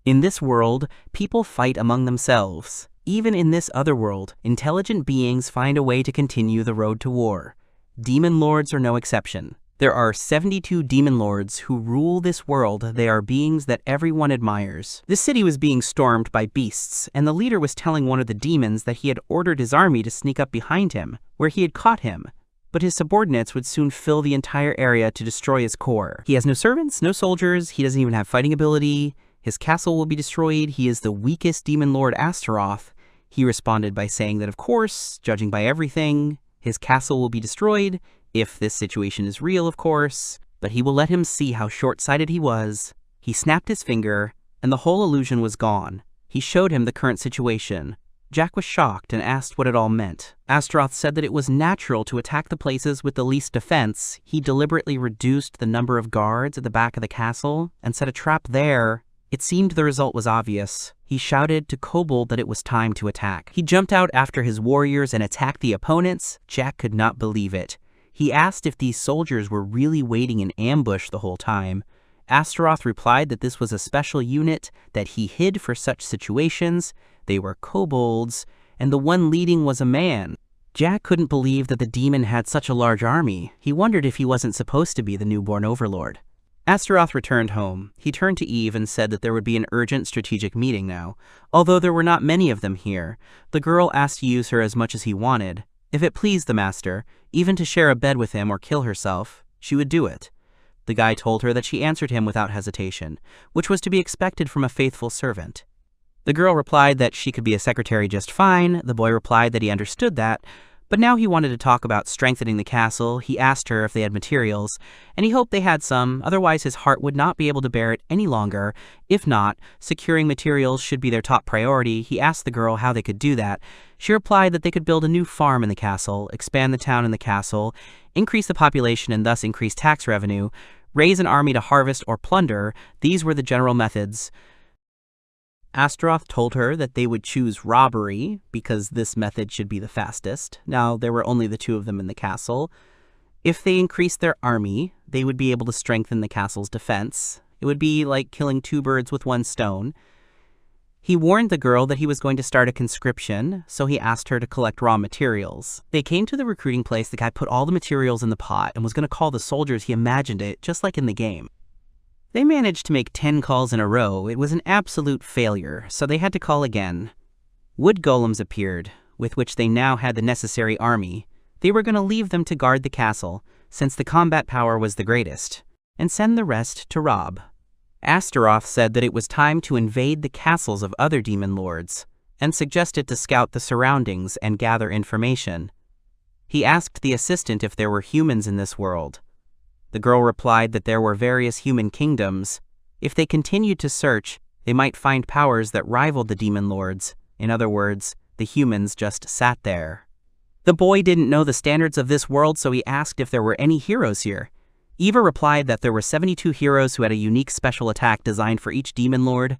In this world, people fight among themselves. Even in this other world, intelligent beings find a way to continue the road to war. Demon lords are no exception. There are 72 demon lords who rule this world. They are beings that everyone admires. This city was being stormed by beasts, and the leader was telling one of the demons that he had ordered his army to sneak up behind him, where he had caught him. But his subordinates would soon fill the entire area to destroy his core. He has no servants, no soldiers, he doesn't even have fighting ability. His castle will be destroyed. He is the weakest demon lord Astaroth. He responded by saying that, of course, judging by everything, his castle will be destroyed, if this situation is real, of course, but he will let him see how short-sighted he was. He snapped his finger, and the whole illusion was gone. He showed him the current situation. Jack was shocked and asked what it all meant. Astaroth said that it was natural to attack the places with the least defense. He deliberately reduced the number of guards at the back of the castle and set a trap there. It seemed the result was obvious. He shouted to Kobold that it was time to attack. He jumped out after his warriors and attacked the opponents. Jack could not believe it. He asked if these soldiers were really waiting in ambush the whole time. Astaroth replied that this was a special unit that he hid for such situations. They were kobolds, and the one leading was a man. Jack couldn't believe that the demon had such a large army. He wondered if he wasn't supposed to be the newborn overlord. Astaroth returned home. He turned to Eve and said that there would be an urgent strategic meeting now. Although there were not many of them here, the girl asked to use her as much as he wanted. If it pleased the master, even to share a bed with him or kill herself, she would do it. The guy told her that she answered him without hesitation, which was to be expected from a faithful servant. The girl replied that she could be a secretary just fine. The boy replied that he understood that, but now he wanted to talk about strengthening the castle. He asked her if they had materials, and he hoped they had some, otherwise his heart would not be able to bear it any longer. If not, securing materials should be their top priority. He asked the girl how they could do that. She replied that they could build a new farm in the castle, expand the town in the castle, increase the population and thus increase tax revenue, raise an army to harvest or plunder. These were the general methods. Astaroth told her that they would choose robbery because this method should be the fastest. Now, there were only the two of them in the castle. If they increased their army, they would be able to strengthen the castle's defense. It would be like killing two birds with one stone. He warned the girl that he was going to start a conscription, so he asked her to collect raw materials. They came to the recruiting place. The guy put all the materials in the pot and was going to call the soldiers. He imagined it, just like in the game. They managed to make 10 calls in a row. It was an absolute failure, so they had to call again. Wood golems appeared, with which they now had the necessary army. They were going to leave them to guard the castle, since the combat power was the greatest, and send the rest to rob. Astaroth said that it was time to invade the castles of other demon lords, and suggested to scout the surroundings and gather information. He asked the assistant if there were humans in this world. The girl replied that there were various human kingdoms. If they continued to search, they might find powers that rivaled the demon lords. In other words, the humans just sat there. The boy didn't know the standards of this world, so he asked if there were any heroes here. Eva replied that there were 72 heroes who had a unique special attack designed for each demon lord.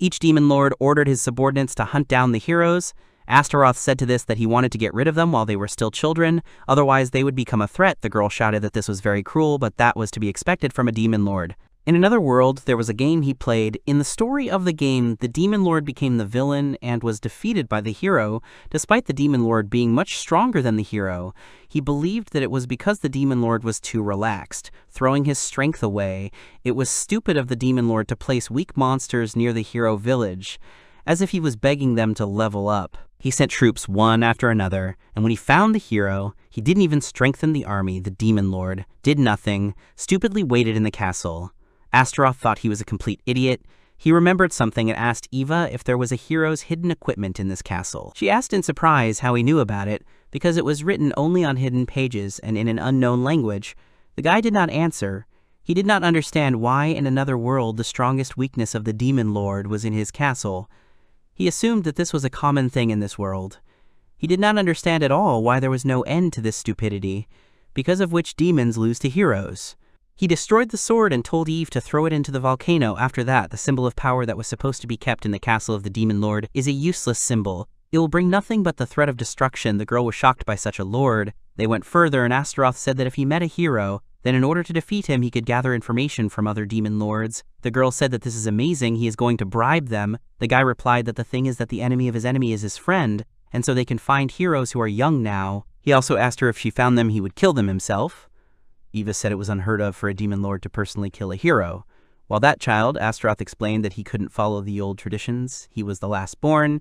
Each demon lord ordered his subordinates to hunt down the heroes. Astaroth said to this that he wanted to get rid of them while they were still children, otherwise they would become a threat. The girl shouted that this was very cruel, but that was to be expected from a demon lord. In another world, there was a game he played. In the story of the game, the demon lord became the villain and was defeated by the hero, despite the demon lord being much stronger than the hero. He believed that it was because the demon lord was too relaxed, throwing his strength away. It was stupid of the demon lord to place weak monsters near the hero village, as if he was begging them to level up. He sent troops one after another, and when he found the hero, he didn't even strengthen the army. The demon lord did nothing, stupidly waited in the castle. Astaroth thought he was a complete idiot. He remembered something and asked Eva if there was a hero's hidden equipment in this castle. She asked in surprise how he knew about it, because it was written only on hidden pages and in an unknown language. The guy did not answer. He did not understand why in another world the strongest weakness of the demon lord was in his castle. He assumed that this was a common thing in this world. He did not understand at all why there was no end to this stupidity, because of which demons lose to heroes. He destroyed the sword and told Eve to throw it into the volcano. After that, the symbol of power that was supposed to be kept in the castle of the demon lord is a useless symbol. It will bring nothing but the threat of destruction. The girl was shocked by such a lord. They went further, and Astaroth said that if he met a hero, Then in order to defeat him, he could gather information from other demon lords. The girl said that this is amazing, he is going to bribe them. The guy replied that the thing is that the enemy of his enemy is his friend, and so they can find heroes who are young now. He also asked her if she found them, he would kill them himself. Eva said it was unheard of for a demon lord to personally kill a hero. While that child, Astaroth explained that he couldn't follow the old traditions. He was the last born,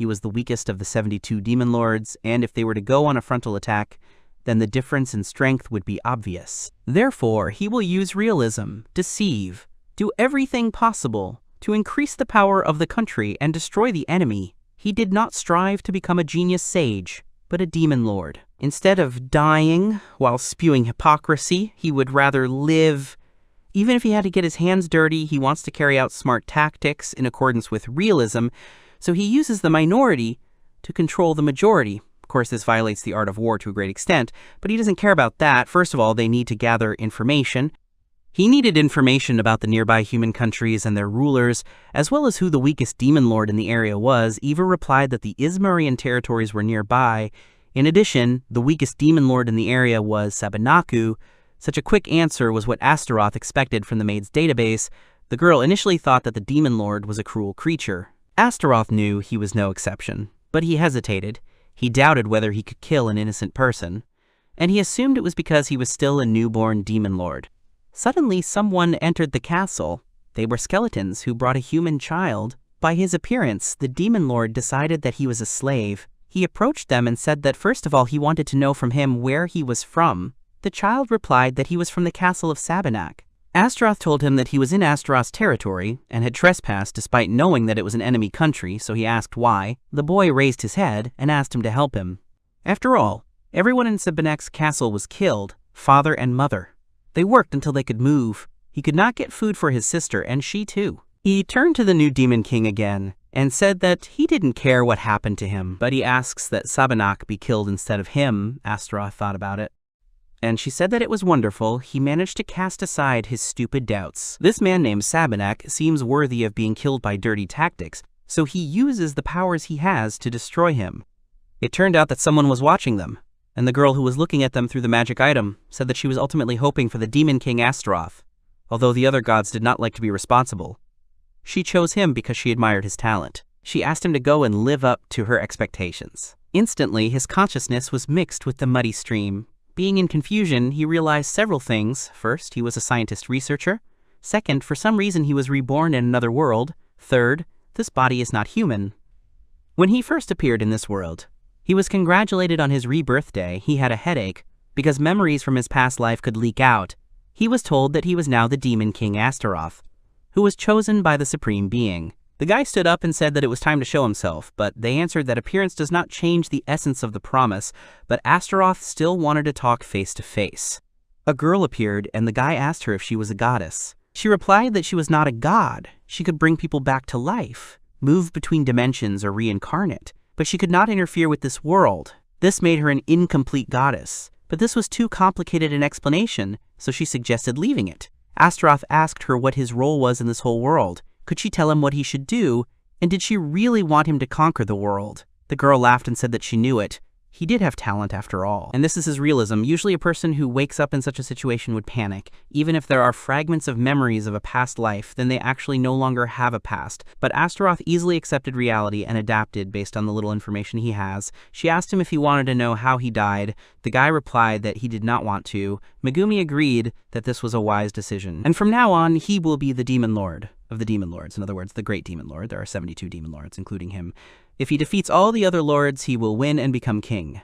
he was the weakest of the 72 demon lords, and if they were to go on a frontal attack, then the difference in strength would be obvious. Therefore, he will use realism, deceive, do everything possible to increase the power of the country and destroy the enemy. He did not strive to become a genius sage, but a demon lord. Instead of dying while spewing hypocrisy, he would rather live. Even if he had to get his hands dirty, he wants to carry out smart tactics in accordance with realism, so he uses the minority to control the majority. Of course, this violates the art of war to a great extent, but he doesn't care about that. First of all, they need to gather information. He needed information about the nearby human countries and their rulers, as well as who the weakest demon lord in the area was. Eva replied that the Ismarian territories were nearby. In addition, the weakest demon lord in the area was Sabanaku. Such a quick answer was what Astaroth expected from the maid's database. The girl initially thought that the demon lord was a cruel creature. Astaroth knew he was no exception, but he hesitated. He doubted whether he could kill an innocent person, and he assumed it was because he was still a newborn demon lord. Suddenly, someone entered the castle. They were skeletons who brought a human child. By his appearance, the demon lord decided that he was a slave. He approached them and said that first of all he wanted to know from him where he was from. The child replied that he was from the castle of Sabanak. Astaroth told him that he was in Astaroth's territory and had trespassed despite knowing that it was an enemy country, so he asked why. The boy raised his head and asked him to help him. After all, everyone in Sabanak's castle was killed, father and mother. They worked until they could move. He could not get food for his sister, and she too. He turned to the new demon king again and said that he didn't care what happened to him, but he asks that Sabanak be killed instead of him. Astaroth thought about it, and she said that it was wonderful. He managed to cast aside his stupid doubts. This man named Sabanak seems worthy of being killed by dirty tactics, so he uses the powers he has to destroy him. It turned out that someone was watching them, and the girl who was looking at them through the magic item said that she was ultimately hoping for the demon king Astaroth, although the other gods did not like to be responsible. She chose him because she admired his talent. She asked him to go and live up to her expectations. Instantly, his consciousness was mixed with the muddy stream. Being in confusion, he realized several things. First, he was a scientist researcher. Second, for some reason he was reborn in another world. Third, this body is not human. When he first appeared in this world, he was congratulated on his rebirth day. He had a headache because memories from his past life could leak out. He was told that he was now the demon king Astaroth, who was chosen by the supreme being. The guy stood up and said that it was time to show himself, but they answered that appearance does not change the essence of the promise, but Astaroth still wanted to talk face to face. A girl appeared, and the guy asked her if she was a goddess. She replied that she was not a god. She could bring people back to life, move between dimensions, or reincarnate, but she could not interfere with this world. This made her an incomplete goddess, but this was too complicated an explanation, so she suggested leaving it. Astaroth asked her what his role was in this whole world. Could she tell him what he should do, and did she really want him to conquer the world? The girl laughed and said that she knew it. He did have talent after all. And this is his realism. Usually a person who wakes up in such a situation would panic. Even if there are fragments of memories of a past life, then they actually no longer have a past. But Astaroth easily accepted reality and adapted based on the little information he has. She asked him if he wanted to know how he died. The guy replied that he did not want to. Megumi agreed that this was a wise decision. And from now on, he will be the demon lord of the demon lords. In other words, the great demon lord. There are 72 demon lords, including him. If he defeats all the other lords, he will win and become king.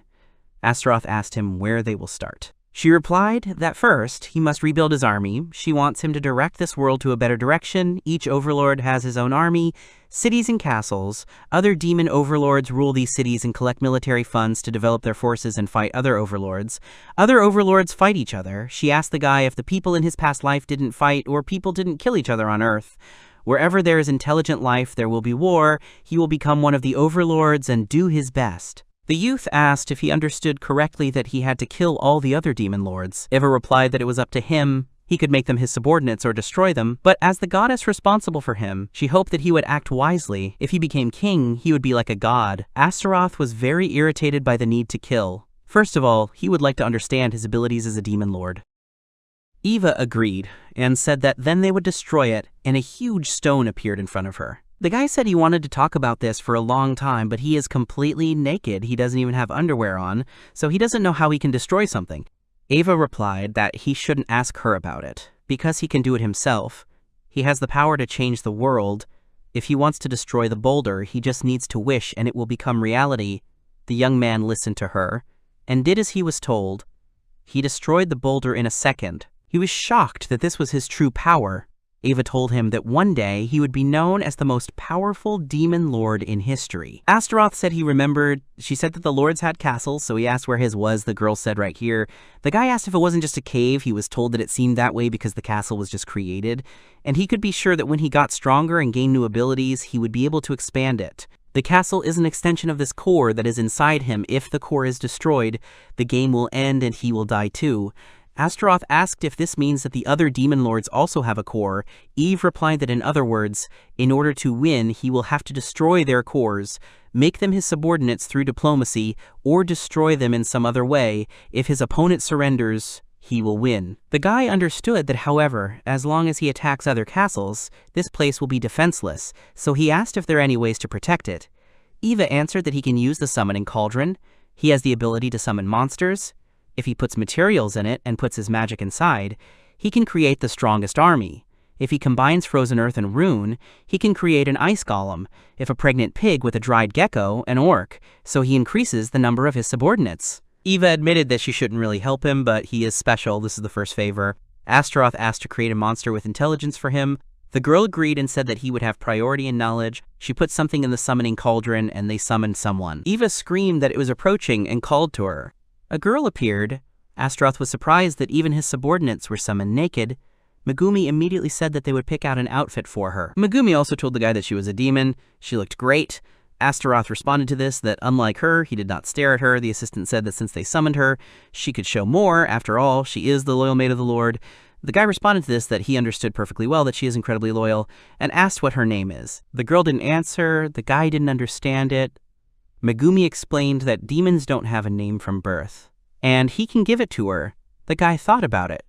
Astaroth asked him where they will start. She replied that first, he must rebuild his army. She wants him to direct this world to a better direction. Each overlord has his own army, cities and castles. Other demon overlords rule these cities and collect military funds to develop their forces and fight other overlords. Other overlords fight each other. She asked the guy if the people in his past life didn't fight or people didn't kill each other on Earth. Wherever there is intelligent life, there will be war. He will become one of the overlords and do his best. The youth asked if he understood correctly that he had to kill all the other demon lords. Eva replied that it was up to him. He could make them his subordinates or destroy them, but as the goddess responsible for him, she hoped that he would act wisely. If he became king, he would be like a god. Astaroth was very irritated by the need to kill. First of all, he would like to understand his abilities as a demon lord. Eva agreed and said that then they would destroy it, and a huge stone appeared in front of her. The guy said he wanted to talk about this for a long time, but he is completely naked. He doesn't even have underwear on, so he doesn't know how he can destroy something. Eva replied that he shouldn't ask her about it, because he can do it himself. He has the power to change the world. If he wants to destroy the boulder, he just needs to wish and it will become reality. The young man listened to her and did as he was told. He destroyed the boulder in a second. He was shocked that this was his true power. Eva told him that one day he would be known as the most powerful demon lord in history. Astaroth said he remembered. She said that the lords had castles, so he asked where his was. The girl said right here. The guy asked if it wasn't just a cave. He was told that it seemed that way because the castle was just created, and he could be sure that when he got stronger and gained new abilities, he would be able to expand it. The castle is an extension of this core that is inside him. If the core is destroyed, the game will end and he will die too. Astaroth asked if this means that the other demon lords also have a core. Eve replied that in other words, in order to win, he will have to destroy their cores, make them his subordinates through diplomacy, or destroy them in some other way. If his opponent surrenders, he will win. The guy understood that, however, as long as he attacks other castles, this place will be defenseless, so he asked if there are any ways to protect it. Eva answered that he can use the summoning cauldron. He has the ability to summon monsters. If he puts materials in it and puts his magic inside, he can create the strongest army. If he combines frozen earth and rune, he can create an ice golem. If a pregnant pig with a dried gecko, an orc, so he increases the number of his subordinates. Eva admitted that she shouldn't really help him, but he is special. This is the first favor. Astaroth asked to create a monster with intelligence for him. The girl agreed and said that he would have priority in knowledge. She put something in the summoning cauldron and they summoned someone. Eva screamed that it was approaching and called to her. A girl appeared. Astaroth was surprised that even his subordinates were summoned naked. Megumi immediately said that they would pick out an outfit for her. Megumi also told the guy that she was a demon. She looked great. Astaroth responded to this that unlike her, he did not stare at her. The assistant said that since they summoned her, she could show more. After all, she is the loyal maid of the Lord. The guy responded to this that he understood perfectly well that she is incredibly loyal and asked what her name is. The girl didn't answer. The guy didn't understand it. Megumi explained that demons don't have a name from birth, and he can give it to her. The guy thought about it,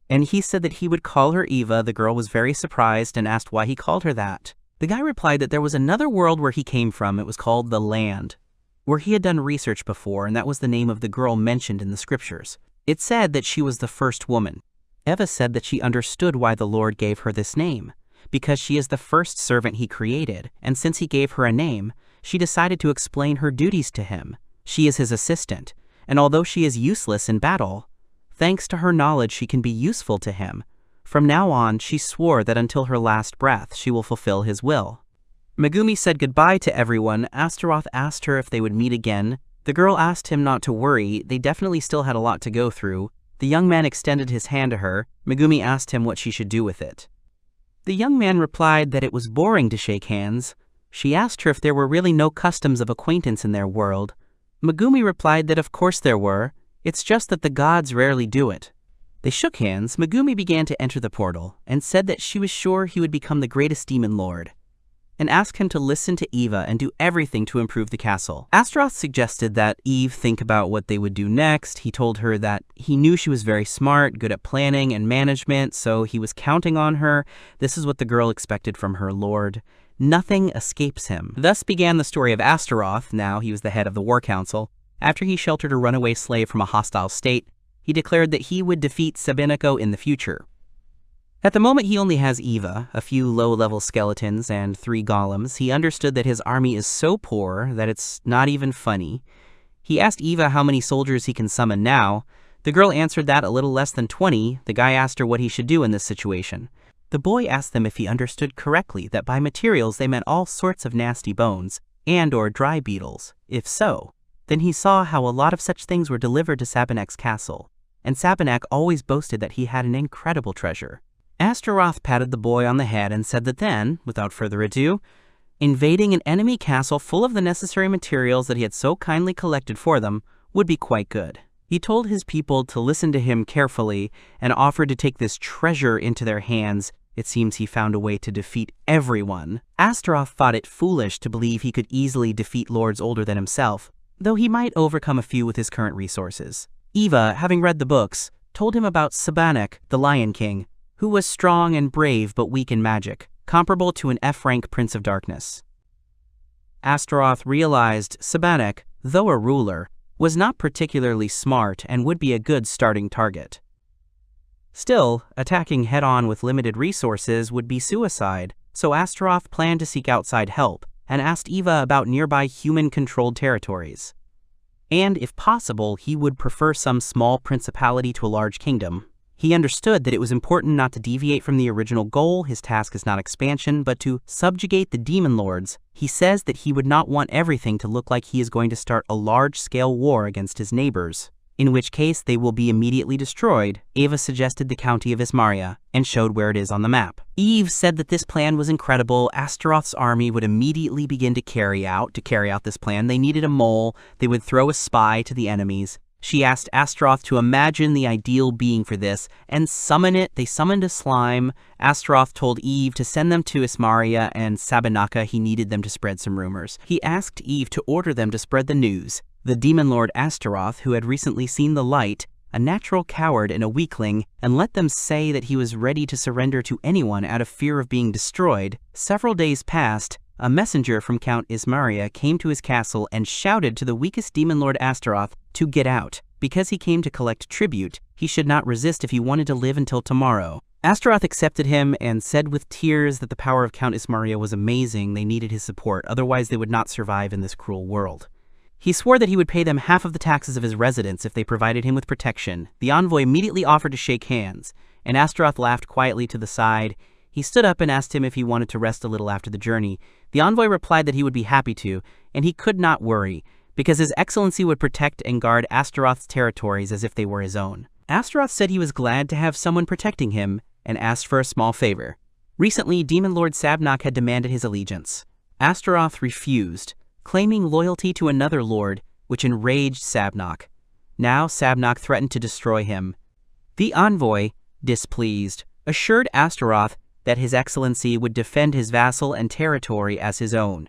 and he said that he would call her Eva. The girl was very surprised and asked why he called her that. The guy replied that there was another world where he came from. It was called the Land, where he had done research before, and that was the name of the girl mentioned in the scriptures. It said that she was the first woman. Eva said that she understood why the Lord gave her this name, because she is the first servant he created, and since he gave her a name, she decided to explain her duties to him. She is his assistant, and although she is useless in battle, thanks to her knowledge she can be useful to him. From now on, she swore that until her last breath, she will fulfill his will. Megumi said goodbye to everyone. Astaroth asked her if they would meet again. The girl asked him not to worry. They definitely still had a lot to go through. The young man extended his hand to her. Megumi asked him what she should do with it. The young man replied that it was boring to shake hands. She asked her if there were really no customs of acquaintance in their world. Megumi replied that of course there were. It's just that the gods rarely do it. They shook hands. Megumi began to enter the portal and said that she was sure he would become the greatest demon lord, and asked him to listen to Eva and do everything to improve the castle. Astaroth suggested that Eve think about what they would do next. He told her that he knew she was very smart, good at planning and management, so he was counting on her. This is what the girl expected from her lord. Nothing escapes him. Thus began the story of Astaroth. Now he was the head of the war council. After he sheltered a runaway slave from a hostile state, he declared that he would defeat Sabinako in the future. At the moment, he only has Eva, a few low-level skeletons, and 3 golems. He understood that his army is so poor that it's not even funny. He asked Eva how many soldiers he can summon now. The girl answered that a little less than 20. The guy asked her what he should do in this situation. The boy asked them if he understood correctly that by materials they meant all sorts of nasty bones and or dry beetles. If so, then he saw how a lot of such things were delivered to Sabinak's castle, and Sabinak always boasted that he had an incredible treasure. Astaroth patted the boy on the head and said that then, without further ado, invading an enemy castle full of the necessary materials that he had so kindly collected for them would be quite good. He told his people to listen to him carefully and offered to take this treasure into their hands. It seems he found a way to defeat everyone. Astaroth thought it foolish to believe he could easily defeat lords older than himself, though he might overcome a few with his current resources. Eva, having read the books, told him about Sabanak, the Lion King, who was strong and brave but weak in magic, comparable to an F-rank Prince of Darkness. Astaroth realized Sabanak, though a ruler, was not particularly smart and would be a good starting target. Still, attacking head-on with limited resources would be suicide, so Astaroth planned to seek outside help and asked Eva about nearby human-controlled territories. And, if possible, he would prefer some small principality to a large kingdom. He understood that it was important not to deviate from the original goal. His task is not expansion, but to subjugate the demon lords. He says that he would not want everything to look like he is going to start a large-scale war against his neighbors, in which case they will be immediately destroyed. Eva suggested the county of Ismaria and showed where it is on the map. Eve said that this plan was incredible. Astaroth's army would immediately begin to carry out this plan. They needed a mole. They would throw a spy to the enemies. She asked Astaroth to imagine the ideal being for this and summon it. They summoned a slime. Astaroth told Eve to send them to Ismaria and Sabanaka. He needed them to spread some rumors. He asked Eve to order them to spread the news. The demon lord Astaroth, who had recently seen the light, a natural coward and a weakling, and let them say that he was ready to surrender to anyone out of fear of being destroyed. Several days passed. A messenger from Count Ismaria came to his castle and shouted to the weakest demon lord Astaroth to get out. Because he came to collect tribute, he should not resist if he wanted to live until tomorrow. Astaroth accepted him and said with tears that the power of Count Ismaria was amazing. They needed his support, otherwise they would not survive in this cruel world. He swore that he would pay them half of the taxes of his residence if they provided him with protection. The envoy immediately offered to shake hands, and Astaroth laughed quietly to the side. He stood up and asked him if he wanted to rest a little after the journey. The envoy replied that he would be happy to, and he could not worry, because His Excellency would protect and guard Astaroth's territories as if they were his own. Astaroth said he was glad to have someone protecting him, and asked for a small favor. Recently, Demon Lord Sabnak had demanded his allegiance. Astaroth refused, claiming loyalty to another lord, which enraged Sabnak. Now Sabnak threatened to destroy him. The envoy, displeased, assured Astaroth that His Excellency would defend his vassal and territory as his own.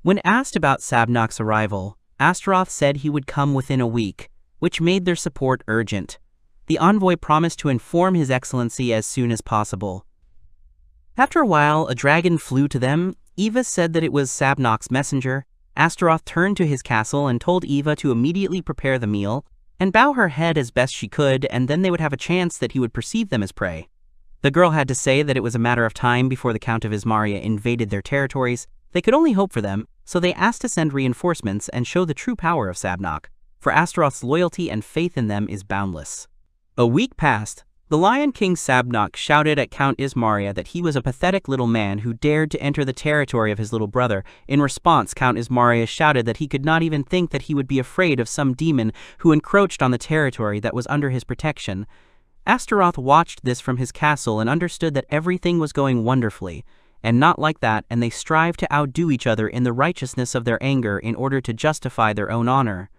When asked about Sabnak's arrival, Astaroth said he would come within a week, which made their support urgent. The envoy promised to inform His Excellency as soon as possible. After a while, a dragon flew to them. Eva said that it was Sabnak's messenger. Astaroth turned to his castle and told Eva to immediately prepare the meal and bow her head as best she could, and then they would have a chance that he would perceive them as prey. The girl had to say that it was a matter of time before the Count of Ismaria invaded their territories. They could only hope for them, so they asked to send reinforcements and show the true power of Sabnak, for Astaroth's loyalty and faith in them is boundless. A week passed. The Lion King Sabnak shouted at Count Ismaria that he was a pathetic little man who dared to enter the territory of his little brother. In response, Count Ismaria shouted that he could not even think that he would be afraid of some demon who encroached on the territory that was under his protection. Astaroth watched this from his castle and understood that everything was going wonderfully, and not like that, and they strived to outdo each other in the righteousness of their anger in order to justify their own honor.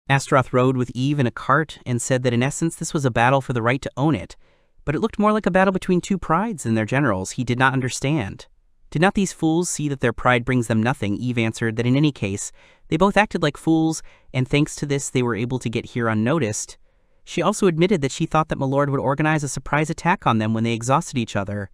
Astaroth rode with Eve in a cart and said that in essence this was a battle for the right to own it, but it looked more like a battle between two prides and their generals. He did not understand. Did not these fools see that their pride brings them nothing? Eve answered that in any case, they both acted like fools, and thanks to this they were able to get here unnoticed. She also admitted that she thought that Milord would organize a surprise attack on them when they exhausted each other,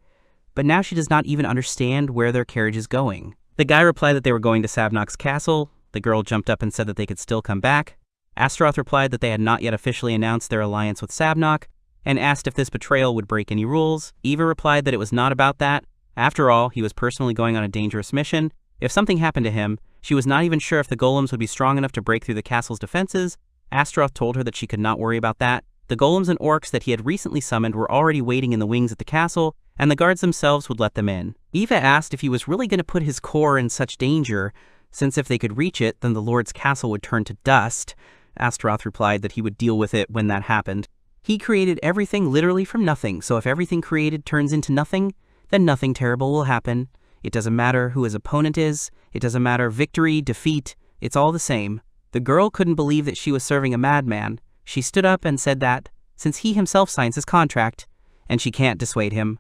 but now she does not even understand where their carriage is going. The guy replied that they were going to Sabnak's castle. The girl jumped up and said that they could still come back. Astaroth replied that they had not yet officially announced their alliance with Sabnak, and asked if this betrayal would break any rules. Eva replied that it was not about that. After all, he was personally going on a dangerous mission. If something happened to him, she was not even sure if the golems would be strong enough to break through the castle's defenses. Astaroth told her that she could not worry about that. The golems and orcs that he had recently summoned were already waiting in the wings at the castle, and the guards themselves would let them in. Eva asked if he was really going to put his core in such danger, since if they could reach it, then the Lord's castle would turn to dust. Astaroth replied that he would deal with it when that happened. He created everything literally from nothing, so if everything created turns into nothing, then nothing terrible will happen. It doesn't matter who his opponent is, it doesn't matter victory, defeat, it's all the same. The girl couldn't believe that she was serving a madman. She stood up and said that, since he himself signs his contract, and she can't dissuade him.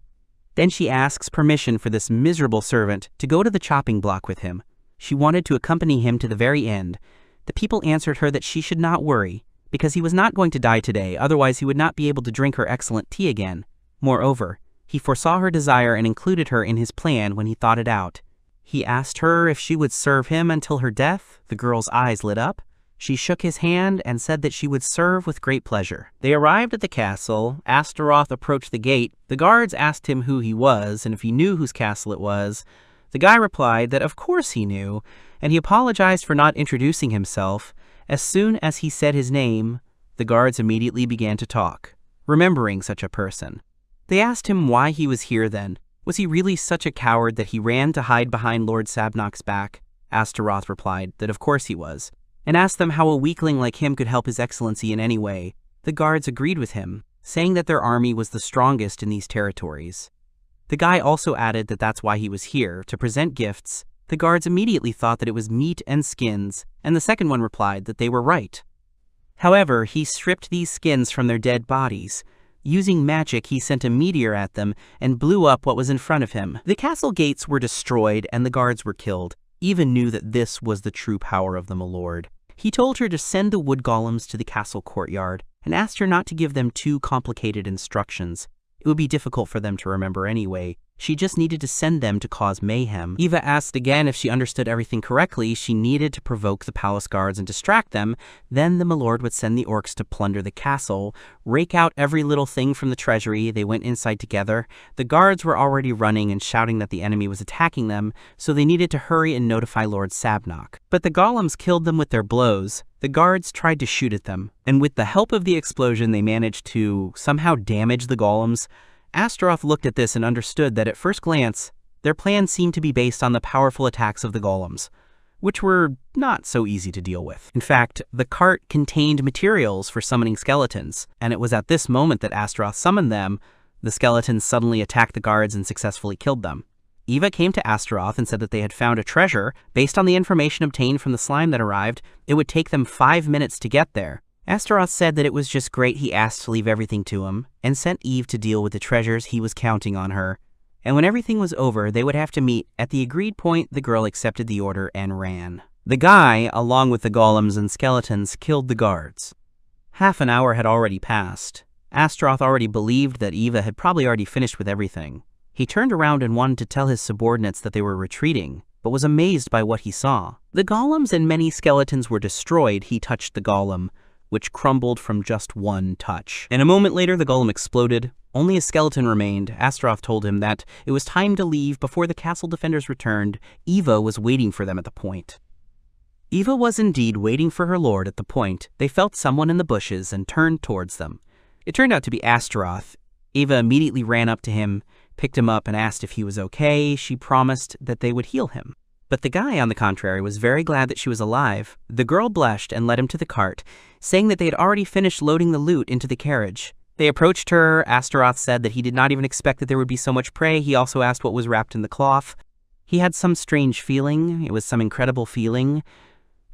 Then she asks permission for this miserable servant to go to the chopping block with him. She wanted to accompany him to the very end. The people answered her that she should not worry, because he was not going to die today, otherwise he would not be able to drink her excellent tea again. Moreover, he foresaw her desire and included her in his plan when he thought it out. He asked her if she would serve him until her death. The girl's eyes lit up. She shook his hand and said that she would serve with great pleasure. They arrived at the castle. Astaroth approached the gate. The guards asked him who he was and if he knew whose castle it was. The guy replied that of course he knew, and he apologized for not introducing himself. As soon as he said his name, the guards immediately began to talk, remembering such a person. They asked him why he was here then. Was he really such a coward that he ran to hide behind Lord Sabnok's back? Astaroth replied that of course he was, and asked them how a weakling like him could help His Excellency in any way. The guards agreed with him, saying that their army was the strongest in these territories. The guy also added that that's why he was here, to present gifts. The guards immediately thought that it was meat and skins, and the second one replied that they were right. However, he stripped these skins from their dead bodies. Using magic, he sent a meteor at them and blew up what was in front of him. The castle gates were destroyed and the guards were killed. Eva knew that this was the true power of the Milord. He told her to send the wood golems to the castle courtyard and asked her not to give them too complicated instructions. It would be difficult for them to remember anyway. She just needed to send them to cause mayhem. Eva asked again if she understood everything correctly. She needed to provoke the palace guards and distract them. Then the Milord would send the orcs to plunder the castle, rake out every little thing from the treasury. They went inside together. The guards were already running and shouting that the enemy was attacking them, so they needed to hurry and notify Lord Sabnok. But the golems killed them with their blows. The guards tried to shoot at them, and with the help of the explosion, they managed to somehow damage the golems. Astaroth looked at this and understood that at first glance, their plan seemed to be based on the powerful attacks of the golems, which were not so easy to deal with. In fact, the cart contained materials for summoning skeletons, and it was at this moment that Astaroth summoned them. The skeletons suddenly attacked the guards and successfully killed them. Eva came to Astaroth and said that they had found a treasure. Based on the information obtained from the slime that arrived, it would take them 5 minutes to get there. Astaroth said that it was just great he asked to leave everything to him, and sent Eve to deal with the treasures. He was counting on her. And when everything was over, they would have to meet. At the agreed point, the girl accepted the order and ran. The guy, along with the golems and skeletons, killed the guards. Half an hour had already passed. Astaroth already believed that Eva had probably already finished with everything. He turned around and wanted to tell his subordinates that they were retreating, but was amazed by what he saw. The golems and many skeletons were destroyed. He touched the golem, which crumbled from just one touch. And a moment later, the golem exploded. Only a skeleton remained. Astaroth told him that it was time to leave before the castle defenders returned. Eva was waiting for them at the point. Eva was indeed waiting for her lord at the point. They felt someone in the bushes and turned towards them. It turned out to be Astaroth. Eva immediately ran up to him, picked him up, and asked if he was okay. She promised that they would heal him. But the guy, on the contrary, was very glad that she was alive. The girl blushed and led him to the cart, saying that they had already finished loading the loot into the carriage. They approached her. Astaroth said that he did not even expect that there would be so much prey. He also asked what was wrapped in the cloth. He had some strange feeling. It was some incredible feeling.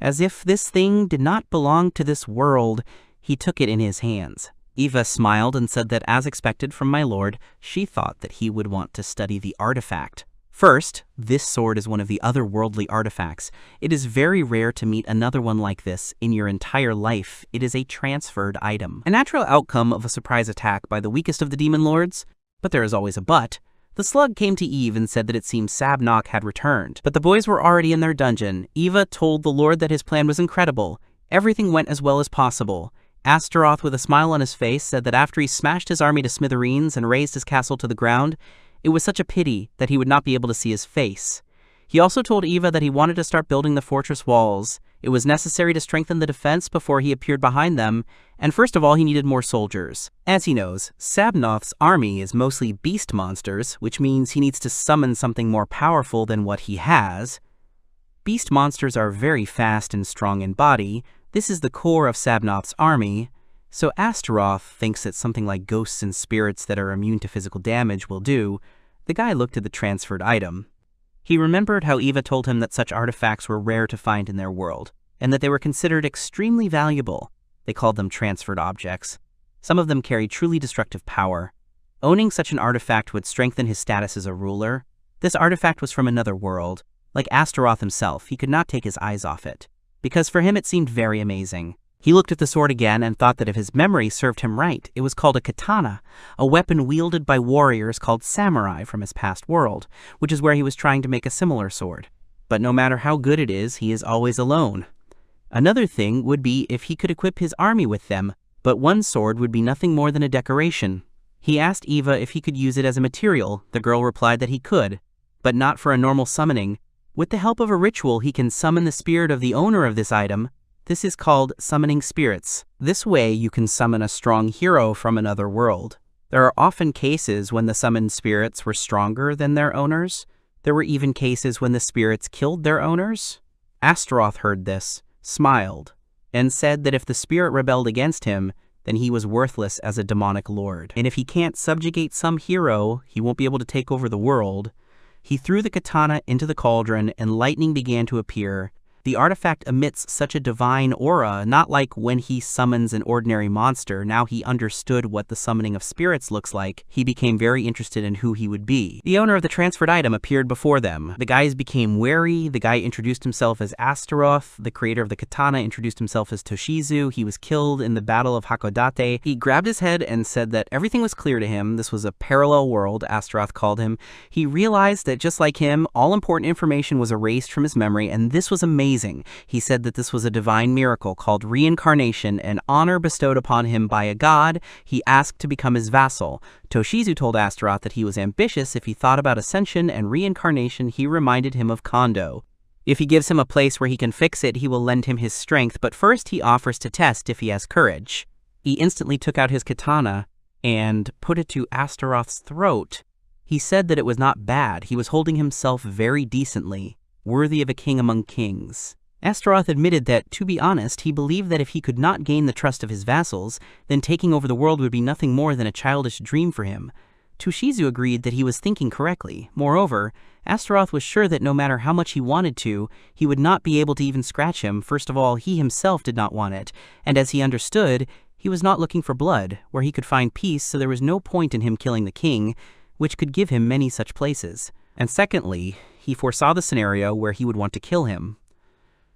As if this thing did not belong to this world, he took it in his hands. Eva smiled and said that, as expected from my lord, she thought that he would want to study the artifact. First, this sword is one of the otherworldly artifacts. It is very rare to meet another one like this in your entire life. It is a transferred item. A natural outcome of a surprise attack by the weakest of the demon lords. But there is always a but. The slug came to Eve and said that it seemed Sabnok had returned. But the boys were already in their dungeon. Eva told the lord that his plan was incredible. Everything went as well as possible. Astaroth, with a smile on his face, said that after he smashed his army to smithereens and razed his castle to the ground, it was such a pity that he would not be able to see his face. He also told Eva that he wanted to start building the fortress walls. It was necessary to strengthen the defense before he appeared behind them, and first of all he needed more soldiers. As he knows, Sabnok's army is mostly beast monsters, which means he needs to summon something more powerful than what he has. Beast monsters are very fast and strong in body. This is the core of Sabnok's army. So Astaroth thinks that something like ghosts and spirits that are immune to physical damage will do. The guy looked at the transferred item. He remembered how Eva told him that such artifacts were rare to find in their world, and that they were considered extremely valuable. They called them transferred objects. Some of them carried truly destructive power. Owning such an artifact would strengthen his status as a ruler. This artifact was from another world. Like Astaroth himself, he could not take his eyes off it, because for him it seemed very amazing. He looked at the sword again and thought that if his memory served him right, it was called a katana, a weapon wielded by warriors called samurai from his past world, which is where he was trying to make a similar sword. But no matter how good it is, he is always alone. Another thing would be if he could equip his army with them, but one sword would be nothing more than a decoration. He asked Eva if he could use it as a material. The girl replied that he could, but not for a normal summoning. With the help of a ritual, he can summon the spirit of the owner of this item. This is called summoning spirits. This way, you can summon a strong hero from another world. There are often cases when the summoned spirits were stronger than their owners. There were even cases when the spirits killed their owners. Astaroth heard this, smiled, and said that if the spirit rebelled against him, then he was worthless as a demonic lord. And if he can't subjugate some hero, he won't be able to take over the world. He threw the katana into the cauldron, and lightning began to appear. The artifact emits such a divine aura, not like when he summons an ordinary monster. Now he understood what the summoning of spirits looks like. He became very interested in who he would be. The owner of the transferred item appeared before them. The guys became wary. The guy introduced himself as Astaroth. The creator of the katana introduced himself as Toshizu. He was killed in the Battle of Hakodate. He grabbed his head and said that everything was clear to him. This was a parallel world, Astaroth called him. He realized that just like him, all important information was erased from his memory, and this was amazing. He said that this was a divine miracle called reincarnation, an honor bestowed upon him by a god. He asked to become his vassal. Toshizu told Astaroth that he was ambitious. If he thought about ascension and reincarnation, he reminded him of Kondo. If he gives him a place where he can fix it, he will lend him his strength, but first he offers to test if he has courage. He instantly took out his katana and put it to Astaroth's throat. He said that it was not bad. He was holding himself very decently, worthy of a king among kings. Astaroth admitted that, to be honest, he believed that if he could not gain the trust of his vassals, then taking over the world would be nothing more than a childish dream for him. Toshizu agreed that he was thinking correctly. Moreover, Astaroth was sure that no matter how much he wanted to, he would not be able to even scratch him. First of all, he himself did not want it, and as he understood, he was not looking for blood, where he could find peace, so there was no point in him killing the king, which could give him many such places. And secondly, he foresaw the scenario where he would want to kill him.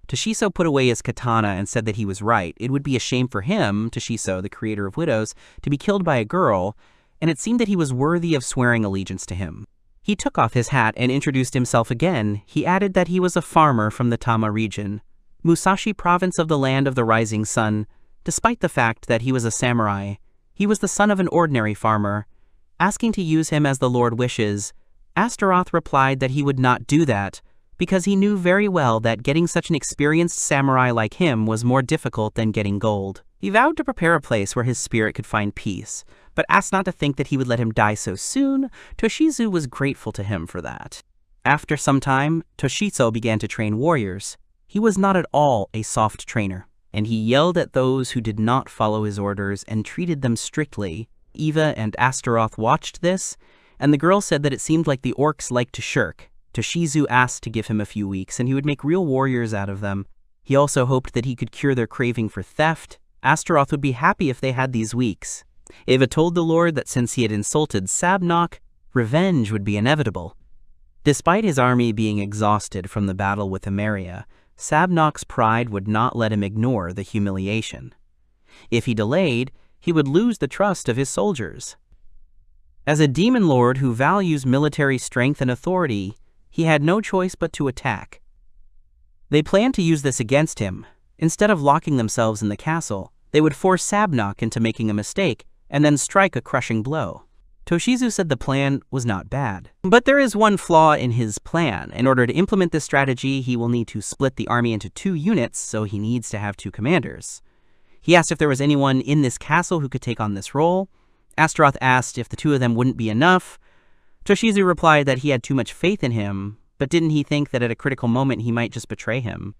Toshizo put away his katana and said that he was right. It would be a shame for him, Toshizo, the creator of widows, to be killed by a girl, and it seemed that he was worthy of swearing allegiance to him. He took off his hat and introduced himself again. He added that he was a farmer from the Tama region, Musashi province of the land of the rising sun. Despite the fact that he was a samurai, he was the son of an ordinary farmer. Asking to use him as the Lord wishes, Astaroth replied that he would not do that, because he knew very well that getting such an experienced samurai like him was more difficult than getting gold. He vowed to prepare a place where his spirit could find peace, but asked not to think that he would let him die so soon. Toshizu was grateful to him for that. After some time, Toshizo began to train warriors. He was not at all a soft trainer, and he yelled at those who did not follow his orders and treated them strictly. Eva and Astaroth watched this, and the girl said that it seemed like the orcs liked to shirk. Toshizu asked to give him a few weeks, and he would make real warriors out of them. He also hoped that he could cure their craving for theft. Astaroth would be happy if they had these weeks. Eva told the Lord that since he had insulted Sabnok, revenge would be inevitable. Despite his army being exhausted from the battle with Ameria, Sabnok's pride would not let him ignore the humiliation. If he delayed, he would lose the trust of his soldiers. As a demon lord who values military strength and authority, he had no choice but to attack. They planned to use this against him. Instead of locking themselves in the castle, they would force Sabnok into making a mistake and then strike a crushing blow. Toshizu said the plan was not bad. But there is one flaw in his plan. In order to implement this strategy, he will need to split the army into 2 units, so he needs to have 2 commanders. He asked if there was anyone in this castle who could take on this role. Astaroth asked if the 2 of them wouldn't be enough. Toshizu replied that he had too much faith in him, but didn't he think that at a critical moment he might just betray him?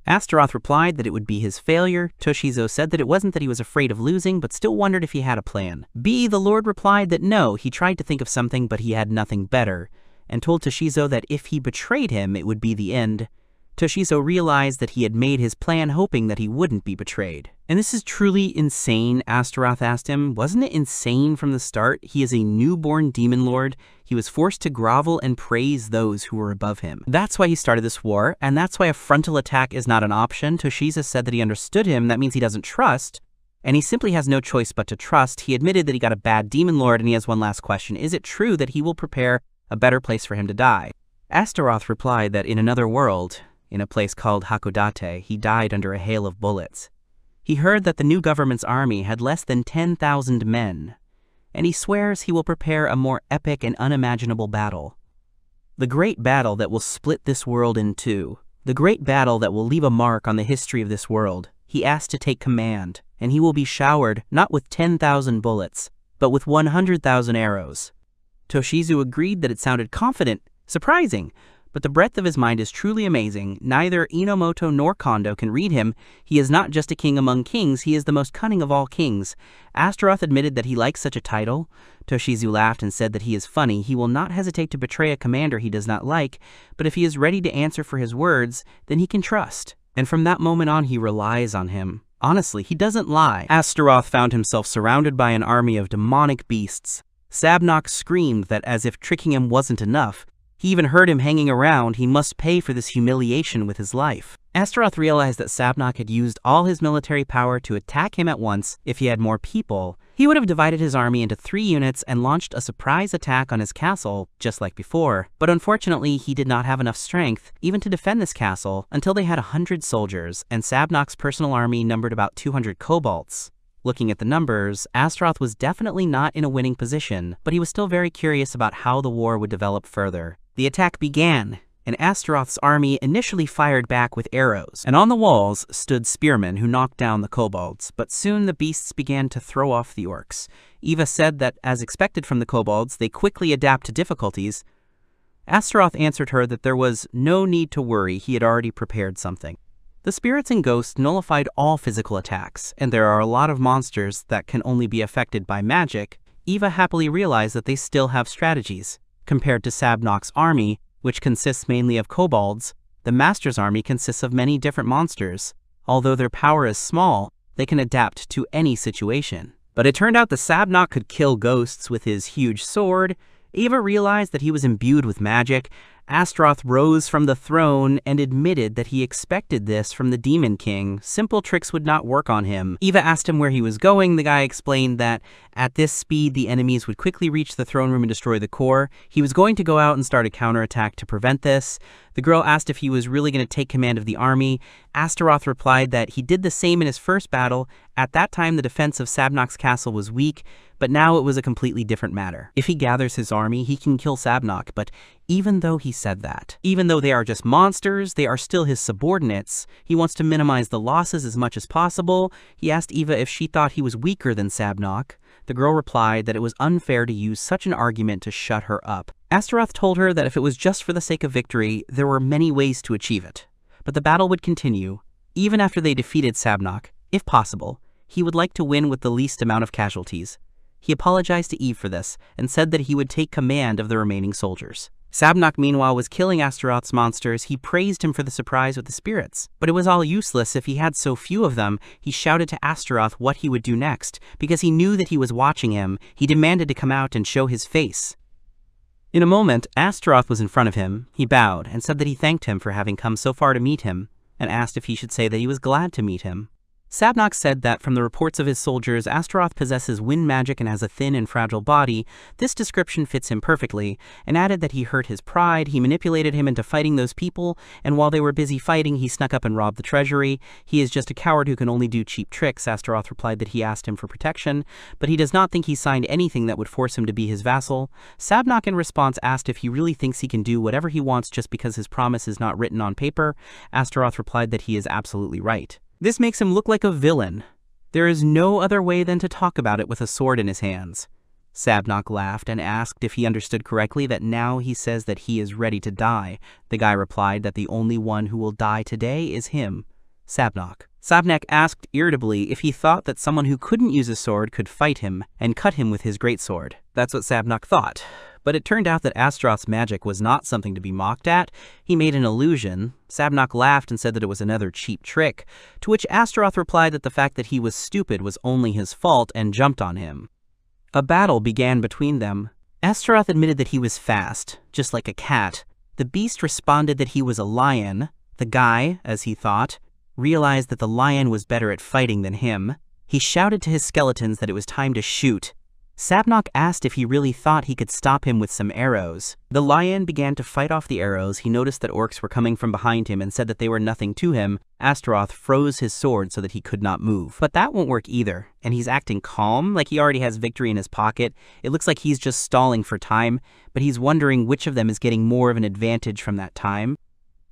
Astaroth replied that it would be his failure. Toshizo said that it wasn't that he was afraid of losing, but still wondered if he had a plan. The Lord replied that no, he tried to think of something, but he had nothing better, and told Toshizo that if he betrayed him, it would be the end. Toshizo realized that he had made his plan hoping that he wouldn't be betrayed. "And this is truly insane," Astaroth asked him. "Wasn't it insane from the start? He is a newborn demon lord. He was forced to grovel and praise those who were above him. That's why he started this war, and that's why a frontal attack is not an option." Toshizo said that he understood him. That means he doesn't trust, and he simply has no choice but to trust. He admitted that he got a bad demon lord, and he has one last question. Is it true that he will prepare a better place for him to die? Astaroth replied that in another world, in a place called Hakodate, he died under a hail of bullets. He heard that the new government's army had less than 10,000 men, and he swears he will prepare a more epic and unimaginable battle. The great battle that will split this world in two. The great battle that will leave a mark on the history of this world. He asked to take command, and he will be showered not with 10,000 bullets, but with 100,000 arrows. Toshizo agreed that it sounded confident, surprising, but the breadth of his mind is truly amazing. Neither Inomoto nor Kondo can read him. He is not just a king among kings, he is the most cunning of all kings. Astaroth admitted that he likes such a title. Toshizo laughed and said that he is funny. He will not hesitate to betray a commander he does not like, but if he is ready to answer for his words, then he can trust. And from that moment on, he relies on him. Honestly, he doesn't lie. Astaroth found himself surrounded by an army of demonic beasts. Sabnok screamed that as if tricking him wasn't enough, he even heard him hanging around. He must pay for this humiliation with his life. Astaroth realized that Sabnok had used all his military power to attack him at once. If he had more people, he would have divided his army into 3 units and launched a surprise attack on his castle, just like before. But unfortunately, he did not have enough strength even to defend this castle until they had 100 soldiers, and Sabnok's personal army numbered about 200 kobolds. Looking at the numbers, Astaroth was definitely not in a winning position, but he was still very curious about how the war would develop further. The attack began, and Astaroth's army initially fired back with arrows, and on the walls stood spearmen who knocked down the kobolds, but soon the beasts began to throw off the orcs. Eva said that, as expected from the kobolds, they quickly adapt to difficulties. Astaroth answered her that there was no need to worry, he had already prepared something. The spirits and ghosts nullified all physical attacks, and there are a lot of monsters that can only be affected by magic. Eva happily realized that they still have strategies. Compared to Sabnok's army, which consists mainly of kobolds, the Master's army consists of many different monsters. Although their power is small, they can adapt to any situation. But it turned out that Sabnok could kill ghosts with his huge sword. Eva realized that he was imbued with magic. Astaroth rose from the throne and admitted that he expected this from the Demon King. Simple tricks would not work on him. Eva asked him where he was going. The guy explained that at this speed, the enemies would quickly reach the throne room and destroy the core. He was going to go out and start a counterattack to prevent this. The girl asked if he was really going to take command of the army. Astaroth replied that he did the same in his first battle. At that time, the defense of Sabnok's castle was weak, but now it was a completely different matter. If he gathers his army, he can kill Sabnok, but even though he said that, even though they are just monsters, they are still his subordinates. He wants to minimize the losses as much as possible. He asked Eva if she thought he was weaker than Sabnok. The girl replied that it was unfair to use such an argument to shut her up. Astaroth told her that if it was just for the sake of victory, there were many ways to achieve it. But the battle would continue, even after they defeated Sabnok. If possible, he would like to win with the least amount of casualties. He apologized to Eve for this, and said that he would take command of the remaining soldiers. Sabnok, meanwhile, was killing Astaroth's monsters. He praised him for the surprise with the spirits. But it was all useless if he had so few of them. He shouted to Astaroth what he would do next. Because he knew that he was watching him, he demanded to come out and show his face. In a moment, Astaroth was in front of him. He bowed and said that he thanked him for having come so far to meet him, and asked if he should say that he was glad to meet him. Sabnok said that from the reports of his soldiers, Astaroth possesses wind magic and has a thin and fragile body. This description fits him perfectly, and added that he hurt his pride. He manipulated him into fighting those people, and while they were busy fighting, he snuck up and robbed the treasury. He is just a coward who can only do cheap tricks. Astaroth replied that he asked him for protection, but he does not think he signed anything that would force him to be his vassal. Sabnok in response asked if he really thinks he can do whatever he wants just because his promise is not written on paper. Astaroth replied that he is absolutely right. This makes him look like a villain. There is no other way than to talk about it with a sword in his hands. Sabnok laughed and asked if he understood correctly that now he says that he is ready to die. The guy replied that the only one who will die today is him, Sabnok. Sabnok asked irritably if he thought that someone who couldn't use a sword could fight him and cut him with his greatsword. That's what Sabnok thought. But it turned out that Astaroth's magic was not something to be mocked at. He made an illusion. Sabnok laughed and said that it was another cheap trick, to which Astaroth replied that the fact that he was stupid was only his fault and jumped on him. A battle began between them. Astaroth admitted that he was fast, just like a cat. The beast responded that he was a lion. The guy, as he thought, realized that the lion was better at fighting than him. He shouted to his skeletons that it was time to shoot. Sabnok asked if he really thought he could stop him with some arrows. The lion began to fight off the arrows. He noticed that orcs were coming from behind him and said that they were nothing to him. Astaroth froze his sword so that he could not move. But that won't work either, and he's acting calm, like he already has victory in his pocket. It looks like he's just stalling for time, but he's wondering which of them is getting more of an advantage from that time.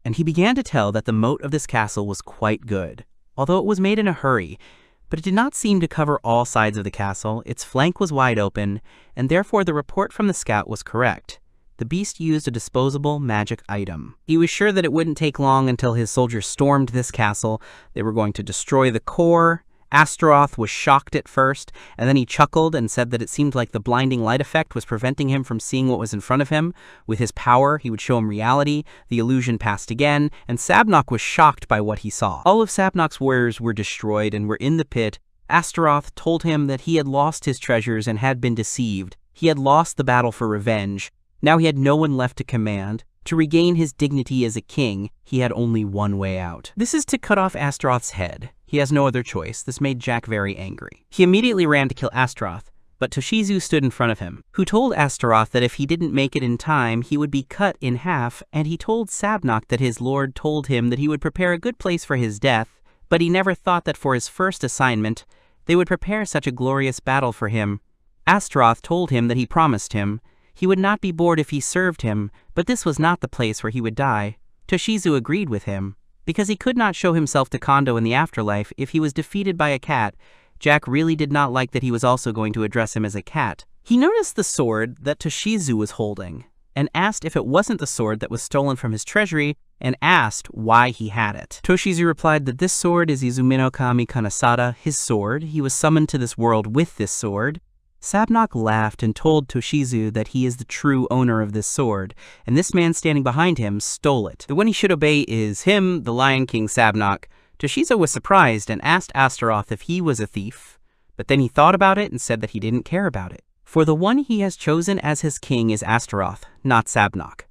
And he began to tell that the moat of this castle was quite good, although it was made in a hurry. But it did not seem to cover all sides of the castle. Its flank was wide open, and therefore the report from the scout was correct. The beast used a disposable magic item. He was sure that it wouldn't take long until his soldiers stormed this castle. They were going to destroy the core. Astaroth was shocked at first, and then he chuckled and said that it seemed like the blinding light effect was preventing him from seeing what was in front of him. With his power, he would show him reality. The illusion passed again, and Sabnok was shocked by what he saw. All of Sabnok's warriors were destroyed and were in the pit. Astaroth told him that he had lost his treasures and had been deceived. He had lost the battle for revenge. Now he had no one left to command. To regain his dignity as a king, he had only one way out. This is to cut off Astaroth's head. He has no other choice. This made Jack very angry. He immediately ran to kill Astaroth, but Toshizu stood in front of him, who told Astaroth that if he didn't make it in time, he would be cut in half, and he told Sabnok that his lord told him that he would prepare a good place for his death, but he never thought that for his first assignment, they would prepare such a glorious battle for him. Astaroth told him that he promised him he would not be bored if he served him, but this was not the place where he would die. Toshizu agreed with him. Because he could not show himself to Kondo in the afterlife if he was defeated by a cat, Jack really did not like that he was also going to address him as a cat. He noticed the sword that Toshizu was holding, and asked if it wasn't the sword that was stolen from his treasury, and asked why he had it. Toshizu replied that this sword is Izumi no Kami Kanasada, his sword. He was summoned to this world with this sword. Sabnok laughed and told Toshizu that he is the true owner of this sword, and this man standing behind him stole it. The one he should obey is him, the Lion King Sabnok. Toshizu was surprised and asked Astaroth if he was a thief, but then he thought about it and said that he didn't care about it. For the one he has chosen as his king is Astaroth, not Sabnok,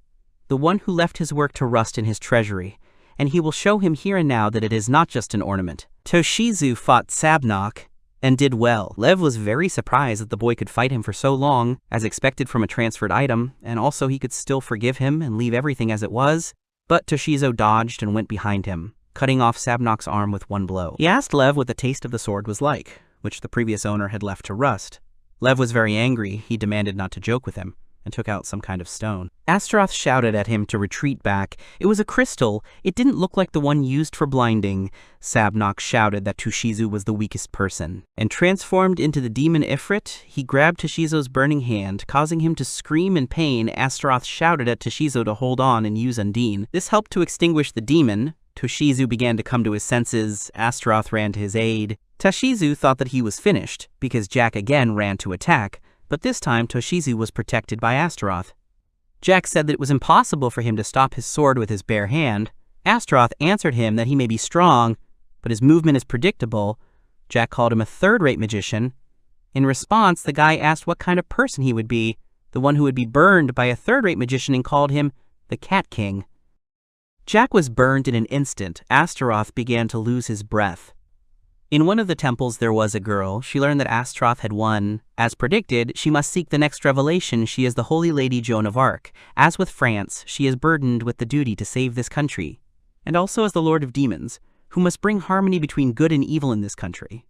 the one who left his work to rust in his treasury, and he will show him here and now that it is not just an ornament. Toshizu fought Sabnok and did well. Lev was very surprised that the boy could fight him for so long, as expected from a transferred item, and also he could still forgive him and leave everything as it was. But Toshizo dodged and went behind him, cutting off Sabnok's arm with one blow. He asked Lev what the taste of the sword was like, which the previous owner had left to rust. Lev was very angry. He demanded not to joke with him, and took out some kind of stone. Astaroth shouted at him to retreat back. It was a crystal. It didn't look like the one used for blinding. Sabnok shouted that Toshizu was the weakest person. And transformed into the demon Ifrit, he grabbed Toshizo's burning hand, causing him to scream in pain. Astaroth shouted at Toshizo to hold on and use Undine. This helped to extinguish the demon. Toshizu began to come to his senses. Astaroth ran to his aid. Toshizu thought that he was finished, because Jack again ran to attack. But this time, Toshizu was protected by Astaroth. Jack said that it was impossible for him to stop his sword with his bare hand. Astaroth answered him that he may be strong, but his movement is predictable. Jack called him a third-rate magician. In response, the guy asked what kind of person he would be, the one who would be burned by a third-rate magician, and called him the Cat King. Jack was burned in an instant. Astaroth began to lose his breath. In one of the temples there was a girl. She learned that Astaroth had won. As predicted, she must seek the next revelation. She is the Holy Lady Joan of Arc. As with France, she is burdened with the duty to save this country, and also as the Lord of Demons, who must bring harmony between good and evil in this country.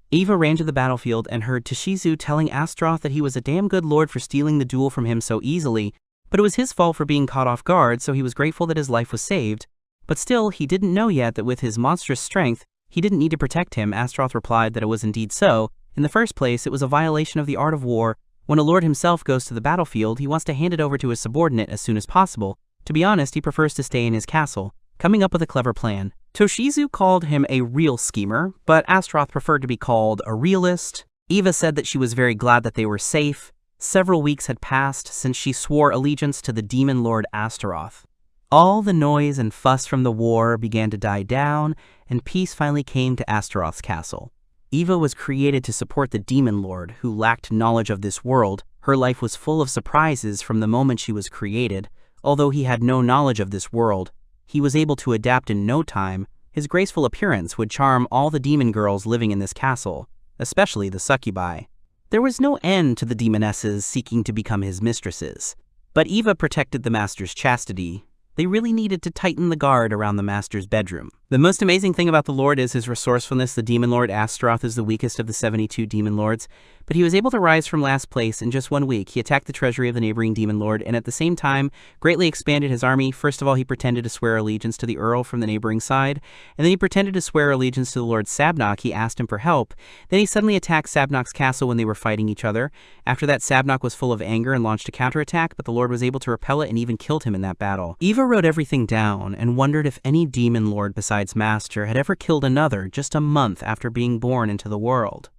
Eva ran to the battlefield and heard Toshizu telling Astaroth that he was a damn good lord for stealing the duel from him so easily, but it was his fault for being caught off guard, so he was grateful that his life was saved. But still, he didn't know yet that with his monstrous strength, he didn't need to protect him. Astaroth replied that it was indeed so. In the first place, it was a violation of the art of war. When a lord himself goes to the battlefield, he wants to hand it over to his subordinate as soon as possible. To be honest, he prefers to stay in his castle, coming up with a clever plan. Toshizu called him a real schemer, but Astaroth preferred to be called a realist. Eva said that she was very glad that they were safe. Several weeks had passed since she swore allegiance to the demon lord Astaroth. All the noise and fuss from the war began to die down, and peace finally came to Astaroth's castle. Eva was created to support the demon lord, who lacked knowledge of this world. Her life was full of surprises from the moment she was created. Although he had no knowledge of this world, he was able to adapt in no time. His graceful appearance would charm all the demon girls living in this castle, especially the succubi. There was no end to the demonesses seeking to become his mistresses, but Eva protected the master's chastity. They really needed to tighten the guard around the master's bedroom. The most amazing thing about the Lord is his resourcefulness. The demon lord Astaroth is the weakest of the 72 demon lords, but he was able to rise from last place in just 1 week. He attacked the treasury of the neighboring demon lord, and at the same time, greatly expanded his army. First of all, he pretended to swear allegiance to the earl from the neighboring side, and then he pretended to swear allegiance to the Lord Sabnok. He asked him for help. Then he suddenly attacked Sabnok's castle when they were fighting each other. After that, Sabnok was full of anger and launched a counterattack, but the Lord was able to repel it and even killed him in that battle. Eva wrote everything down and wondered if any demon lord besides Master had ever killed another just a month after being born into the world.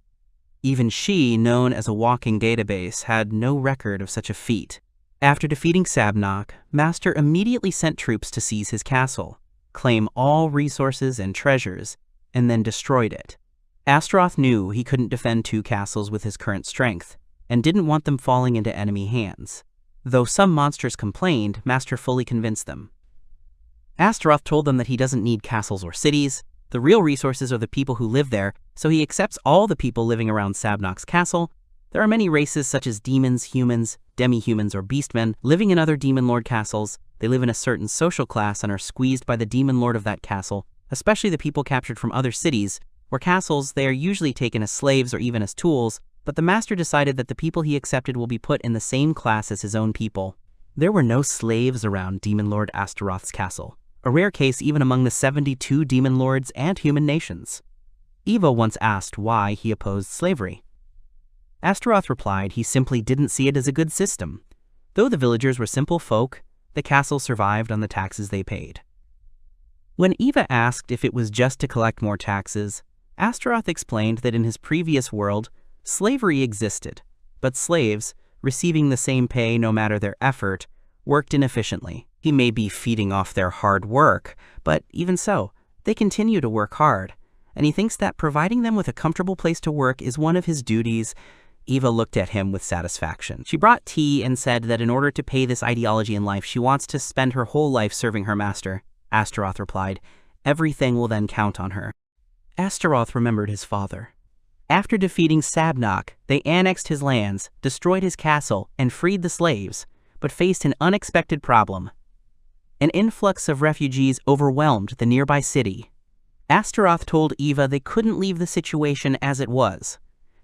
Even she, known as a walking database, had no record of such a feat. After defeating Sabnok, Master immediately sent troops to seize his castle, claim all resources and treasures, and then destroyed it. Astaroth knew he couldn't defend 2 castles with his current strength, and didn't want them falling into enemy hands. Though some monsters complained, Master fully convinced them. Astaroth told them that he doesn't need castles or cities. The real resources are the people who live there, so he accepts all the people living around Sabnok's castle. There are many races such as demons, humans, demi-humans, or beastmen living in other demon lord castles. They live in a certain social class and are squeezed by the demon lord of that castle, especially the people captured from other cities. Where castles, they are usually taken as slaves or even as tools, but the master decided that the people he accepted will be put in the same class as his own people. There were no slaves around demon lord Astaroth's castle, a rare case even among the 72 demon lords and human nations. Eva once asked why he opposed slavery. Astaroth replied he simply didn't see it as a good system. Though the villagers were simple folk, the castle survived on the taxes they paid. When Eva asked if it was just to collect more taxes, Astaroth explained that in his previous world, slavery existed, but slaves, receiving the same pay no matter their effort, worked inefficiently. He may be feeding off their hard work, but even so, they continue to work hard, and he thinks that providing them with a comfortable place to work is one of his duties. Eva looked at him with satisfaction. She brought tea and said that in order to pay this ideology in life, she wants to spend her whole life serving her master. Astaroth replied, "Everything will then count on her." Astaroth remembered his father. After defeating Sabnok, they annexed his lands, destroyed his castle, and freed the slaves, but faced an unexpected problem. An influx of refugees overwhelmed the nearby city. Astaroth told Eva they couldn't leave the situation as it was.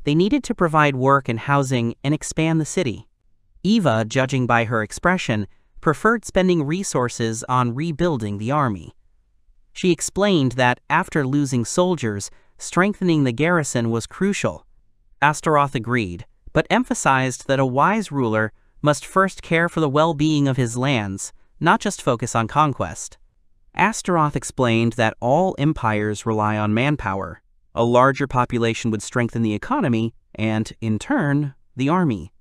They needed to provide work and housing and expand the city. Eva, judging by her expression, preferred spending resources on rebuilding the army. She explained that after losing soldiers, strengthening the garrison was crucial. Astaroth agreed, but emphasized that a wise ruler must first care for the well-being of his lands, not just focus on conquest. Astaroth explained that all empires rely on manpower. A larger population would strengthen the economy and, in turn, the army.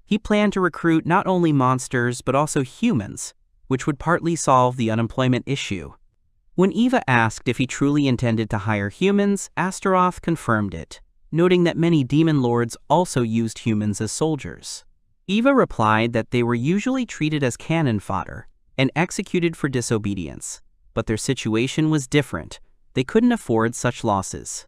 He planned to recruit not only monsters but also humans, which would partly solve the unemployment issue. When Eva asked if he truly intended to hire humans, Astaroth confirmed it, noting that many demon lords also used humans as soldiers. Eva replied that they were usually treated as cannon fodder and executed for disobedience, but their situation was different. They couldn't afford such losses.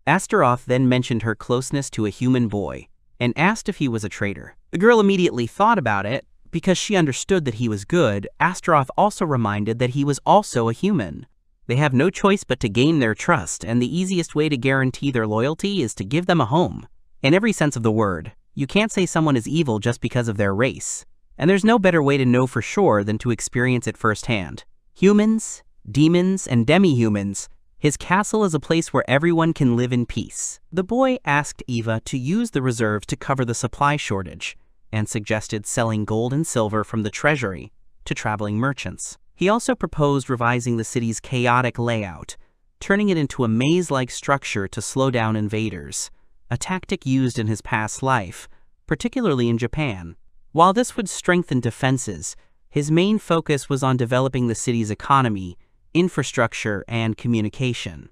Astaroth then mentioned her closeness to a human boy and asked if he was a traitor. The girl immediately thought about it. Because she understood that he was good, Astaroth also reminded that he was also a human. They have no choice but to gain their trust, and the easiest way to guarantee their loyalty is to give them a home. In every sense of the word, you can't say someone is evil just because of their race. And there's no better way to know for sure than to experience it firsthand. Humans, demons, and demi-humans, his castle is a place where everyone can live in peace. The boy asked Eva to use the reserves to cover the supply shortage, and suggested selling gold and silver from the treasury to traveling merchants. He also proposed revising the city's chaotic layout, turning it into a maze-like structure to slow down invaders, a tactic used in his past life, particularly in Japan. While this would strengthen defenses, his main focus was on developing the city's economy, infrastructure, and communication.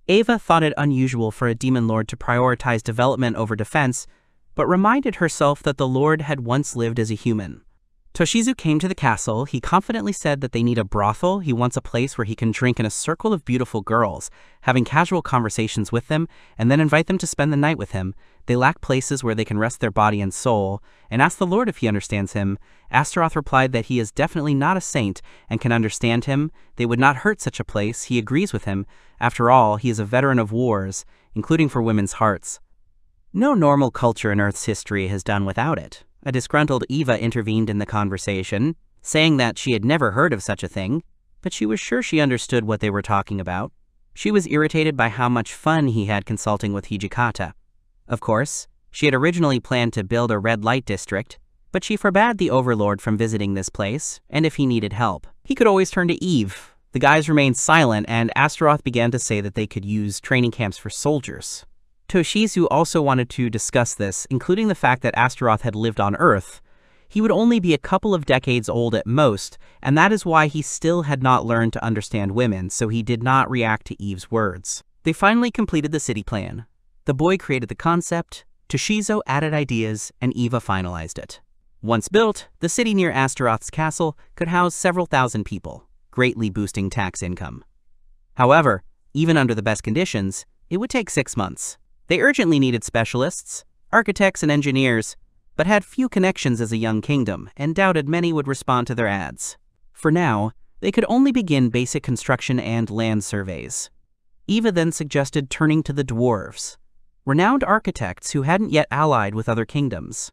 Eva thought it unusual for a demon lord to prioritize development over defense, but reminded herself that the lord had once lived as a human. Toshizu came to the castle. He confidently said that they need a brothel. He wants a place where he can drink in a circle of beautiful girls, having casual conversations with them, and then invite them to spend the night with him. They lack places where they can rest their body and soul, and asked the Lord if he understands him. Astaroth replied that he is definitely not a saint and can understand him. They would not hurt such a place. He agrees with him. After all, he is a veteran of wars, including for women's hearts. No normal culture in Earth's history has done without it. A disgruntled Eva intervened in the conversation, saying that she had never heard of such a thing, but she was sure she understood what they were talking about. She was irritated by how much fun he had consulting with Hijikata. Of course, she had originally planned to build a red light district, but she forbade the overlord from visiting this place, and if he needed help, he could always turn to Eve. The guys remained silent, and Astaroth began to say that they could use training camps for soldiers. Toshizu also wanted to discuss this, including the fact that Astaroth had lived on Earth. He would only be a couple of decades old at most, and that is why he still had not learned to understand women, so he did not react to Eve's words. They finally completed the city plan. The boy created the concept, Toshizo added ideas, and Eva finalized it. Once built, the city near Astaroth's castle could house several thousand people, greatly boosting tax income. However, even under the best conditions, it would take 6 months. They urgently needed specialists, architects, and engineers, but had few connections as a young kingdom and doubted many would respond to their ads. For now, they could only begin basic construction and land surveys. Eva then suggested turning to the dwarves, renowned architects who hadn't yet allied with other kingdoms,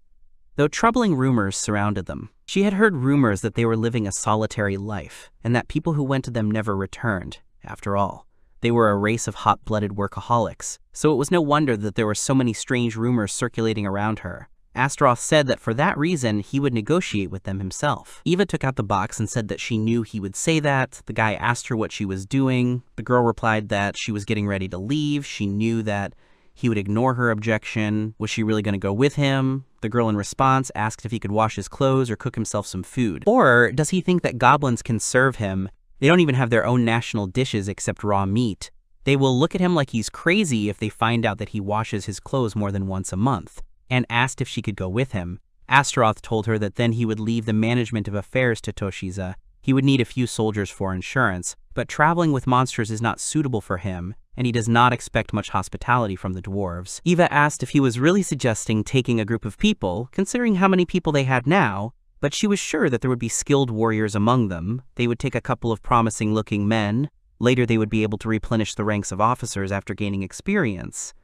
though troubling rumors surrounded them. She had heard rumors that they were living a solitary life and that people who went to them never returned, after all. They were a race of hot-blooded workaholics, so it was no wonder that there were so many strange rumors circulating around her. Astaroth said that for that reason, he would negotiate with them himself. Eva took out the box and said that she knew he would say that. The guy asked her what she was doing. The girl replied that she was getting ready to leave. She knew that he would ignore her objection. Was she really going to go with him? The girl in response asked if he could wash his clothes or cook himself some food. Or does he think that goblins can serve him? They don't even have their own national dishes except raw meat. They will look at him like he's crazy if they find out that he washes his clothes more than once a month, and asked if she could go with him. Astaroth told her that then he would leave the management of affairs to Toshiza. He would need a few soldiers for insurance, but traveling with monsters is not suitable for him, and he does not expect much hospitality from the dwarves. Eva asked if he was really suggesting taking a group of people, considering how many people they had now, but she was sure that there would be skilled warriors among them. They would take a couple of promising-looking men. Later they would be able to replenish the ranks of officers after gaining experience.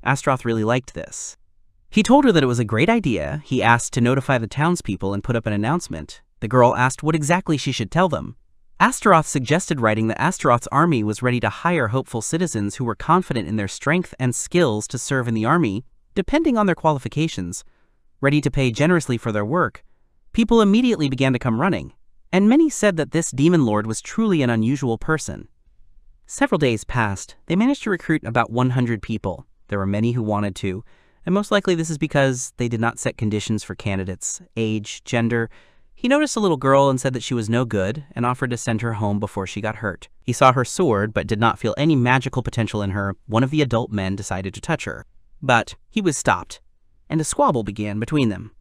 Astaroth really liked this. He told her that it was a great idea. He asked to notify the townspeople and put up an announcement. The girl asked what exactly she should tell them. Astaroth suggested writing that Astaroth's army was ready to hire hopeful citizens who were confident in their strength and skills to serve in the army, depending on their qualifications, ready to pay generously for their work. People immediately began to come running, and many said that this demon lord was truly an unusual person. Several days passed. They managed to recruit about 100 people. There were many who wanted to, and most likely this is because they did not set conditions for candidates, age, gender. He noticed a little girl and said that she was no good and offered to send her home before she got hurt. He saw her sword but did not feel any magical potential in her. One of the adult men decided to touch her, but he was stopped, and a squabble began between them.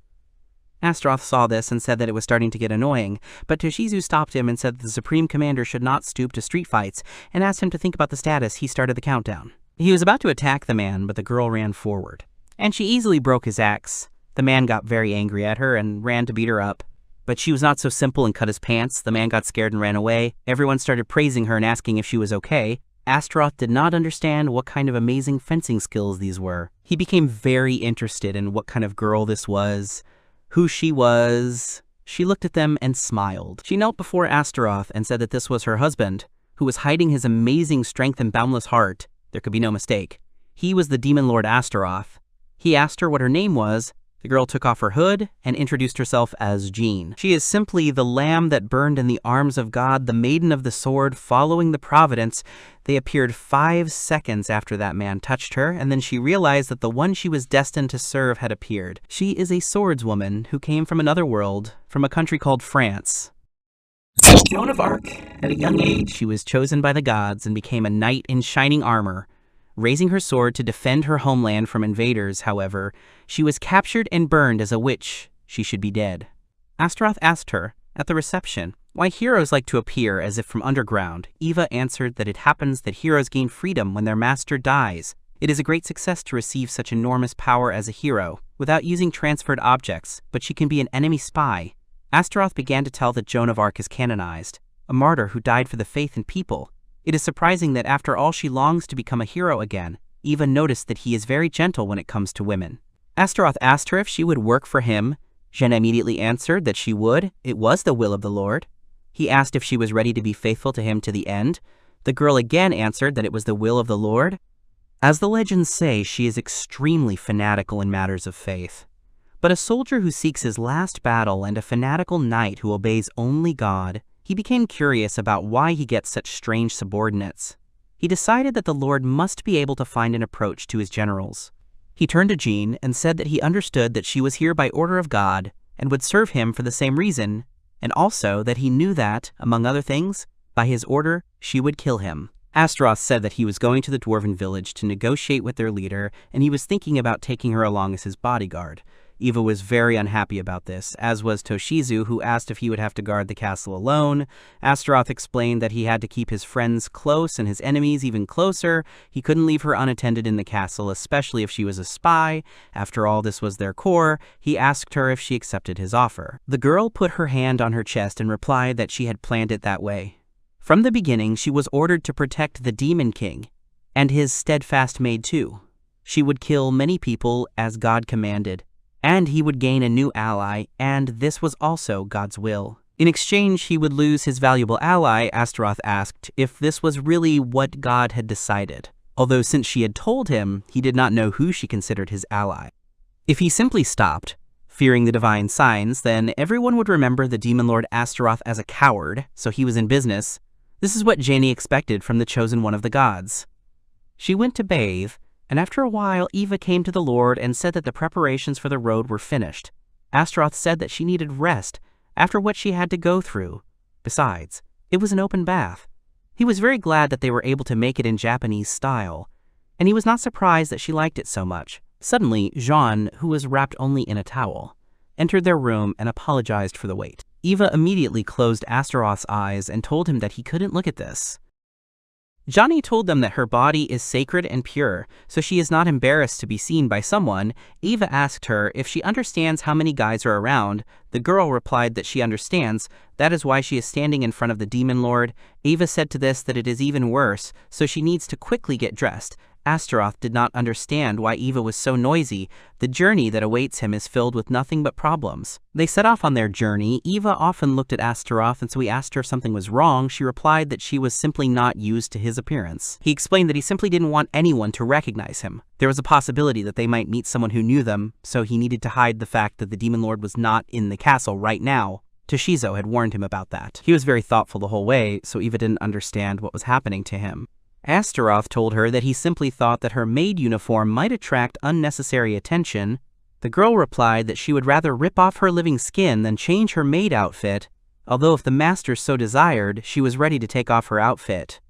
Astaroth saw this and said that it was starting to get annoying, but Toshizu stopped him and said that the Supreme Commander should not stoop to street fights and asked him to think about the status. He started the countdown. He was about to attack the man, but the girl ran forward, and she easily broke his axe. The man got very angry at her and ran to beat her up, but she was not so simple and cut his pants. The man got scared and ran away. Everyone started praising her and asking if she was okay. Astaroth did not understand what kind of amazing fencing skills these were. He became very interested in what kind of girl this was, who she was. She looked at them and smiled. She knelt before Astaroth and said that this was her husband, who was hiding his amazing strength and boundless heart. There could be no mistake. He was the demon lord Astaroth. He asked her what her name was, The girl took off her hood and introduced herself as Jean. She is simply the lamb that burned in the arms of God, the maiden of the sword, following the providence. They appeared 5 seconds after that man touched her, and then she realized that the one she was destined to serve had appeared. She is a swordswoman who came from another world, from a country called France. Joan of Arc. At a young age, she was chosen by the gods and became a knight in shining armor. Raising her sword to defend her homeland from invaders, however, she was captured and burned as a witch. She should be dead. Astaroth asked her, at the reception, why heroes like to appear as if from underground. Eva answered that it happens that heroes gain freedom when their master dies. It is a great success to receive such enormous power as a hero, without using transferred objects, but she can be an enemy spy. Astaroth began to tell that Joan of Arc is canonized, a martyr who died for the faith and people. It is surprising that after all she longs to become a hero again. Eva noticed that he is very gentle when it comes to women. Astaroth asked her if she would work for him. Jeanne immediately answered that she would. It was the will of the Lord. He asked if she was ready to be faithful to him to the end. The girl again answered that it was the will of the Lord. As the legends say, she is extremely fanatical in matters of faith. But a soldier who seeks his last battle and a fanatical knight who obeys only God, he became curious about why he gets such strange subordinates. He decided that the Lord must be able to find an approach to his generals. He turned to Jean and said that he understood that she was here by order of God and would serve him for the same reason, and also that he knew that, among other things, by his order, she would kill him. Astaroth said that he was going to the dwarven village to negotiate with their leader, and he was thinking about taking her along as his bodyguard. Eva was very unhappy about this, as was Toshizu, who asked if he would have to guard the castle alone. Astaroth explained that he had to keep his friends close and his enemies even closer. He couldn't leave her unattended in the castle, especially if she was a spy. After all, this was their core. He asked her if she accepted his offer. The girl put her hand on her chest and replied that she had planned it that way. From the beginning, she was ordered to protect the Demon King, and his steadfast maid too. She would kill many people as God commanded, and he would gain a new ally, and this was also God's will. In exchange, he would lose his valuable ally. Astaroth asked if this was really what God had decided, although since she had told him, he did not know who she considered his ally. If he simply stopped, fearing the divine signs, then everyone would remember the demon lord Astaroth as a coward, so he was in business. This is what Janie expected from the chosen one of the gods. She went to bathe, and after a while, Eva came to the Lord and said that the preparations for the road were finished. Astaroth said that she needed rest after what she had to go through. Besides, it was an open bath. He was very glad that they were able to make it in Japanese style, and he was not surprised that she liked it so much. Suddenly, Jeanne, who was wrapped only in a towel, entered their room and apologized for the wait. Eva immediately closed Astaroth's eyes and told him that he couldn't look at this. Johnny told them that her body is sacred and pure, so she is not embarrassed to be seen by someone. Eva asked her if she understands how many guys are around. The girl replied that she understands. That is why she is standing in front of the demon lord. Eva said to this that it is even worse, so she needs to quickly get dressed. Astaroth did not understand why Eva was so noisy. The journey that awaits him is filled with nothing but problems. They set off on their journey. Eva often looked at Astaroth, and so he asked her if something was wrong. She replied that she was simply not used to his appearance. He explained that he simply didn't want anyone to recognize him. There was a possibility that they might meet someone who knew them, so he needed to hide the fact that the demon lord was not in the castle right now. Toshizo had warned him about that. He was very thoughtful the whole way, so Eva didn't understand what was happening to him. Astaroth told her that he simply thought that her maid uniform might attract unnecessary attention. The girl replied that she would rather rip off her living skin than change her maid outfit, although if the master so desired, she was ready to take off her outfit.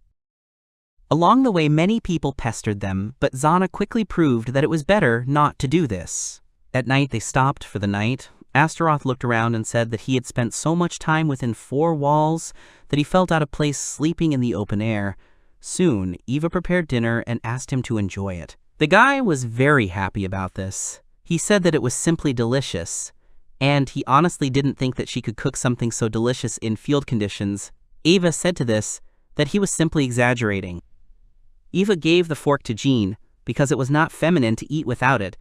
Along the way, many people pestered them, but Zana quickly proved that it was better not to do this. At night, they stopped for the night. Astaroth looked around and said that he had spent so much time within 4 walls that he felt out of place sleeping in the open air. Soon, Eva prepared dinner and asked him to enjoy it. The guy was very happy about this. He said that it was simply delicious, and he honestly didn't think that she could cook something so delicious in field conditions. Eva said to this that he was simply exaggerating. Eva gave the fork to Jean because it was not feminine to eat without it.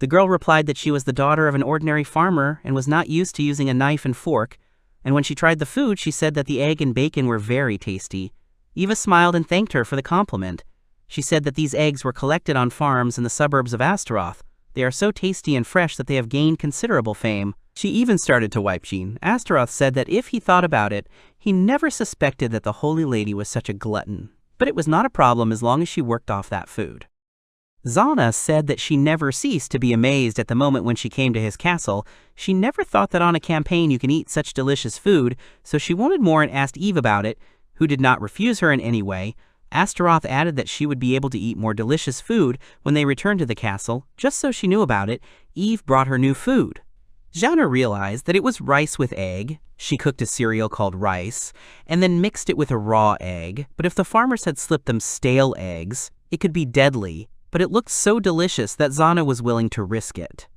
The girl replied that she was the daughter of an ordinary farmer and was not used to using a knife and fork, and when she tried the food, she said that the egg and bacon were very tasty. Eva smiled and thanked her for the compliment. She said that these eggs were collected on farms in the suburbs of Astaroth, They are so tasty and fresh that they have gained considerable fame. She even started to wipe Jean. Astaroth said that if he thought about it, he never suspected that the holy lady was such a glutton. But it was not a problem as long as she worked off that food. Zana said that she never ceased to be amazed at the moment when she came to his castle. She never thought that on a campaign you can eat such delicious food, so she wanted more and asked Eve about it, who did not refuse her in any way. Astaroth added that she would be able to eat more delicious food when they returned to the castle. Just so she knew about it, Eve brought her new food. Zana realized that it was rice with egg. She cooked a cereal called rice, and then mixed it with a raw egg. But if the farmers had slipped them stale eggs, it could be deadly. But it looked so delicious that Zana was willing to risk it.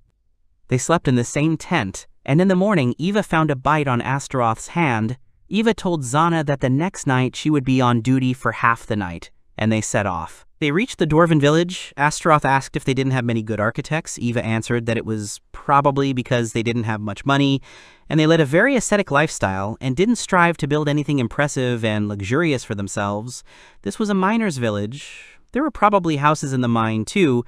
They slept in the same tent, and in the morning Eva found a bite on Astaroth's hand. Eva told Zana that the next night she would be on duty for half the night, and they set off. They reached the dwarven village. Astaroth asked if they didn't have many good architects. Eva answered that it was probably because they didn't have much money, and they led a very ascetic lifestyle and didn't strive to build anything impressive and luxurious for themselves. This was a miner's village. There were probably houses in the mine too,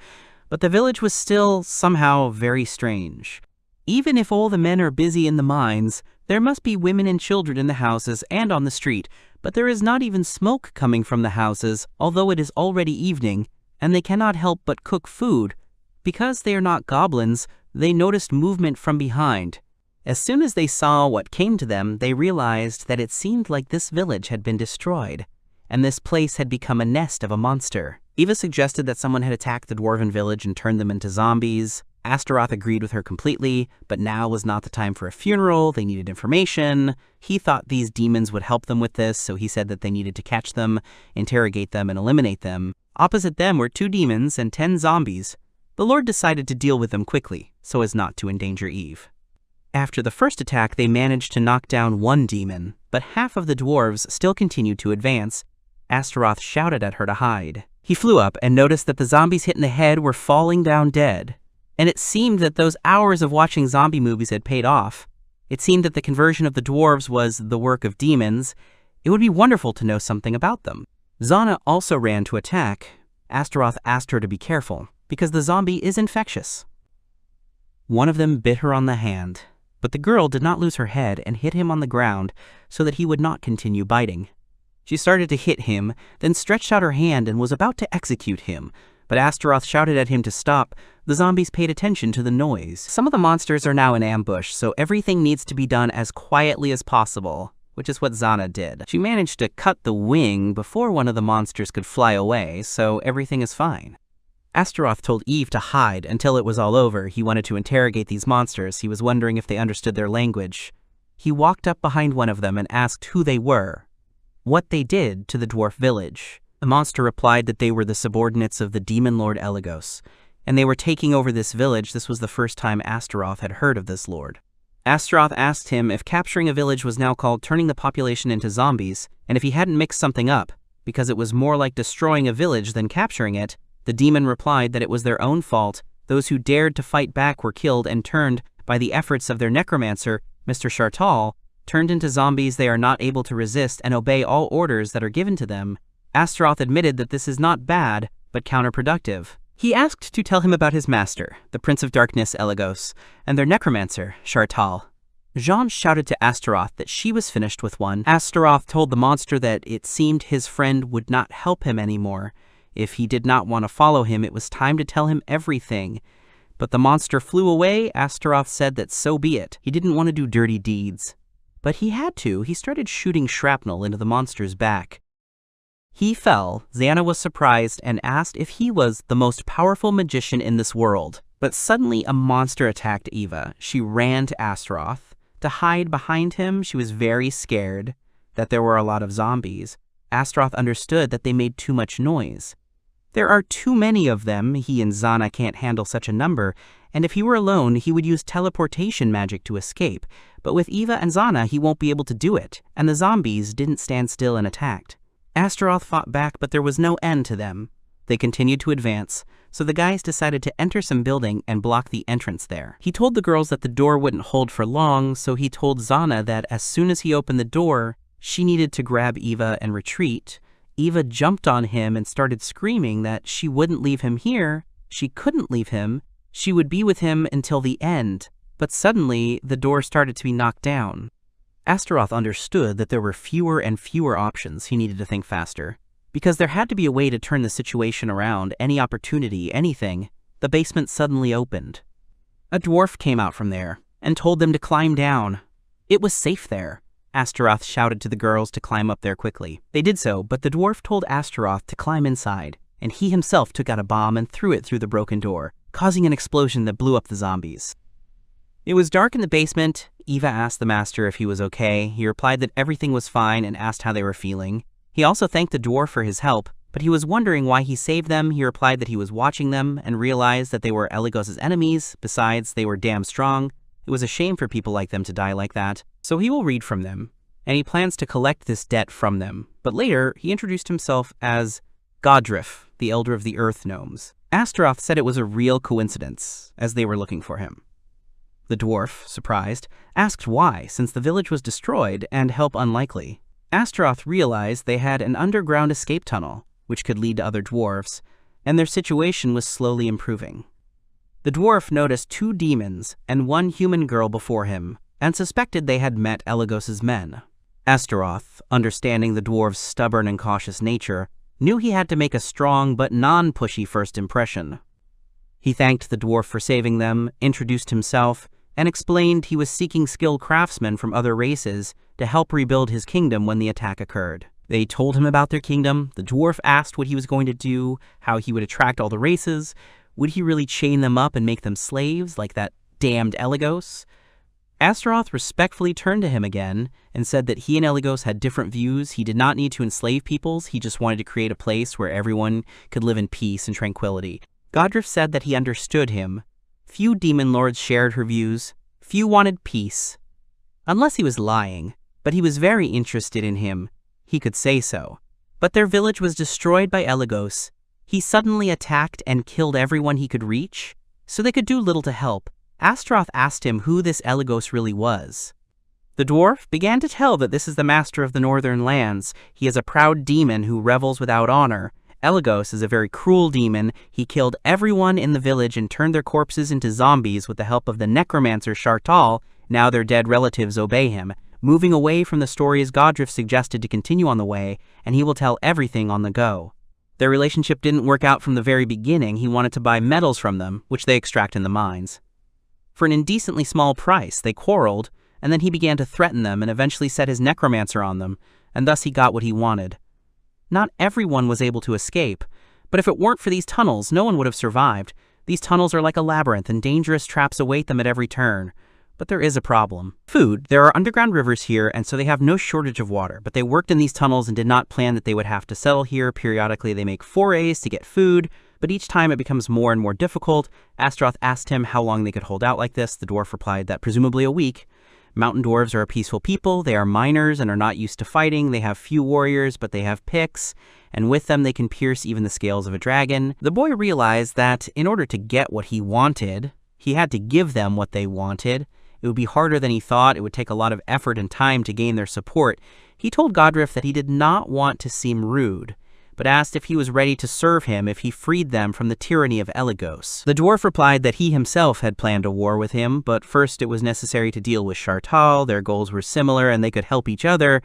but the village was still somehow very strange. Even if all the men are busy in the mines, there must be women and children in the houses and on the street, but there is not even smoke coming from the houses, although it is already evening, and they cannot help but cook food. Because they are not goblins, they noticed movement from behind. As soon as they saw what came to them, they realized that it seemed like this village had been destroyed, and this place had become a nest of a monster. Eva suggested that someone had attacked the dwarven village and turned them into zombies. Astaroth agreed with her completely, but now was not the time for a funeral. They needed information. He thought these demons would help them with this, so he said that they needed to catch them, interrogate them, and eliminate them. Opposite them were 2 demons and 10 zombies. The Lord decided to deal with them quickly, so as not to endanger Eve. After the first attack, they managed to knock down 1 demon, but half of the dwarves still continued to advance. Astaroth shouted at her to hide. He flew up and noticed that the zombies hit in the head were falling down dead. And it seemed that those hours of watching zombie movies had paid off. It seemed that the conversion of the dwarves was the work of demons. It would be wonderful to know something about them. Zana also ran to attack. Astaroth asked her to be careful, because the zombie is infectious. One of them bit her on the hand, but the girl did not lose her head and hit him on the ground so that he would not continue biting. She started to hit him, then stretched out her hand and was about to execute him, but Astaroth shouted at him to stop. The zombies paid attention to the noise. Some of the monsters are now in ambush, so everything needs to be done as quietly as possible, which is what Zana did. She managed to cut the wing before one of the monsters could fly away, so everything is fine. Astaroth told Eve to hide until it was all over. He wanted to interrogate these monsters. He was wondering if they understood their language. He walked up behind one of them and asked who they were, what they did to the dwarf village. The monster replied that they were the subordinates of the demon lord Elagos, and they were taking over this village. This was the first time Astaroth had heard of this lord. Astaroth asked him if capturing a village was now called turning the population into zombies, and if he hadn't mixed something up, because it was more like destroying a village than capturing it. The demon replied that it was their own fault. Those who dared to fight back were killed and turned by the efforts of their necromancer, Mr. Chartal, turned into zombies. They are not able to resist and obey all orders that are given to them. Astaroth admitted that this is not bad, but counterproductive. He asked to tell him about his master, the Prince of Darkness Elagos, and their necromancer, Chartal. Jean shouted to Astaroth that she was finished with one. Astaroth told the monster that it seemed his friend would not help him anymore. If he did not want to follow him, it was time to tell him everything. But the monster flew away. Astaroth said that so be it. He didn't want to do dirty deeds. But he had to. He started shooting shrapnel into the monster's back. He fell. Zana was surprised and asked if he was the most powerful magician in this world. But suddenly a monster attacked Eva. She ran to Astaroth to hide behind him. She was very scared that there were a lot of zombies. Astaroth understood that they made too much noise. There are too many of them. He and Zana can't handle such a number, and if he were alone, he would use teleportation magic to escape. But with Eva and Zana, he won't be able to do it, and the zombies didn't stand still and attacked. Astaroth fought back, but there was no end to them. They continued to advance, so the guys decided to enter some building and block the entrance there. He told the girls that the door wouldn't hold for long, so he told Zana that as soon as he opened the door, she needed to grab Eva and retreat. Eva jumped on him and started screaming that she wouldn't leave him here. She couldn't leave him. She would be with him until the end, but suddenly the door started to be knocked down. Astaroth understood that there were fewer and fewer options. He needed to think faster. Because there had to be a way to turn the situation around, any opportunity, anything. The basement suddenly opened. A dwarf came out from there and told them to climb down. It was safe there. Astaroth shouted to the girls to climb up there quickly. They did so, but the dwarf told Astaroth to climb inside, and he himself took out a bomb and threw it through the broken door, causing an explosion that blew up the zombies. It was dark in the basement. Eva asked the master if he was okay. He replied that everything was fine and asked how they were feeling. He also thanked the dwarf for his help, but he was wondering why he saved them. He replied that he was watching them and realized that they were Eligos' enemies. Besides, they were damn strong. It was a shame for people like them to die like that. So he will read from them, and he plans to collect this debt from them. But later, he introduced himself as Godrif, the elder of the earth gnomes. Astaroth said it was a real coincidence, as they were looking for him. The dwarf, surprised, asked why, since the village was destroyed and help unlikely. Astaroth realized they had an underground escape tunnel, which could lead to other dwarves, and their situation was slowly improving. The dwarf noticed 2 demons and 1 human girl before him, and suspected they had met Eligos' men. Astaroth, understanding the dwarf's stubborn and cautious nature, knew he had to make a strong but non-pushy first impression. He thanked the dwarf for saving them, introduced himself, and explained he was seeking skilled craftsmen from other races to help rebuild his kingdom when the attack occurred. They told him about their kingdom. The dwarf asked what he was going to do, how he would attract all the races. Would he really chain them up and make them slaves like that damned Eligos? Astaroth respectfully turned to him again and said that he and Eligos had different views. He did not need to enslave peoples. He just wanted to create a place where everyone could live in peace and tranquility. Godrif said that he understood him. Few demon lords shared her views. Few wanted peace. Unless he was lying, but he was very interested in him. He could say so. But their village was destroyed by Eligos. He suddenly attacked and killed everyone he could reach, so they could do little to help. Astaroth asked him who this Eligos really was. The dwarf began to tell that this is the master of the northern lands. He is a proud demon who revels without honor. Eligos is a very cruel demon. He killed everyone in the village and turned their corpses into zombies with the help of the necromancer Shartal. Now their dead relatives obey him. Moving away from the stories, Godrif suggested to continue on the way, and he will tell everything on the go. Their relationship didn't work out from the very beginning. He wanted to buy metals from them, which they extract in the mines. For an indecently small price, they quarreled, and then he began to threaten them and eventually set his necromancer on them, and thus he got what he wanted. Not everyone was able to escape, but if it weren't for these tunnels, no one would have survived. These tunnels are like a labyrinth, and dangerous traps await them at every turn. But there is a problem. Food. There are underground rivers here, and so they have no shortage of water, but they worked in these tunnels and did not plan that they would have to settle here. Periodically, they make forays to get food, but each time it becomes more and more difficult. Astaroth asked him how long they could hold out like this. The dwarf replied that presumably a week. Mountain dwarves are a peaceful people. They are miners and are not used to fighting. They have few warriors, but they have picks, and with them they can pierce even the scales of a dragon. The boy realized that in order to get what he wanted, he had to give them what they wanted. It would be harder than he thought. It would take a lot of effort and time to gain their support. He told Godrif that he did not want to seem rude, but asked if he was ready to serve him if he freed them from the tyranny of Eligos. The dwarf replied that he himself had planned a war with him, but first it was necessary to deal with Shartal. Their goals were similar and they could help each other.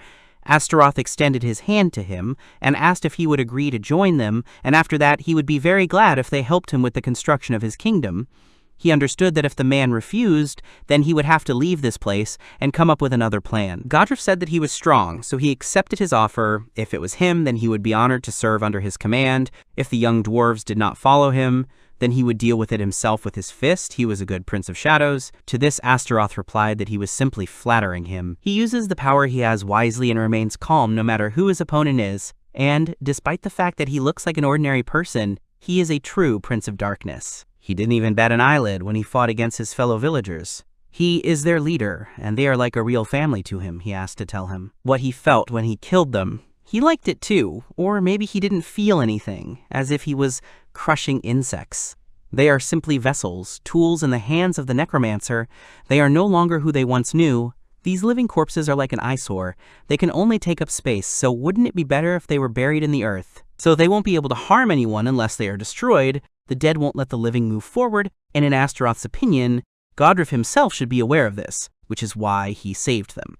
Astaroth extended his hand to him and asked if he would agree to join them, and after that he would be very glad if they helped him with the construction of his kingdom. He understood that if the man refused, then he would have to leave this place and come up with another plan. Godrif said that he was strong, so he accepted his offer. If it was him, then he would be honored to serve under his command. If the young dwarves did not follow him, then he would deal with it himself with his fist. He was a good Prince of Shadows. To this, Astaroth replied that he was simply flattering him. He uses the power he has wisely and remains calm no matter who his opponent is. And, despite the fact that he looks like an ordinary person, he is a true Prince of Darkness. He didn't even bat an eyelid when he fought against his fellow villagers. He is their leader, and they are like a real family to him, he asked to tell him. What he felt when he killed them. He liked it too, or maybe he didn't feel anything, as if he was crushing insects. They are simply vessels, tools in the hands of the necromancer. They are no longer who they once knew. These living corpses are like an eyesore. They can only take up space, so wouldn't it be better if they were buried in the earth? So they won't be able to harm anyone unless they are destroyed. the dead won't let the living move forward, and in Astaroth's opinion, Godriff himself should be aware of this, which is why he saved them.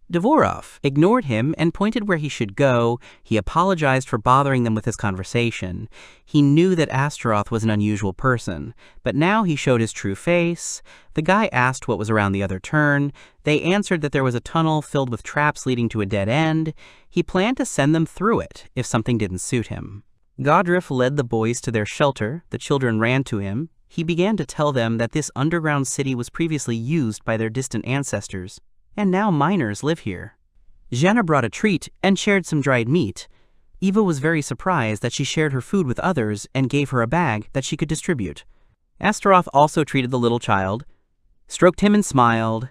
Dvorov ignored him and pointed where he should go. He apologized for bothering them with his conversation. He knew that Astaroth was an unusual person, but now he showed his true face. The guy asked what was around the other turn. They answered that there was a tunnel filled with traps leading to a dead end. He planned to send them through it if something didn't suit him. Godriff led the boys to their shelter. The children ran to him. He began to tell them that this underground city was previously used by their distant ancestors, and now miners live here. Zhena brought a treat and shared some dried meat. Eva was very surprised that she shared her food with others and gave her a bag that she could distribute. Astaroth also treated the little child, stroked him and smiled.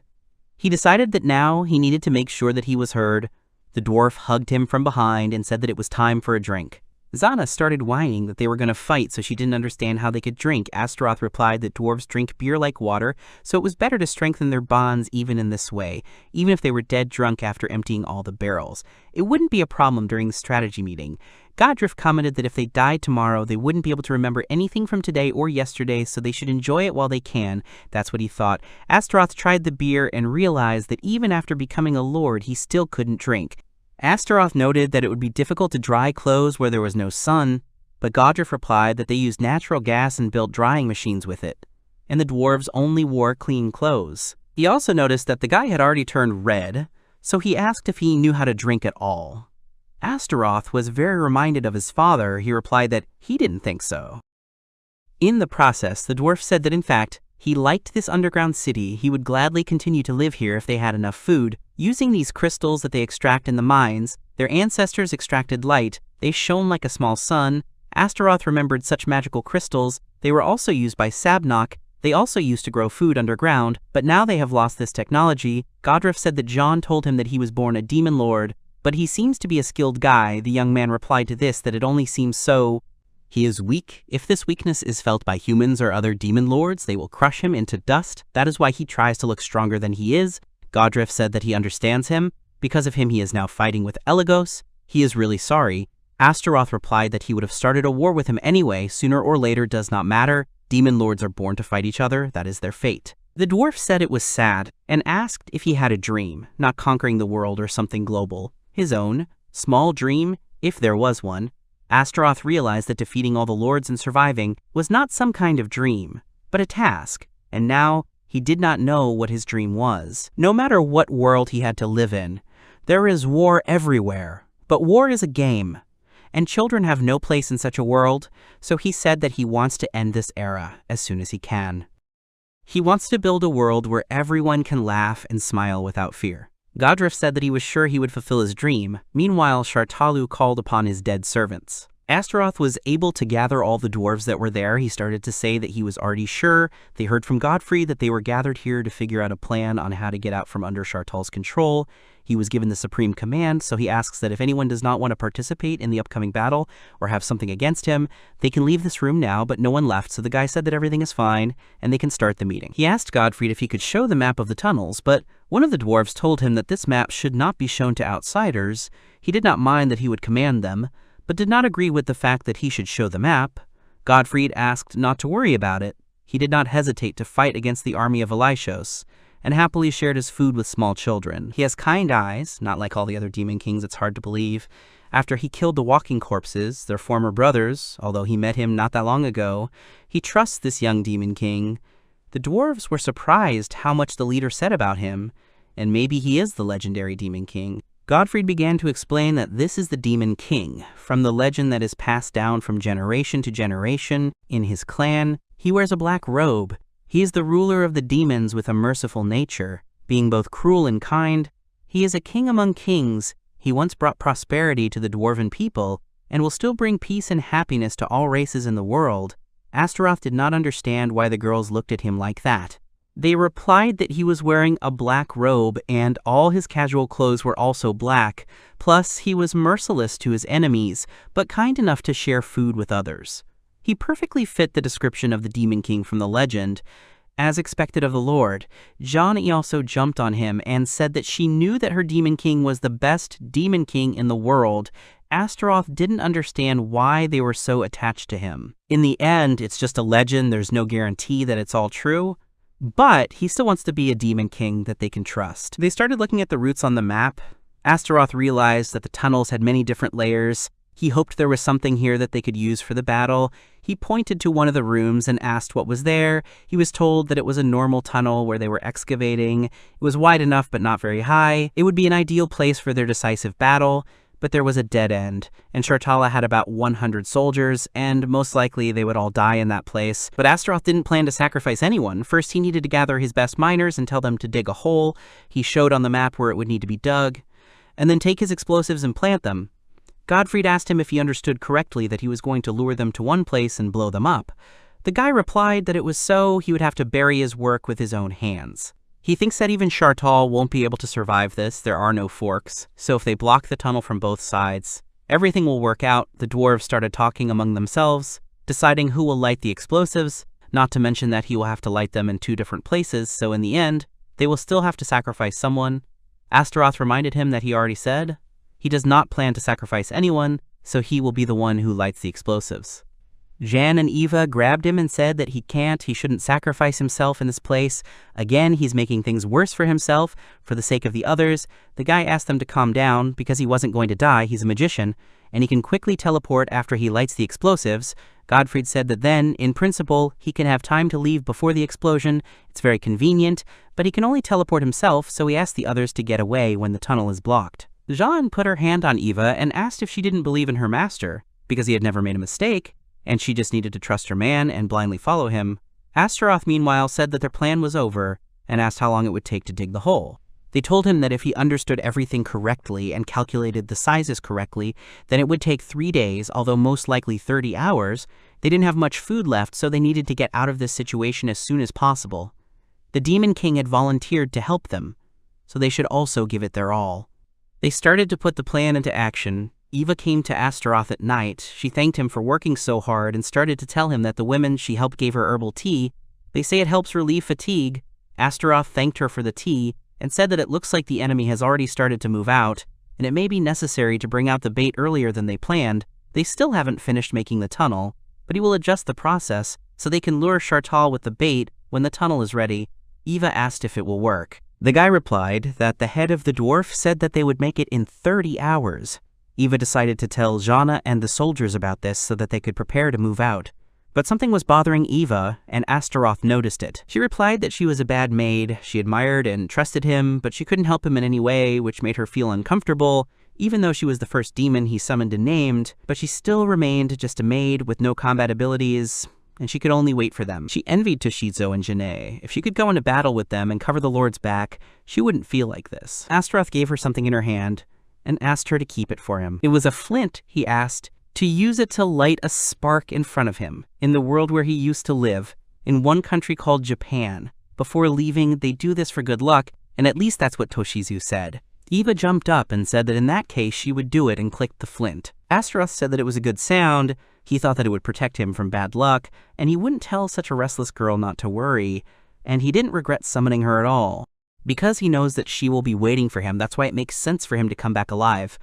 He decided that now he needed to make sure that he was heard. The dwarf hugged him from behind and said that it was time for a drink. Zana started whining that they were going to fight, so she didn't understand how they could drink. Astaroth replied that dwarves drink beer like water, so it was better to strengthen their bonds even in this way, even if they were dead drunk after emptying all the barrels. It wouldn't be a problem during the strategy meeting. Godriff commented that if they died tomorrow, they wouldn't be able to remember anything from today or yesterday, so they should enjoy it while they can. That's what he thought. Astaroth tried the beer and realized that even after becoming a lord, he still couldn't drink. Astaroth noted that it would be difficult to dry clothes where there was no sun, but Godriff replied that they used natural gas and built drying machines with it, and the dwarves only wore clean clothes. He also noticed that the guy had already turned red, so he asked if he knew how to drink at all. Astaroth was very reminded of his father. He replied that he didn't think so. In the process, the dwarf said that in fact, he liked this underground city. He would gladly continue to live here if they had enough food. Using these crystals that they extract in the mines, their ancestors extracted light. They shone like a small sun. Astaroth remembered such magical crystals. They were also used by Sabnok. They also used to grow food underground, but now they have lost this technology. Godriff said that John told him that he was born a demon lord, but he seems to be a skilled guy. The young man replied to this that it only seems so. He is weak. If this weakness is felt by humans or other demon lords, they will crush him into dust. That is why he tries to look stronger than he is. Godriff said that he understands him. Because of him, he is now fighting with Elagos. He is really sorry. Astaroth replied that he would have started a war with him anyway. Sooner or later does not matter. Demon lords are born to fight each other. That is their fate. The dwarf said it was sad and asked if he had a dream, not conquering the world or something global. His own small dream, if there was one. Astaroth realized that defeating all the lords and surviving was not some kind of dream, but a task, and now he did not know what his dream was. No matter what world he had to live in, there is war everywhere, but war is a game, and children have no place in such a world, so he said that he wants to end this era as soon as he can. He wants to build a world where everyone can laugh and smile without fear. Godriff said that he was sure he would fulfill his dream. Meanwhile, Shartalu called upon his dead servants. Astaroth was able to gather all the dwarves that were there. He started to say that he was already sure. They heard from Godfrey that they were gathered here to figure out a plan on how to get out from under Shartal's control. He was given the supreme command, so he asks that if anyone does not want to participate in the upcoming battle or have something against him, they can leave this room now, but no one left, so the guy said that everything is fine, and they can start the meeting. He asked Godfrey if he could show the map of the tunnels, but one of the dwarves told him that this map should not be shown to outsiders. He did not mind that he would command them, but did not agree with the fact that he should show the map. Godfried asked not to worry about it. He did not hesitate to fight against the army of Elishos, and happily shared his food with small children. He has kind eyes, not like all the other demon kings, it's hard to believe. After he killed the walking corpses, their former brothers, although he met him not that long ago, he trusts this young demon king. The dwarves were surprised how much the leader said about him, and maybe he is the legendary demon king. Godfrey began to explain that this is the demon king, from the legend that is passed down from generation to generation. In his clan, he wears a black robe. He is the ruler of the demons with a merciful nature, being both cruel and kind. He is a king among kings. He once brought prosperity to the dwarven people, and will still bring peace and happiness to all races in the world. Astaroth did not understand why the girls looked at him like that. They replied that he was wearing a black robe and all his casual clothes were also black, plus he was merciless to his enemies, but kind enough to share food with others. He perfectly fit the description of the Demon King from the legend. As expected of the Lord, Johnny also jumped on him and said that she knew that her Demon King was the best Demon King in the world. Astaroth didn't understand why they were so attached to him. In the end, it's just a legend, there's no guarantee that it's all true, but he still wants to be a demon king that they can trust. They started looking at the routes on the map. Astaroth realized that the tunnels had many different layers. He hoped there was something here that they could use for the battle. He pointed to one of the rooms and asked what was there. He was told that it was a normal tunnel where they were excavating. It was wide enough but not very high. It would be an ideal place for their decisive battle, but there was a dead end, and Shartala had about 100 soldiers, and most likely they would all die in that place. But Astaroth didn't plan to sacrifice anyone. First, he needed to gather his best miners and tell them to dig a hole. He showed on the map where it would need to be dug, and then take his explosives and plant them. Godfried asked him if he understood correctly that he was going to lure them to one place and blow them up. The guy replied that it was so he would have to bury his work with his own hands. He thinks that even Shartal won't be able to survive this. There are no forks, so if they block the tunnel from both sides, everything will work out. The dwarves started talking among themselves, deciding who will light the explosives, not to mention that he will have to light them in 2 different places, so in the end, they will still have to sacrifice someone. Astaroth reminded him that he already said he does not plan to sacrifice anyone, so he will be the one who lights the explosives. Jan and Eva grabbed him and said that he shouldn't sacrifice himself in this place. Again, he's making things worse for himself, for the sake of the others. The guy asked them to calm down because he wasn't going to die. He's a magician, and he can quickly teleport after he lights the explosives. Godfried said that then, in principle, he can have time to leave before the explosion. It's very convenient, but he can only teleport himself, so he asked the others to get away when the tunnel is blocked. Jean put her hand on Eva and asked if she didn't believe in her master, because he had never made a mistake, and she just needed to trust her man and blindly follow him. Astaroth, meanwhile, said that their plan was over and asked how long it would take to dig the hole. They told him that if he understood everything correctly and calculated the sizes correctly, then it would take 3 days, although most likely 30 hours. They didn't have much food left, so they needed to get out of this situation as soon as possible. The Demon King had volunteered to help them, so they should also give it their all. They started to put the plan into action. Eva came to Astaroth at night. She thanked him for working so hard and started to tell him that the women she helped gave her herbal tea. They say it helps relieve fatigue. Astaroth thanked her for the tea and said that it looks like the enemy has already started to move out, and it may be necessary to bring out the bait earlier than they planned. They still haven't finished making the tunnel, but he will adjust the process so they can lure Shartal with the bait when the tunnel is ready. Eva asked if it will work. The guy replied that the head of the dwarf said that they would make it in 30 hours. Eva decided to tell Jana and the soldiers about this so that they could prepare to move out. But something was bothering Eva, and Astaroth noticed it. She replied that she was a bad maid. She admired and trusted him, but she couldn't help him in any way, which made her feel uncomfortable. Even though she was the first demon he summoned and named, but she still remained just a maid with no combat abilities, and she could only wait for them. She envied Toshizo and Janae. If she could go into battle with them and cover the Lord's back, she wouldn't feel like this. Astaroth gave her something in her hand and asked her to keep it for him. It was a flint, he asked, to use it to light a spark in front of him, in the world where he used to live, in one country called Japan. Before leaving, they do this for good luck, and at least that's what Toshizu said. Eva jumped up and said that in that case she would do it and clicked the flint. Astaroth said that it was a good sound. He thought that it would protect him from bad luck, and he wouldn't tell such a restless girl not to worry, and he didn't regret summoning her at all. Because he knows that she will be waiting for him, that's why it makes sense for him to come back alive.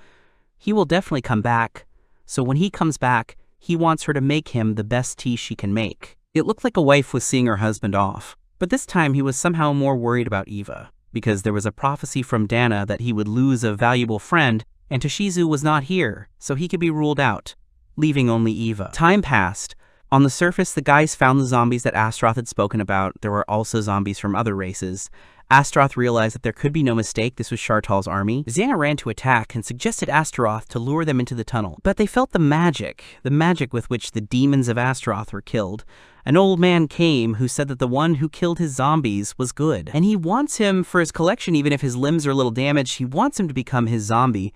He will definitely come back, so when he comes back, he wants her to make him the best tea she can make. It looked like a wife was seeing her husband off, but this time he was somehow more worried about Eva, because there was a prophecy from Dana that he would lose a valuable friend, and Toshizu was not here, so he could be ruled out, leaving only Eva. Time passed. On the surface, the guys found the zombies that Astaroth had spoken about. There were also zombies from other races. Astaroth realized that there could be no mistake, this was Shartal's army. Xana ran to attack and suggested Astaroth to lure them into the tunnel. But they felt the magic with which the demons of Astaroth were killed. An old man came who said that the one who killed his zombies was good. And he wants him for his collection, even if his limbs are a little damaged. He wants him to become his zombie.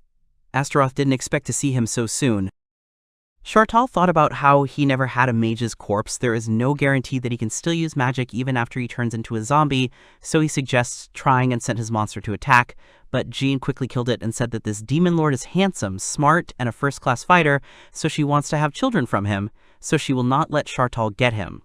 Astaroth didn't expect to see him so soon. Shartal thought about how he never had a mage's corpse. There is no guarantee that he can still use magic even after he turns into a zombie, so he suggests trying and sent his monster to attack, but Jean quickly killed it and said that this demon lord is handsome, smart, and a first-class fighter, so she wants to have children from him, so she will not let Shartal get him.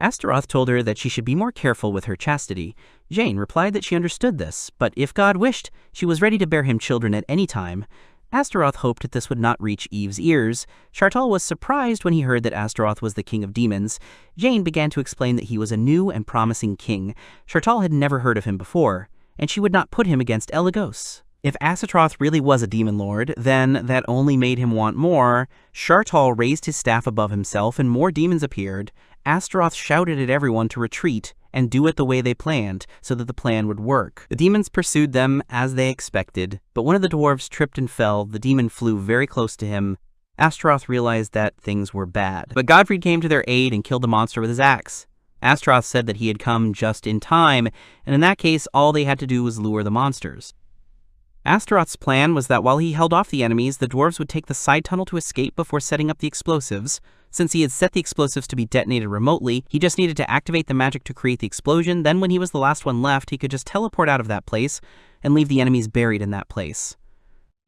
Astaroth told her that she should be more careful with her chastity. Jane replied that she understood this, but if God wished, she was ready to bear him children at any time. Astaroth hoped that this would not reach Eve's ears. Shartal was surprised when he heard that Astaroth was the king of demons. Jane began to explain that he was a new and promising king. Shartal had never heard of him before, and she would not put him against Elagos. If Astaroth really was a demon lord, then that only made him want more. Shartal raised his staff above himself and more demons appeared. Astaroth shouted at everyone to retreat and do it the way they planned, so that the plan would work. The demons pursued them as they expected, but one of the dwarves tripped and fell. The demon flew very close to him. Astaroth realized that things were bad. But Godfried came to their aid and killed the monster with his axe. Astaroth said that he had come just in time, and in that case, all they had to do was lure the monsters. Astaroth's plan was that while he held off the enemies, the dwarves would take the side tunnel to escape before setting up the explosives. Since he had set the explosives to be detonated remotely, he just needed to activate the magic to create the explosion. Then when he was the last one left, he could just teleport out of that place and leave the enemies buried in that place.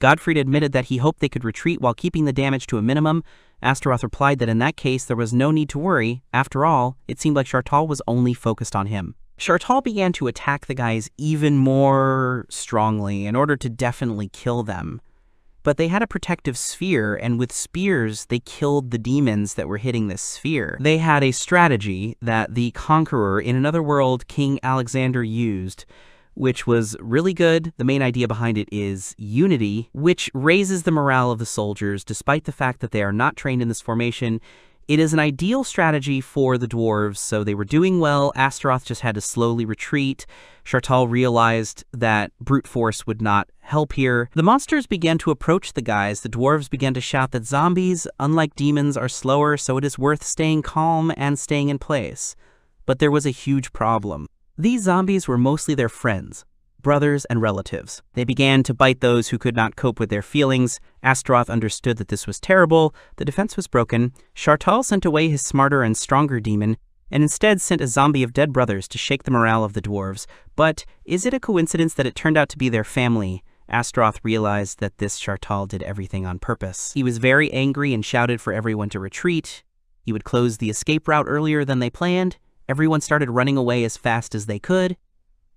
Godfried admitted that he hoped they could retreat while keeping the damage to a minimum. Astaroth replied that in that case there was no need to worry. After all, it seemed like Shartal was only focused on him. Shartal began to attack the guys even more strongly in order to definitely kill them. But they had a protective sphere, and with spears, they killed the demons that were hitting this sphere. They had a strategy that the Conqueror in another world, King Alexander, used, which was really good. The main idea behind it is unity, which raises the morale of the soldiers despite the fact that they are not trained in this formation. It is an ideal strategy for the dwarves, so they were doing well. Astaroth just had to slowly retreat. Shartal realized that brute force would not help here. The monsters began to approach the guys. The dwarves began to shout that zombies, unlike demons, are slower, so it is worth staying calm and staying in place. But there was a huge problem. These zombies were mostly their friends, brothers, and relatives. They began to bite those who could not cope with their feelings. Astaroth understood that this was terrible. The defense was broken. Shartal sent away his smarter and stronger demon, and instead sent a zombie of dead brothers to shake the morale of the dwarves. But is it a coincidence that it turned out to be their family? Astaroth realized that this Shartal did everything on purpose. He was very angry and shouted for everyone to retreat. He would close the escape route earlier than they planned. Everyone started running away as fast as they could.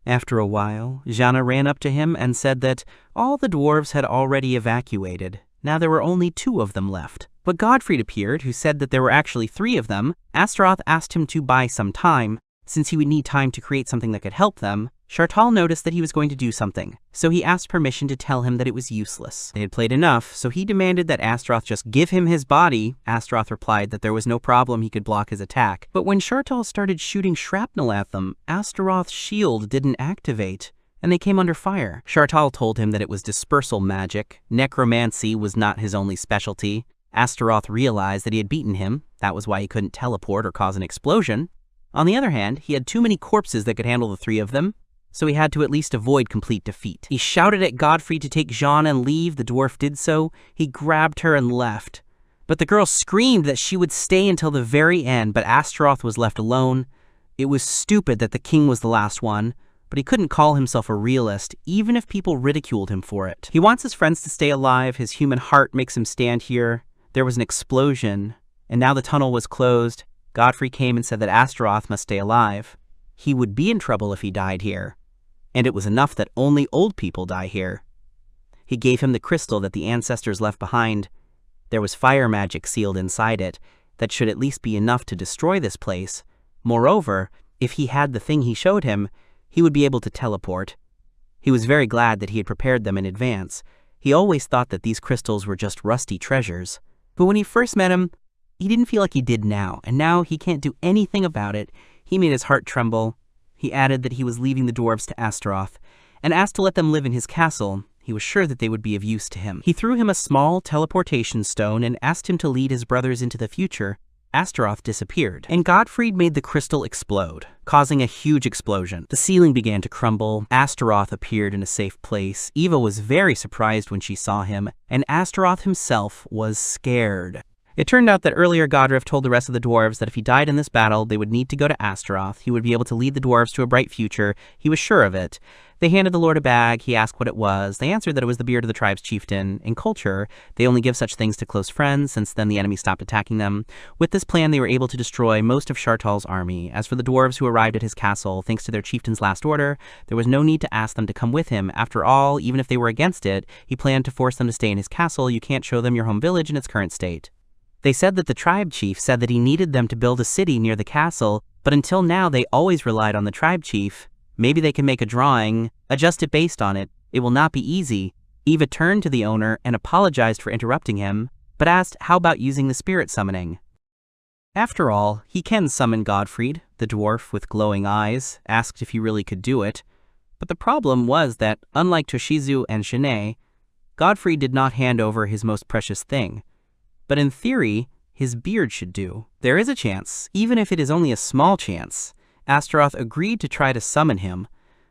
After a while, Jana ran up to him and said that all the dwarves had already evacuated. Now there were only 2 of them left. But Godfried appeared, who said that there were actually 3 of them. Astaroth asked him to buy some time, since he would need time to create something that could help them. Shartal noticed that he was going to do something, so he asked permission to tell him that it was useless. They had played enough, so he demanded that Astaroth just give him his body. Astaroth replied that there was no problem, he could block his attack. But when Shartal started shooting shrapnel at them, Astaroth's shield didn't activate, and they came under fire. Shartal told him that it was dispersal magic. Necromancy was not his only specialty. Astaroth realized that he had beaten him. That was why he couldn't teleport or cause an explosion. On the other hand, he had too many corpses that could handle the 3 of them, so he had to at least avoid complete defeat. He shouted at Godfried to take Jeanne and leave. The dwarf did so. He grabbed her and left. But the girl screamed that she would stay until the very end, but Astaroth was left alone. It was stupid that the king was the last one, but he couldn't call himself a realist, even if people ridiculed him for it. He wants his friends to stay alive. His human heart makes him stand here. There was an explosion, and now the tunnel was closed. Godfrey came and said that Astaroth must stay alive. He would be in trouble if he died here, and it was enough that only old people die here. He gave him the crystal that the ancestors left behind. There was fire magic sealed inside it that should at least be enough to destroy this place. Moreover, if he had the thing he showed him, he would be able to teleport. He was very glad that he had prepared them in advance. He always thought that these crystals were just rusty treasures. But when he first met him, he didn't feel like he did now, and now he can't do anything about it. He made his heart tremble. He added that he was leaving the dwarves to Astaroth, and asked to let them live in his castle. He was sure that they would be of use to him. He threw him a small teleportation stone and asked him to lead his brothers into the future. Astaroth disappeared, and Godfried made the crystal explode, causing a huge explosion. The ceiling began to crumble. Astaroth appeared in a safe place. Eva was very surprised when she saw him, and Astaroth himself was scared. It turned out that earlier Godriff told the rest of the dwarves that if he died in this battle, they would need to go to Astaroth. He would be able to lead the dwarves to a bright future. He was sure of it. They handed the lord a bag. He asked what it was. They answered that it was the beard of the tribe's chieftain. In culture, they only give such things to close friends, since then the enemy stopped attacking them. With this plan, they were able to destroy most of Shartal's army. As for the dwarves who arrived at his castle, thanks to their chieftain's last order, there was no need to ask them to come with him. After all, even if they were against it, he planned to force them to stay in his castle. You can't show them your home village in its current state. They said that the tribe chief said that he needed them to build a city near the castle, but until now they always relied on the tribe chief. Maybe they can make a drawing, adjust it based on it. It will not be easy. Eva turned to the owner and apologized for interrupting him, but asked how about using the spirit summoning. After all, he can summon Godfried, the dwarf with glowing eyes, asked if he really could do it. But the problem was that, unlike Toshizu and Shanae, Godfried did not hand over his most precious thing. But in theory, his beard should do. There is a chance, even if it is only a small chance. Astaroth agreed to try to summon him,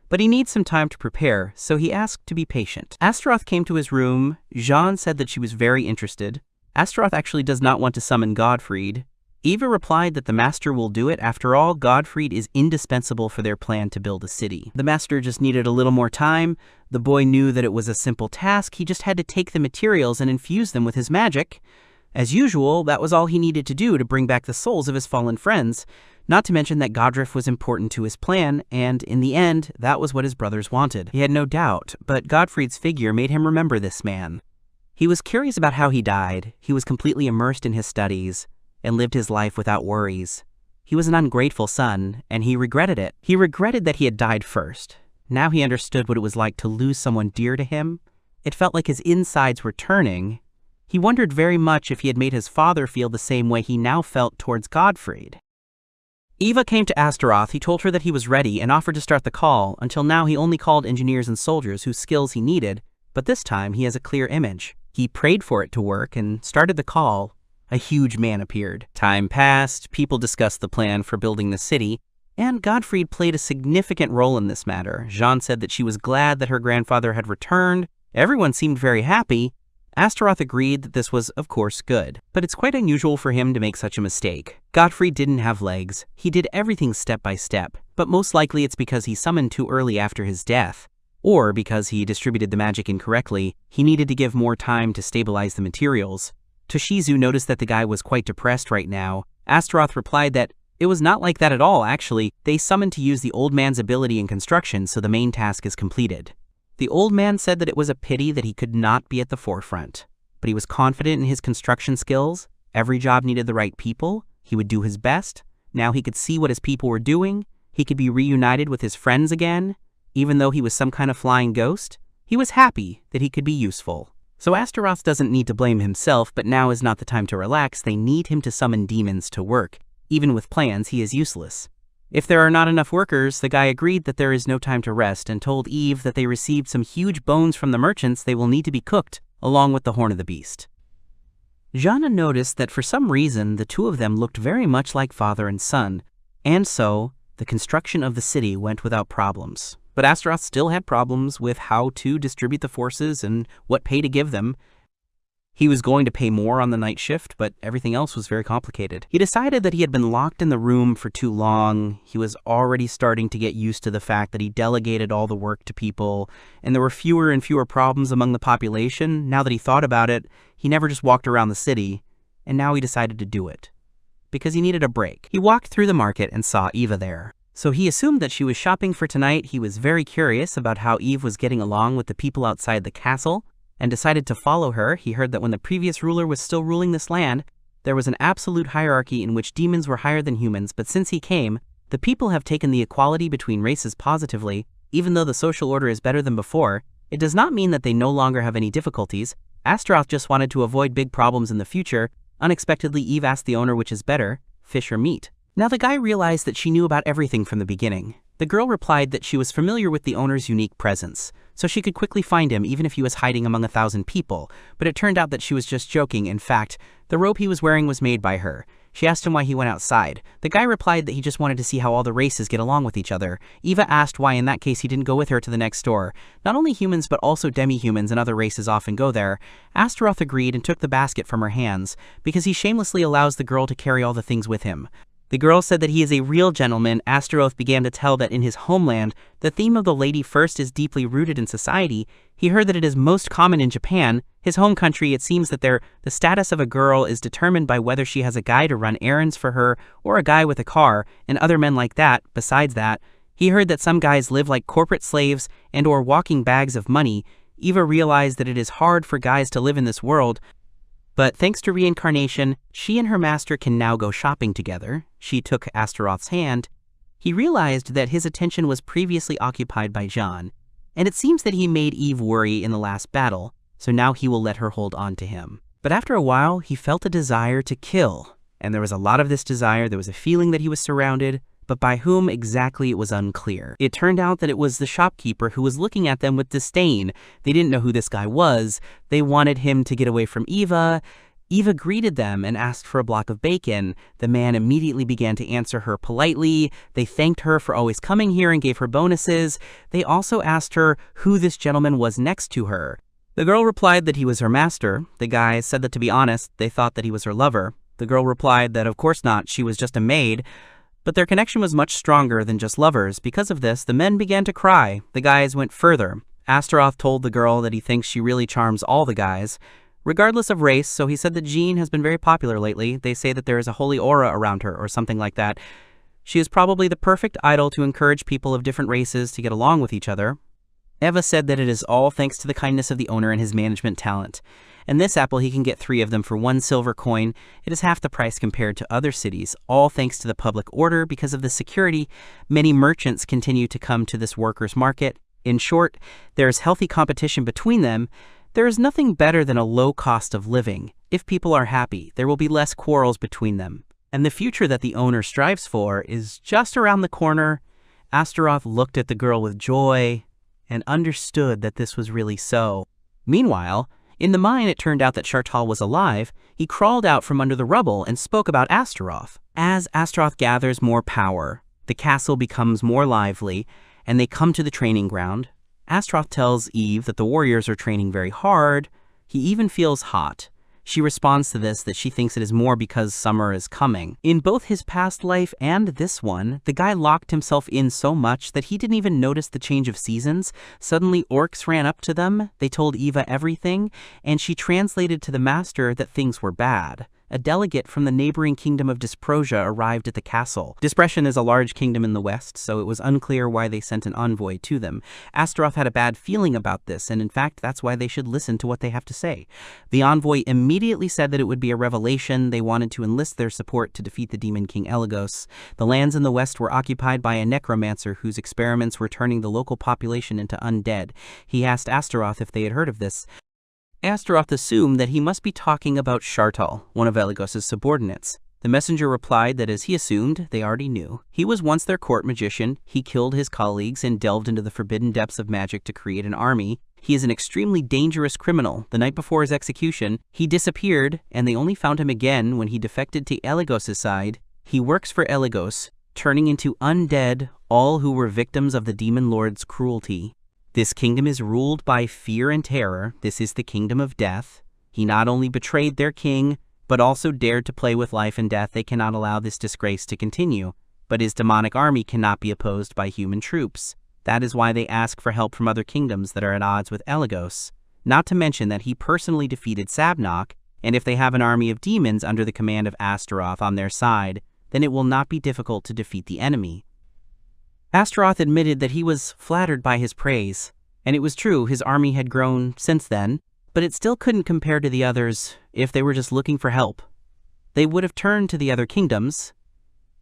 but he needs some time to prepare, so he asked to be patient. Astaroth came to his room. Jean said that she was very interested. Astaroth actually does not want to summon Godfried. Eva replied that the master will do it. After all, Godfried is indispensable for their plan to build a city. The master just needed a little more time. The boy knew that it was a simple task. He just had to take the materials and infuse them with his magic. As usual, that was all he needed to do to bring back the souls of his fallen friends. Not to mention that Godriff was important to his plan, and in the end, that was what his brothers wanted. He had no doubt, but Godfried's figure made him remember this man. He was curious about how he died. He was completely immersed in his studies and lived his life without worries. He was an ungrateful son, and he regretted it. He regretted that he had died first. Now he understood what it was like to lose someone dear to him. It felt like his insides were turning. He wondered very much if he had made his father feel the same way he now felt towards Godfried. Eva came to Astaroth. He told her that he was ready and offered to start the call. Until now, he only called engineers and soldiers whose skills he needed, but this time he has a clear image. He prayed for it to work and started the call. A huge man appeared. Time passed, people discussed the plan for building the city, and Godfried played a significant role in this matter. Jean said that she was glad that her grandfather had returned. Everyone seemed very happy. Astaroth agreed that this was, of course, good, but it's quite unusual for him to make such a mistake. Godfried didn't have legs. He did everything step by step, but most likely it's because he summoned too early after his death, or because he distributed the magic incorrectly. He needed to give more time to stabilize the materials. Toshizu noticed that the guy was quite depressed right now. Astaroth replied that it was not like that at all, actually. They summoned to use the old man's ability in construction, so the main task is completed. The old man said that it was a pity that he could not be at the forefront, but he was confident in his construction skills. Every job needed the right people. He would do his best. Now he could see what his people were doing. He could be reunited with his friends again. Even though he was some kind of flying ghost, he was happy that he could be useful. So Astaroth doesn't need to blame himself, but now is not the time to relax. They need him to summon demons to work. Even with plans, he is useless. If there are not enough workers, the guy agreed that there is no time to rest and told Eve that they received some huge bones from the merchants. They will need to be cooked, along with the horn of the beast. Jana noticed that for some reason the two of them looked very much like father and son, and so the construction of the city went without problems. But Astaroth still had problems with how to distribute the forces and what pay to give them. He was going to pay more on the night shift, but everything else was very complicated. He decided that he had been locked in the room for too long. He was already starting to get used to the fact that he delegated all the work to people, and there were fewer and fewer problems among the population. Now that he thought about it, he never just walked around the city, and now he decided to do it. Because he needed a break. He walked through the market and saw Eva there. So he assumed that she was shopping for tonight. He was very curious about how Eve was getting along with the people outside the castle, and decided to follow her. He heard that when the previous ruler was still ruling this land, there was an absolute hierarchy in which demons were higher than humans, but since he came, the people have taken the equality between races positively. Even though the social order is better than before, it does not mean that they no longer have any difficulties. Astaroth just wanted to avoid big problems in the future. Unexpectedly, Eve asked the owner which is better, fish or meat. Now the guy realized that she knew about everything from the beginning. The girl replied that she was familiar with the owner's unique presence, so she could quickly find him even if he was hiding among 1,000 people, but it turned out that she was just joking. In fact, the robe he was wearing was made by her. She asked him why he went outside. The guy replied that he just wanted to see how all the races get along with each other. Eva asked why in that case he didn't go with her to the next door. Not only humans but also demi-humans and other races often go there. Astaroth agreed and took the basket from her hands, because he shamelessly allows the girl to carry all the things with him. The girl said that he is a real gentleman. Astaroth began to tell that in his homeland, the theme of the lady first is deeply rooted in society. He heard that it is most common in Japan, his home country. It seems that the status of a girl is determined by whether she has a guy to run errands for her or a guy with a car, and other men like that. Besides that, he heard that some guys live like corporate slaves and or walking bags of money. Eva realized that it is hard for guys to live in this world, but thanks to reincarnation, she and her master can now go shopping together. She took Astaroth's hand. He realized that his attention was previously occupied by John, and it seems that he made Eve worry in the last battle, so now he will let her hold on to him. But after a while, he felt a desire to kill, and there was a lot of this desire. There was a feeling that he was surrounded, but by whom exactly it was unclear. It turned out that it was the shopkeeper who was looking at them with disdain. They didn't know who this guy was. They wanted him to get away from Eva. Eva greeted them and asked for a block of bacon. The man immediately began to answer her politely. They thanked her for always coming here and gave her bonuses. They also asked her who this gentleman was next to her. The girl replied that he was her master. The guy said that, to be honest, they thought that he was her lover. The girl replied that of course not, she was just a maid. But their connection was much stronger than just lovers. Because of this, the men began to cry. The guys went further. Astaroth told the girl that he thinks she really charms all the guys, regardless of race, so he said that Jean has been very popular lately. They say that there is a holy aura around her, or something like that. She is probably the perfect idol to encourage people of different races to get along with each other. Eva said that it is all thanks to the kindness of the owner and his management talent. And this apple, he can get 3 of them for 1 silver coin. It is half the price compared to other cities, all thanks to the public order. Because of the security, many merchants continue to come to this workers' market. In short, there is healthy competition between them. There is nothing better than a low cost of living. If people are happy, there will be less quarrels between them. And the future that the owner strives for is just around the corner. Astaroth looked at the girl with joy and understood that this was really so. Meanwhile, in the mine, it turned out that Shartal was alive. He crawled out from under the rubble and spoke about Astaroth. As Astaroth gathers more power, the castle becomes more lively, and they come to the training ground. Astaroth tells Eve that the warriors are training very hard. He even feels hot. She responds to this that she thinks it is more because summer is coming. In both his past life and this one, the guy locked himself in so much that he didn't even notice the change of seasons. Suddenly, orcs ran up to them. They told Eva everything, and she translated to the master that things were bad. A delegate from the neighboring kingdom of Disprosia arrived at the castle. Dispresion is a large kingdom in the west, so it was unclear why they sent an envoy to them. Astaroth had a bad feeling about this, and in fact, that's why they should listen to what they have to say. The envoy immediately said that it would be a revelation. They wanted to enlist their support to defeat the demon king Elagos. The lands in the west were occupied by a necromancer whose experiments were turning the local population into undead. He asked Astaroth if they had heard of this. Astaroth assumed that he must be talking about Shartal, one of Elagos' subordinates. The messenger replied that as he assumed, they already knew. He was once their court magician. He killed his colleagues and delved into the forbidden depths of magic to create an army. He is an extremely dangerous criminal. The night before his execution, he disappeared, and they only found him again when he defected to Elagos' side. He works for Elagos, turning into undead all who were victims of the demon lord's cruelty. This kingdom is ruled by fear and terror. This is the kingdom of death. He not only betrayed their king, but also dared to play with life and death. They cannot allow this disgrace to continue. But his demonic army cannot be opposed by human troops. That is why they ask for help from other kingdoms that are at odds with Elagos. Not to mention that he personally defeated Sabnok, and if they have an army of demons under the command of Astaroth on their side, then it will not be difficult to defeat the enemy. Astaroth admitted that he was flattered by his praise, and it was true his army had grown since then, but it still couldn't compare to the others if they were just looking for help. They would have turned to the other kingdoms,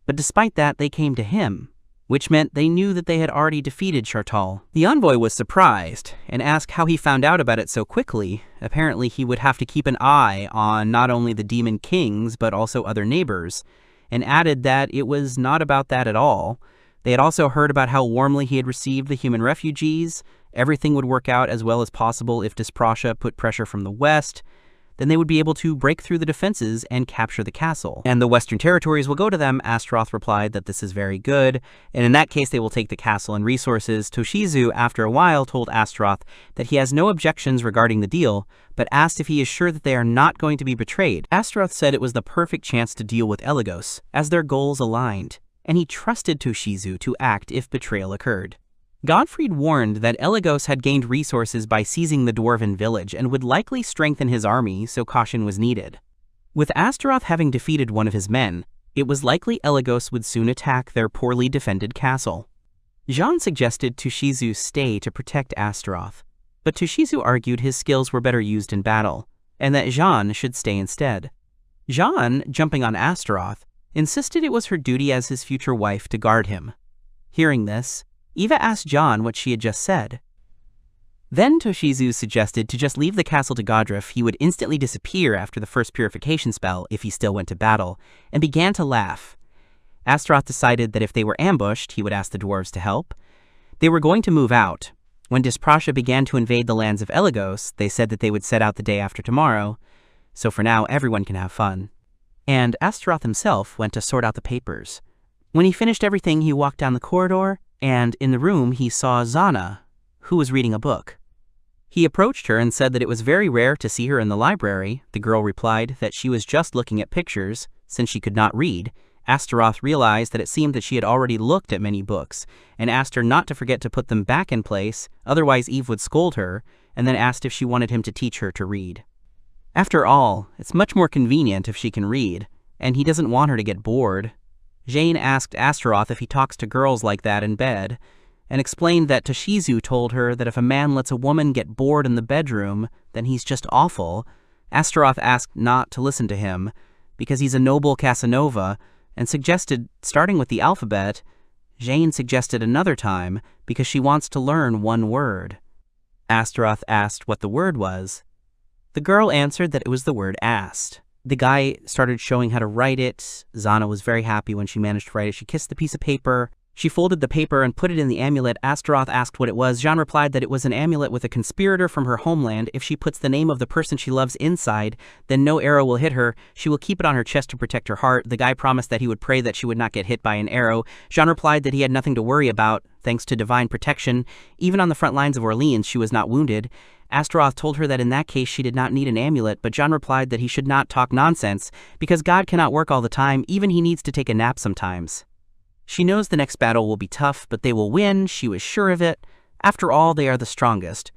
but despite that they came to him, which meant they knew that they had already defeated Shartal. The envoy was surprised and asked how he found out about it so quickly. Apparently he would have to keep an eye on not only the demon kings but also other neighbors, and added that it was not about that at all. They had also heard about how warmly he had received the human refugees. Everything would work out as well as possible if Dysprasha put pressure from the west. Then they would be able to break through the defenses and capture the castle. And the western territories will go to them. Astaroth replied that this is very good, and in that case they will take the castle and resources. Toshizu, after a while, told Astaroth that he has no objections regarding the deal, but asked if he is sure that they are not going to be betrayed. Astaroth said it was the perfect chance to deal with Elagos, as their goals aligned, and he trusted Toshizu to act if betrayal occurred. Gottfried warned that Elagos had gained resources by seizing the dwarven village and would likely strengthen his army, so caution was needed. With Astaroth having defeated one of his men, it was likely Elagos would soon attack their poorly defended castle. Jean suggested Toshizu stay to protect Astaroth, but Toshizu argued his skills were better used in battle, and that Jean should stay instead. Jean, jumping on Astaroth, insisted it was her duty as his future wife to guard him. Hearing this, Eva asked John what she had just said. Then Toshizu suggested to just leave the castle to Godriff. He would instantly disappear after the first purification spell if he still went to battle, and began to laugh. Astaroth decided that if they were ambushed, he would ask the dwarves to help. They were going to move out. When Dysprasha began to invade the lands of Elagos, they said that they would set out the day after tomorrow, so for now everyone can have fun. And Astaroth himself went to sort out the papers. When he finished everything, he walked down the corridor, and in the room he saw Zana, who was reading a book. He approached her and said that it was very rare to see her in the library. The girl replied that she was just looking at pictures, since she could not read. Astaroth realized that it seemed that she had already looked at many books, and asked her not to forget to put them back in place, otherwise Eve would scold her, and then asked if she wanted him to teach her to read. After all, it's much more convenient if she can read, and he doesn't want her to get bored. Jane asked Astaroth if he talks to girls like that in bed, and explained that Toshizu told her that if a man lets a woman get bored in the bedroom, then he's just awful. Astaroth asked not to listen to him, because he's a noble Casanova, and suggested starting with the alphabet. Jane suggested another time, because she wants to learn one word. Astaroth asked what the word was. The girl answered that it was the word asked. The guy started showing how to write it. Zana was very happy when she managed to write it. She kissed the piece of paper. She folded the paper and put it in the amulet. Astaroth asked what it was. Jean replied that it was an amulet with a conspirator from her homeland. If she puts the name of the person she loves inside, then no arrow will hit her. She will keep it on her chest to protect her heart. The guy promised that he would pray that she would not get hit by an arrow. Jean replied that he had nothing to worry about, thanks to divine protection. Even on the front lines of Orleans, she was not wounded. Astaroth told her that in that case she did not need an amulet, but John replied that he should not talk nonsense, because God cannot work all the time, even he needs to take a nap sometimes. She knows the next battle will be tough, but they will win, she was sure of it. After all, they are the strongest.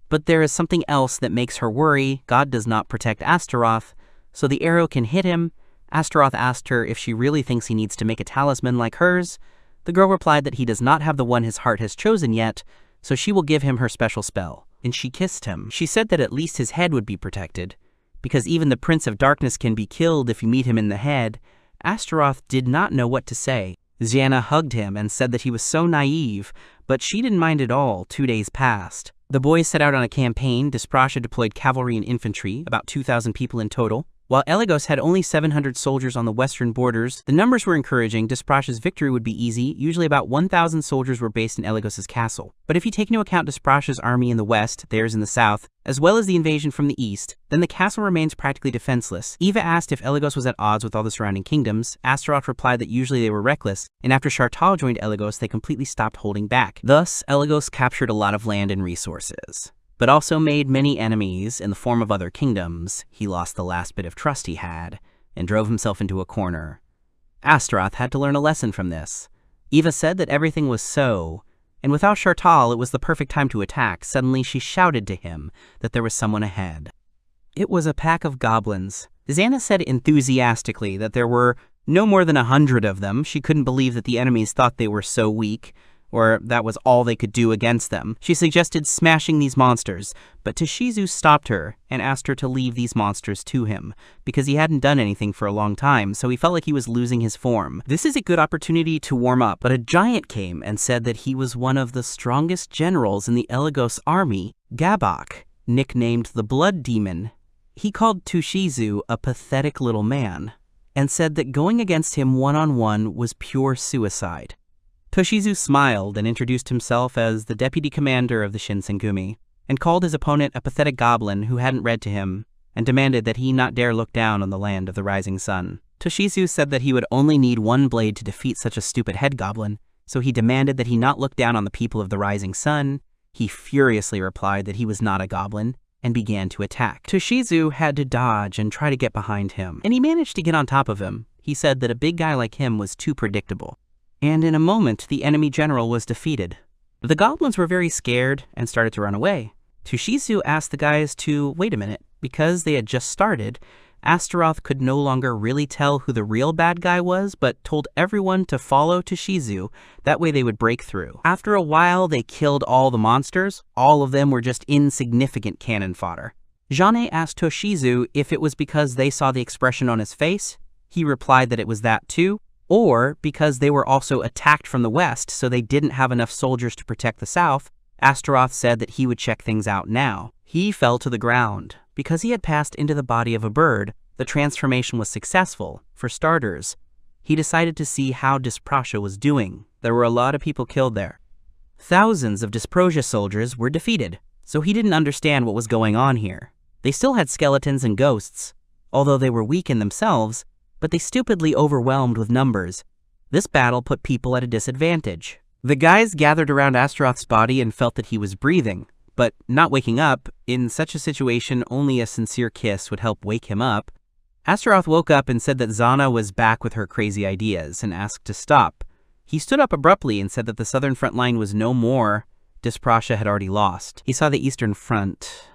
But there is something else that makes her worry. God does not protect Astaroth, so the arrow can hit him. Astaroth asked her if she really thinks he needs to make a talisman like hers. The girl replied that he does not have the one his heart has chosen yet, so she will give him her special spell. And she kissed him. She said that at least his head would be protected, because even the Prince of Darkness can be killed if you meet him in the head. Astaroth did not know what to say. Ziana hugged him and said that he was so naive, but she didn't mind at all. 2 days passed. The boys set out on a campaign. Dysprasha deployed cavalry and infantry, about 2,000 people in total. While Elagos had only 700 soldiers on the western borders, the numbers were encouraging. Dysprasha's victory would be easy. Usually about 1,000 soldiers were based in Elagos' castle. But if you take into account Dysprasha's army in the west, theirs in the south, as well as the invasion from the east, then the castle remains practically defenseless. Eva asked if Elagos was at odds with all the surrounding kingdoms. Astaroth replied that usually they were reckless, and after Shartal joined Elagos, they completely stopped holding back. Thus, Elagos captured a lot of land and resources, but also made many enemies in the form of other kingdoms. He lost the last bit of trust he had, and drove himself into a corner. Astaroth had to learn a lesson from this. Eva said that everything was so, and without Shartal it was the perfect time to attack. Suddenly she shouted to him that there was someone ahead. It was a pack of goblins. Xana said enthusiastically that there were no more than 100 of them. She couldn't believe that the enemies thought they were so weak, or that was all they could do against them. She suggested smashing these monsters, but Toshizu stopped her and asked her to leave these monsters to him, because he hadn't done anything for a long time, so he felt like he was losing his form. This is a good opportunity to warm up, but a giant came and said that he was one of the strongest generals in the Elagos army, Gabok, nicknamed the Blood Demon. He called Toshizu a pathetic little man, and said that going against him one-on-one was pure suicide. Toshizu smiled and introduced himself as the deputy commander of the Shinsengumi, and called his opponent a pathetic goblin who hadn't read to him, and demanded that he not dare look down on the land of the rising sun. Toshizu said that he would only need one blade to defeat such a stupid head goblin, so he demanded that he not look down on the people of the rising sun. He furiously replied that he was not a goblin, and began to attack. Toshizu had to dodge and try to get behind him, and he managed to get on top of him. He said that a big guy like him was too predictable. And in a moment, the enemy general was defeated. The goblins were very scared and started to run away. Toshizu asked the guys to wait a minute. Because they had just started, Astaroth could no longer really tell who the real bad guy was, but told everyone to follow Toshizu. That way they would break through. After a while, they killed all the monsters. All of them were just insignificant cannon fodder. Jeanne asked Toshizu if it was because they saw the expression on his face. He replied that it was that too, or because they were also attacked from the west, so they didn't have enough soldiers to protect the south. Astaroth said that he would check things out now. He fell to the ground. Because he had passed into the body of a bird, the transformation was successful. For starters, he decided to see how Dysprasia was doing. There were a lot of people killed there. Thousands of Dysprasia soldiers were defeated, so he didn't understand what was going on here. They still had skeletons and ghosts, although they were weak in themselves, but they stupidly overwhelmed with numbers. This battle put people at a disadvantage. The guys gathered around Astaroth's body and felt that he was breathing, but not waking up. In such a situation, only a sincere kiss would help wake him up. Astaroth woke up and said that Zana was back with her crazy ideas and asked to stop. He stood up abruptly and said that the southern front line was no more. Dysprasia had already lost. He saw the eastern front.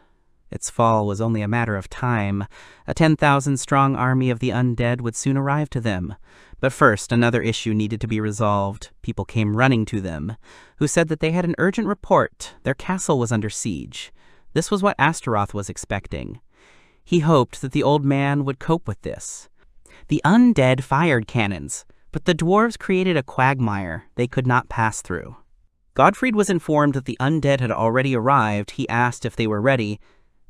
Its fall was only a matter of time. A 10,000-strong army of the undead would soon arrive to them. But first, another issue needed to be resolved. People came running to them, who said that they had an urgent report. Their castle was under siege. This was what Astaroth was expecting. He hoped that the old man would cope with this. The undead fired cannons, but the dwarves created a quagmire they could not pass through. Godfried was informed that the undead had already arrived. He asked if they were ready,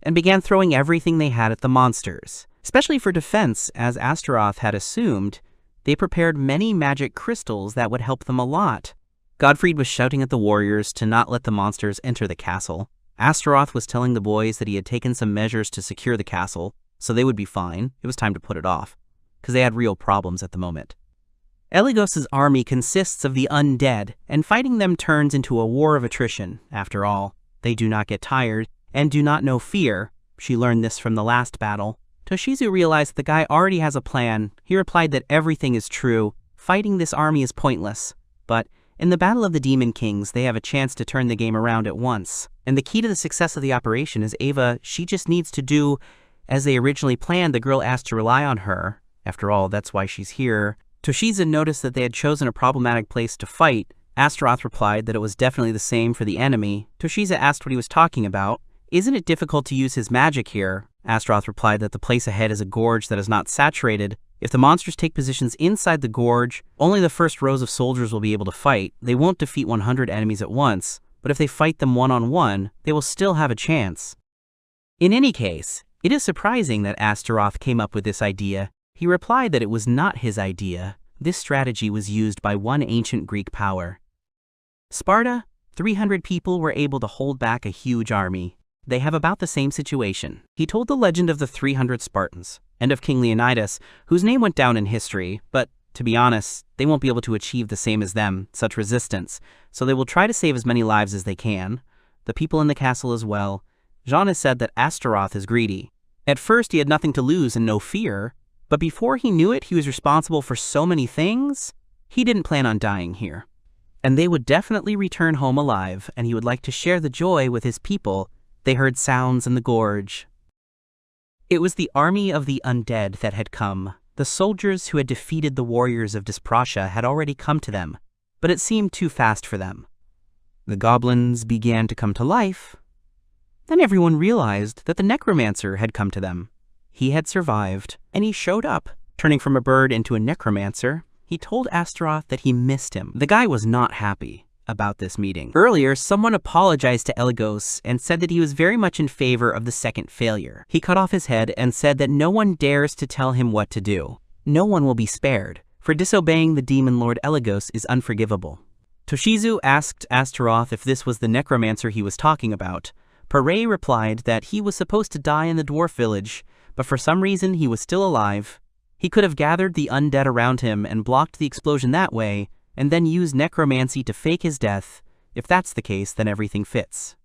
and began throwing everything they had at the monsters. Especially for defense, as Astaroth had assumed, they prepared many magic crystals that would help them a lot. Godfried was shouting at the warriors to not let the monsters enter the castle. Astaroth was telling the boys that he had taken some measures to secure the castle, so they would be fine. It was time to put it off, because they had real problems at the moment. Eligos's army consists of the undead, and fighting them turns into a war of attrition. After all, they do not get tired, and do not know fear. She learned this from the last battle. Toshizu realized that the guy already has a plan. He replied that everything is true. Fighting this army is pointless. But in the Battle of the Demon Kings, they have a chance to turn the game around at once. And the key to the success of the operation is Ava. She just needs to do as they originally planned. The girl asked to rely on her. After all, that's why she's here. Toshizu noticed that they had chosen a problematic place to fight. Astaroth replied that it was definitely the same for the enemy. Toshizu asked what he was talking about. Isn't it difficult to use his magic here? Astaroth replied that the place ahead is a gorge that is not saturated. If the monsters take positions inside the gorge, only the first rows of soldiers will be able to fight. They won't defeat 100 enemies at once, but if they fight them one-on-one, they will still have a chance. In any case, it is surprising that Astaroth came up with this idea. He replied that it was not his idea. This strategy was used by one ancient Greek power. Sparta, 300 people were able to hold back a huge army. They have about the same situation. He told the legend of the 300 Spartans, and of King Leonidas, whose name went down in history, but to be honest, they won't be able to achieve the same as them, such resistance, so they will try to save as many lives as they can. The people in the castle as well. Jean has said that Astaroth is greedy. At first he had nothing to lose and no fear, but before he knew it, he was responsible for so many things. He didn't plan on dying here. And they would definitely return home alive, and he would like to share the joy with his people. They heard sounds in the gorge. It was the army of the undead that had come. The soldiers who had defeated the warriors of Dysprasia had already come to them, but it seemed too fast for them. The goblins began to come to life. Then everyone realized that the necromancer had come to them. He had survived, and he showed up. Turning from a bird into a necromancer, he told Astaroth that he missed him. The guy was not happy about this meeting. Earlier, someone apologized to Eligos and said that he was very much in favor of the second failure. He cut off his head and said that no one dares to tell him what to do. No one will be spared, for disobeying the demon lord Eligos is unforgivable. Toshizu asked Astaroth if this was the necromancer he was talking about. Pare replied that he was supposed to die in the dwarf village, but for some reason he was still alive. He could have gathered the undead around him and blocked the explosion that way, and then used necromancy to fake his death. If that's the case, then everything fits.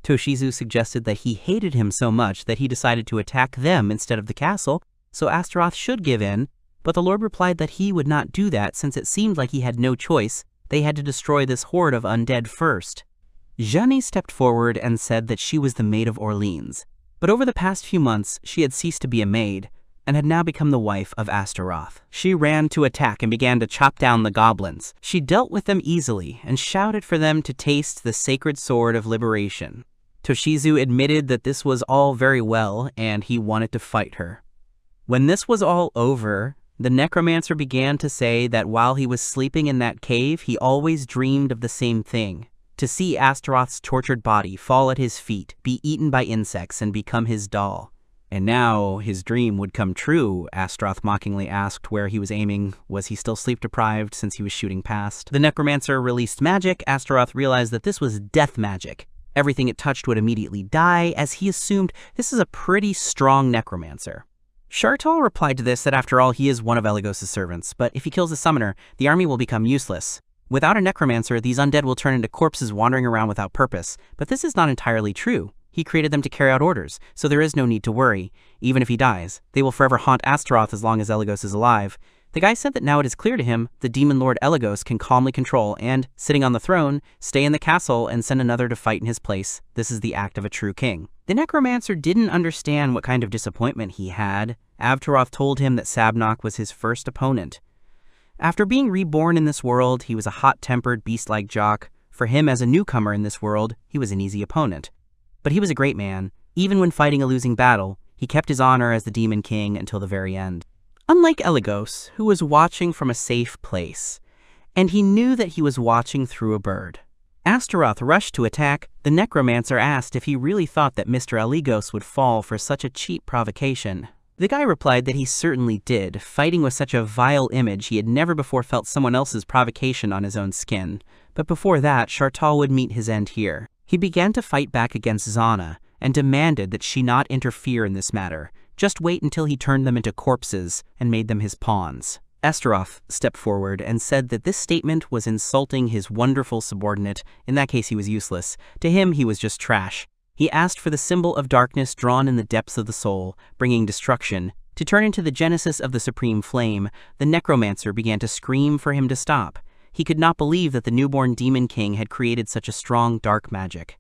Toshizu suggested that he hated him so much that he decided to attack them instead of the castle, so Astaroth should give in, but the Lord replied that he would not do that since it seemed like he had no choice. They had to destroy this horde of undead first. Jeannie stepped forward and said that she was the Maid of Orleans, but over the past few months she had ceased to be a maid and had now become the wife of Astaroth. She ran to attack and began to chop down the goblins. She dealt with them easily and shouted for them to taste the sacred sword of liberation. Toshizu admitted that this was all very well and he wanted to fight her. When this was all over, the necromancer began to say that while he was sleeping in that cave, he always dreamed of the same thing: to see Astaroth's tortured body fall at his feet, be eaten by insects, and become his doll. And now his dream would come true. Astaroth mockingly asked where he was aiming. Was he still sleep-deprived since he was shooting past? The necromancer released magic. Astaroth realized that this was death magic. Everything it touched would immediately die, as he assumed this is a pretty strong necromancer. Shartal replied to this that after all he is one of Eligos' servants, but if he kills a summoner, the army will become useless. Without a necromancer, these undead will turn into corpses wandering around without purpose, but this is not entirely true. He created them to carry out orders, so there is no need to worry. Even if he dies, they will forever haunt Astaroth as long as Eligos is alive. The guy said that now it is clear to him the demon lord Eligos can calmly control and, sitting on the throne, stay in the castle and send another to fight in his place. This is the act of a true king. The necromancer didn't understand what kind of disappointment he had. Avtaroth told him that Sabnok was his first opponent. After being reborn in this world, he was a hot-tempered, beast-like jock. For him as a newcomer in this world, he was an easy opponent. But he was a great man. Even when fighting a losing battle, he kept his honor as the Demon King until the very end. Unlike Eligos, who was watching from a safe place, and he knew that he was watching through a bird. Astaroth rushed to attack. The necromancer asked if he really thought that Mr. Eligos would fall for such a cheap provocation. The guy replied that he certainly did. Fighting with such a vile image, he had never before felt someone else's provocation on his own skin. But before that, Shartal would meet his end here. He began to fight back against Zana, and demanded that she not interfere in this matter. Just wait until he turned them into corpses and made them his pawns. Astaroth stepped forward and said that this statement was insulting his wonderful subordinate. In that case, he was useless. To him, he was just trash. He asked for the symbol of darkness drawn in the depths of the soul, bringing destruction, to turn into the genesis of the supreme flame. The necromancer began to scream for him to stop. He could not believe that the newborn Demon King had created such a strong dark magic.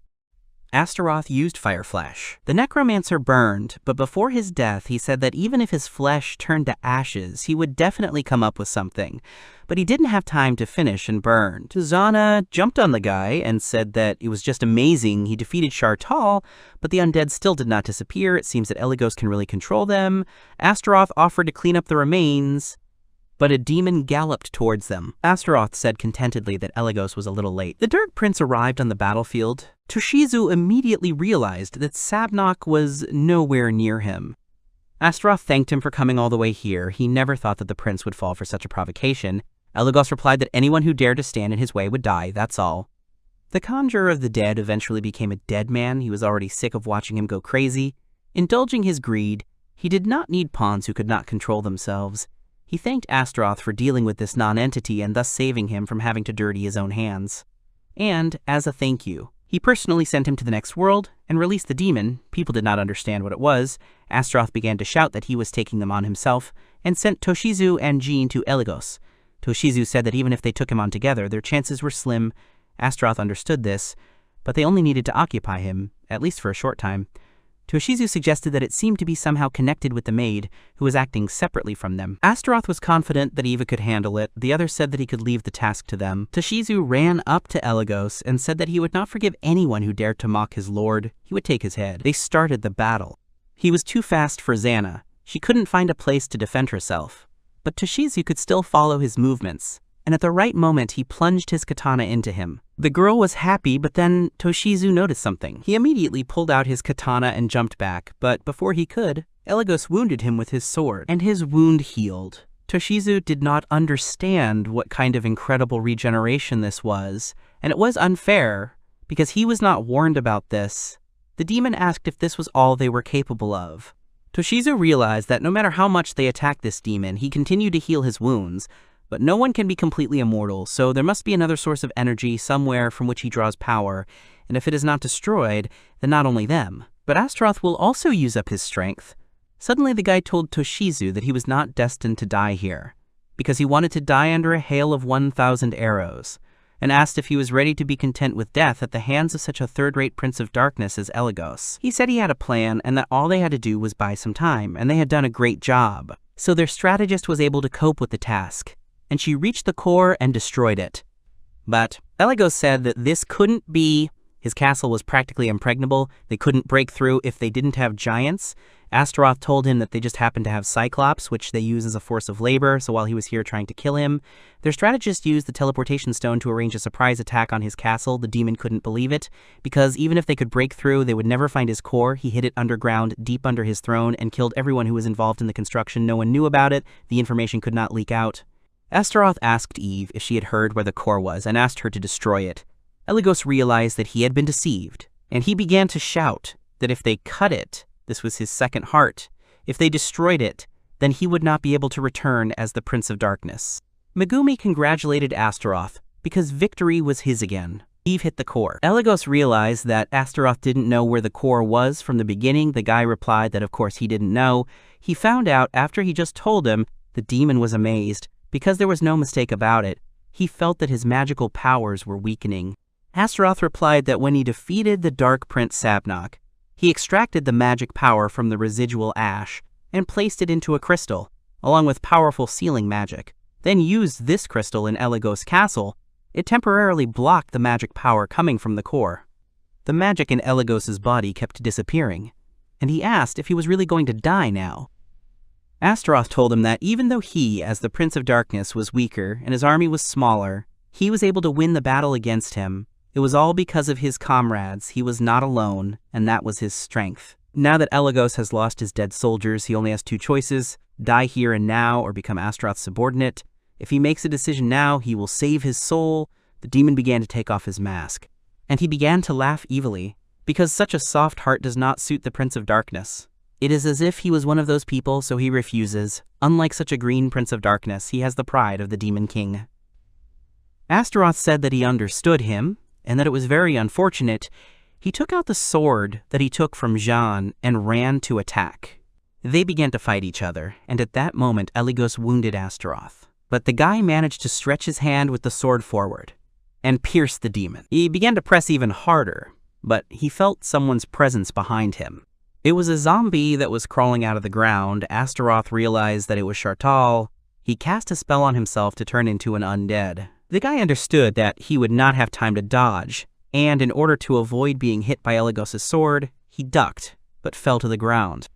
Astaroth used Fire Flash. The necromancer burned, but before his death he said that even if his flesh turned to ashes, he would definitely come up with something. But he didn't have time to finish and burned. Zana jumped on the guy and said that it was just amazing he defeated Shartal, but the undead still did not disappear. It seems that Eligos can really control them. Astaroth offered to clean up the remains, but a demon galloped towards them. Astaroth said contentedly that Eligos was a little late. The Dark Prince arrived on the battlefield. Toshizu immediately realized that Sabnok was nowhere near him. Astaroth thanked him for coming all the way here. He never thought that the prince would fall for such a provocation. Eligos replied that anyone who dared to stand in his way would die, that's all. The conjurer of the dead eventually became a dead man. He was already sick of watching him go crazy. Indulging his greed, he did not need pawns who could not control themselves. He thanked Astaroth for dealing with this non-entity and thus saving him from having to dirty his own hands. And, as a thank you, he personally sent him to the next world and released the demon. People did not understand what it was. Astaroth began to shout that he was taking them on himself and sent Toshizu and Jean to Eligos. Toshizu said that even if they took him on together, their chances were slim. Astaroth understood this, but they only needed to occupy him, at least for a short time. Toshizu suggested that it seemed to be somehow connected with the maid, who was acting separately from them. Astaroth was confident that Eva could handle it. The other said that he could leave the task to them. Toshizu ran up to Eligos and said that he would not forgive anyone who dared to mock his lord. He would take his head. They started the battle. He was too fast for Zana. She couldn't find a place to defend herself. But Toshizu could still follow his movements, and at the right moment he plunged his katana into him. The girl was happy, but then Toshizu noticed something. He immediately pulled out his katana and jumped back, but before he could, Eligos wounded him with his sword, and his wound healed. Toshizu did not understand what kind of incredible regeneration this was, and it was unfair, because he was not warned about this. The demon asked if this was all they were capable of. Toshizu realized that no matter how much they attacked this demon, he continued to heal his wounds, but no one can be completely immortal, so there must be another source of energy somewhere from which he draws power, and if it is not destroyed, then not only them, but Astaroth will also use up his strength. Suddenly the guy told Toshizu that he was not destined to die here, because he wanted to die under a hail of 1,000 arrows, and asked if he was ready to be content with death at the hands of such a third-rate prince of darkness as Elagos. He said he had a plan and that all they had to do was buy some time, and they had done a great job. So their strategist was able to cope with the task, and she reached the core and destroyed it. But Elagos said that this couldn't be. His castle was practically impregnable. They couldn't break through if they didn't have giants. Astaroth told him that they just happened to have Cyclops, which they use as a force of labor, so while he was here trying to kill him, their strategist used the teleportation stone to arrange a surprise attack on his castle. The demon couldn't believe it, because even if they could break through, they would never find his core. He hid it underground, deep under his throne, and killed everyone who was involved in the construction. No one knew about it. The information could not leak out. Astaroth asked Eve if she had heard where the core was, and asked her to destroy it. Elagos realized that he had been deceived, and he began to shout that if they cut it, this was his second heart, if they destroyed it, then he would not be able to return as the Prince of Darkness. Megumi congratulated Astaroth, because victory was his again. Eve hit the core. Elagos realized that Astaroth didn't know where the core was from the beginning. The guy replied that of course he didn't know. He found out after he just told him. The demon was amazed, because there was no mistake about it. He felt that his magical powers were weakening. Astaroth replied that when he defeated the Dark Prince Sabnok, he extracted the magic power from the residual ash and placed it into a crystal, along with powerful sealing magic. Then used this crystal in Elagos' castle. It temporarily blocked the magic power coming from the core. The magic in Elagos' body kept disappearing, and he asked if he was really going to die now. Astaroth told him that even though he, as the Prince of Darkness, was weaker and his army was smaller, he was able to win the battle against him. It was all because of his comrades. He was not alone, and that was his strength. Now that Elagos has lost his dead soldiers, he only has two choices: die here and now or become Astaroth's subordinate. If he makes a decision now, he will save his soul. The demon began to take off his mask, and he began to laugh evilly, because such a soft heart does not suit the Prince of Darkness. It is as if he was one of those people, so he refuses. Unlike such a green Prince of Darkness, he has the pride of the Demon King. Astaroth said that he understood him, and that it was very unfortunate. He took out the sword that he took from Jean and ran to attack. They began to fight each other, and at that moment Elagos wounded Astaroth. But the guy managed to stretch his hand with the sword forward and pierce the demon. He began to press even harder, but he felt someone's presence behind him. It was a zombie that was crawling out of the ground. Astaroth realized that it was Shartal. He cast a spell on himself to turn into an undead. The guy understood that he would not have time to dodge, and in order to avoid being hit by Elagos' sword, he ducked, but fell to the ground.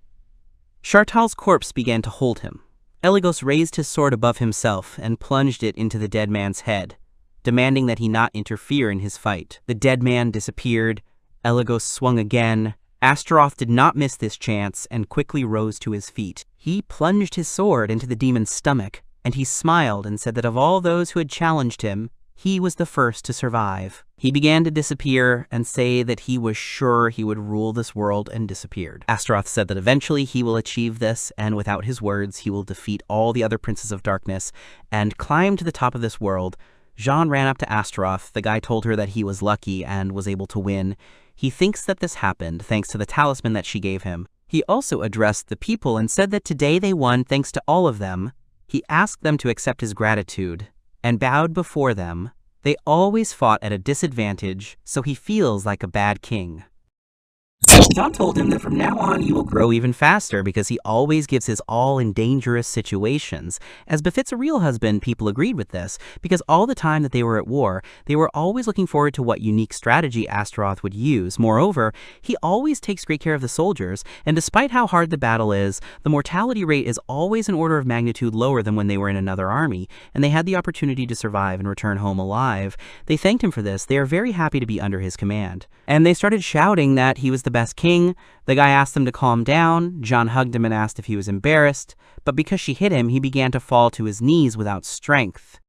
Shartal's corpse began to hold him. Elagos raised his sword above himself and plunged it into the dead man's head, demanding that he not interfere in his fight. The dead man disappeared. Elagos swung again. Astaroth did not miss this chance and quickly rose to his feet. He plunged his sword into the demon's stomach, and he smiled and said that of all those who had challenged him, he was the first to survive. He began to disappear and say that he was sure he would rule this world, and disappeared. Astaroth said that eventually he will achieve this, and without his words, he will defeat all the other princes of darkness and climb to the top of this world. Jean ran up to Astaroth. The guy told her that he was lucky and was able to win. He thinks that this happened thanks to the talisman that she gave him. He also addressed the people and said that today they won thanks to all of them. He asked them to accept his gratitude and bowed before them. They always fought at a disadvantage, so he feels like a bad king. Jean told him that from now on he will grow even faster because he always gives his all in dangerous situations. As befits a real husband, people agreed with this, because all the time that they were at war, they were always looking forward to what unique strategy Astaroth would use. Moreover, he always takes great care of the soldiers, and despite how hard the battle is, the mortality rate is always an order of magnitude lower than when they were in another army, and they had the opportunity to survive and return home alive. They thanked him for this. They are very happy to be under his command. And they started shouting that he was the best king. The guy asked him to calm down. John hugged him and asked if he was embarrassed, but because she hit him, he began to fall to his knees without strength.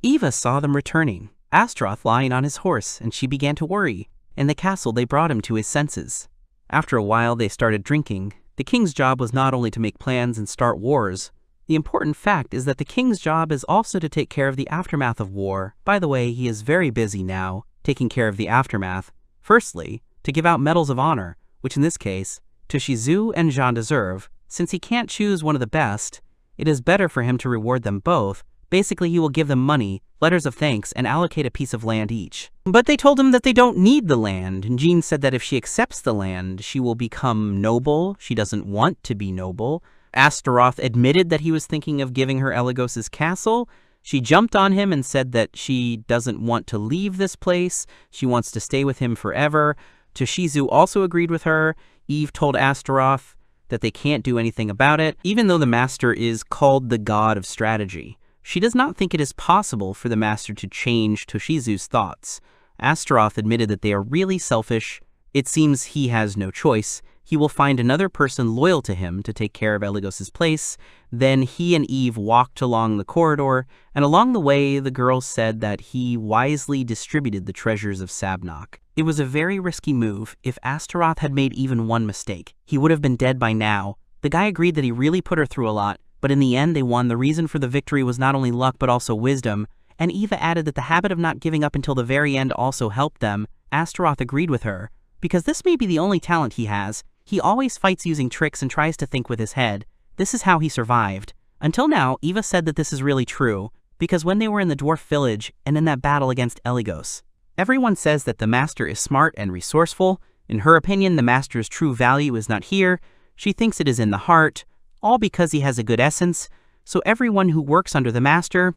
Eva saw them returning, Astaroth lying on his horse, and she began to worry. In the castle, they brought him to his senses. After a while, they started drinking. The king's job was not only to make plans and start wars. The important fact is that the king's job is also to take care of the aftermath of war. By the way, he is very busy now, taking care of the aftermath. Firstly, to give out medals of honor, which in this case, Toshizu and Jean deserve. Since he can't choose one of the best, it is better for him to reward them both. Basically, he will give them money, letters of thanks, and allocate a piece of land each. But they told him that they don't need the land, and Jean said that if she accepts the land, she will become noble. She doesn't want to be noble. Astaroth admitted that he was thinking of giving her Elagos' castle. She jumped on him and said that she doesn't want to leave this place. She wants to stay with him forever. Toshizu also agreed with her. Eve told Astaroth that they can't do anything about it, even though the master is called the god of strategy. She does not think it is possible for the master to change Toshizu's thoughts. Astaroth admitted that they are really selfish. It seems he has no choice. He will find another person loyal to him to take care of Elagos' place. Then he and Eve walked along the corridor, and along the way the girl said that he wisely distributed the treasures of Sabnok. It was a very risky move. If Astaroth had made even one mistake, he would have been dead by now. The guy agreed that he really put her through a lot, but in the end they won. The reason for the victory was not only luck but also wisdom, and Eva added that the habit of not giving up until the very end also helped them. Astaroth agreed with her, because this may be the only talent he has. He always fights using tricks and tries to think with his head. This is how he survived. Until now, Eva said that this is really true, because when they were in the dwarf village and in that battle against Elagos, everyone says that the master is smart and resourceful. In her opinion, the master's true value is not here. She thinks it is in the heart, all because he has a good essence. So everyone who works under the master,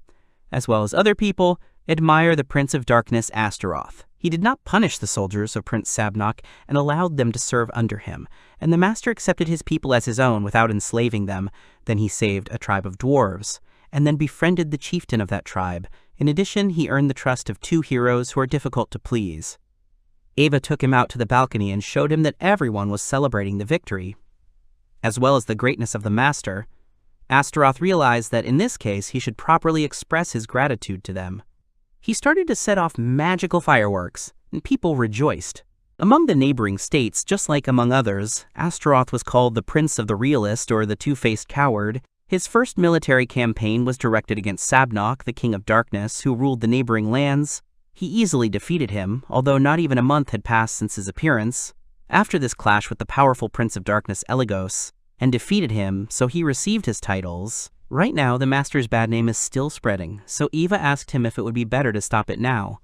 as well as other people, admire the Prince of Darkness, Astaroth. He did not punish the soldiers of Prince Sabnok and allowed them to serve under him, and the master accepted his people as his own without enslaving them. Then he saved a tribe of dwarves, and then befriended the chieftain of that tribe. In addition, he earned the trust of two heroes who are difficult to please. Eva took him out to the balcony and showed him that everyone was celebrating the victory, as well as the greatness of the master. Astaroth realized that in this case he should properly express his gratitude to them. He started to set off magical fireworks, and people rejoiced. Among the neighboring states, just like among others, Astaroth was called the Prince of the Realist or the Two-Faced Coward. His first military campaign was directed against Sabnok, the King of Darkness, who ruled the neighboring lands. He easily defeated him, although not even a month had passed since his appearance. After this clash with the powerful Prince of Darkness, Elagos, and defeated him, so he received his titles. Right now, the master's bad name is still spreading, so Eva asked him if it would be better to stop it now.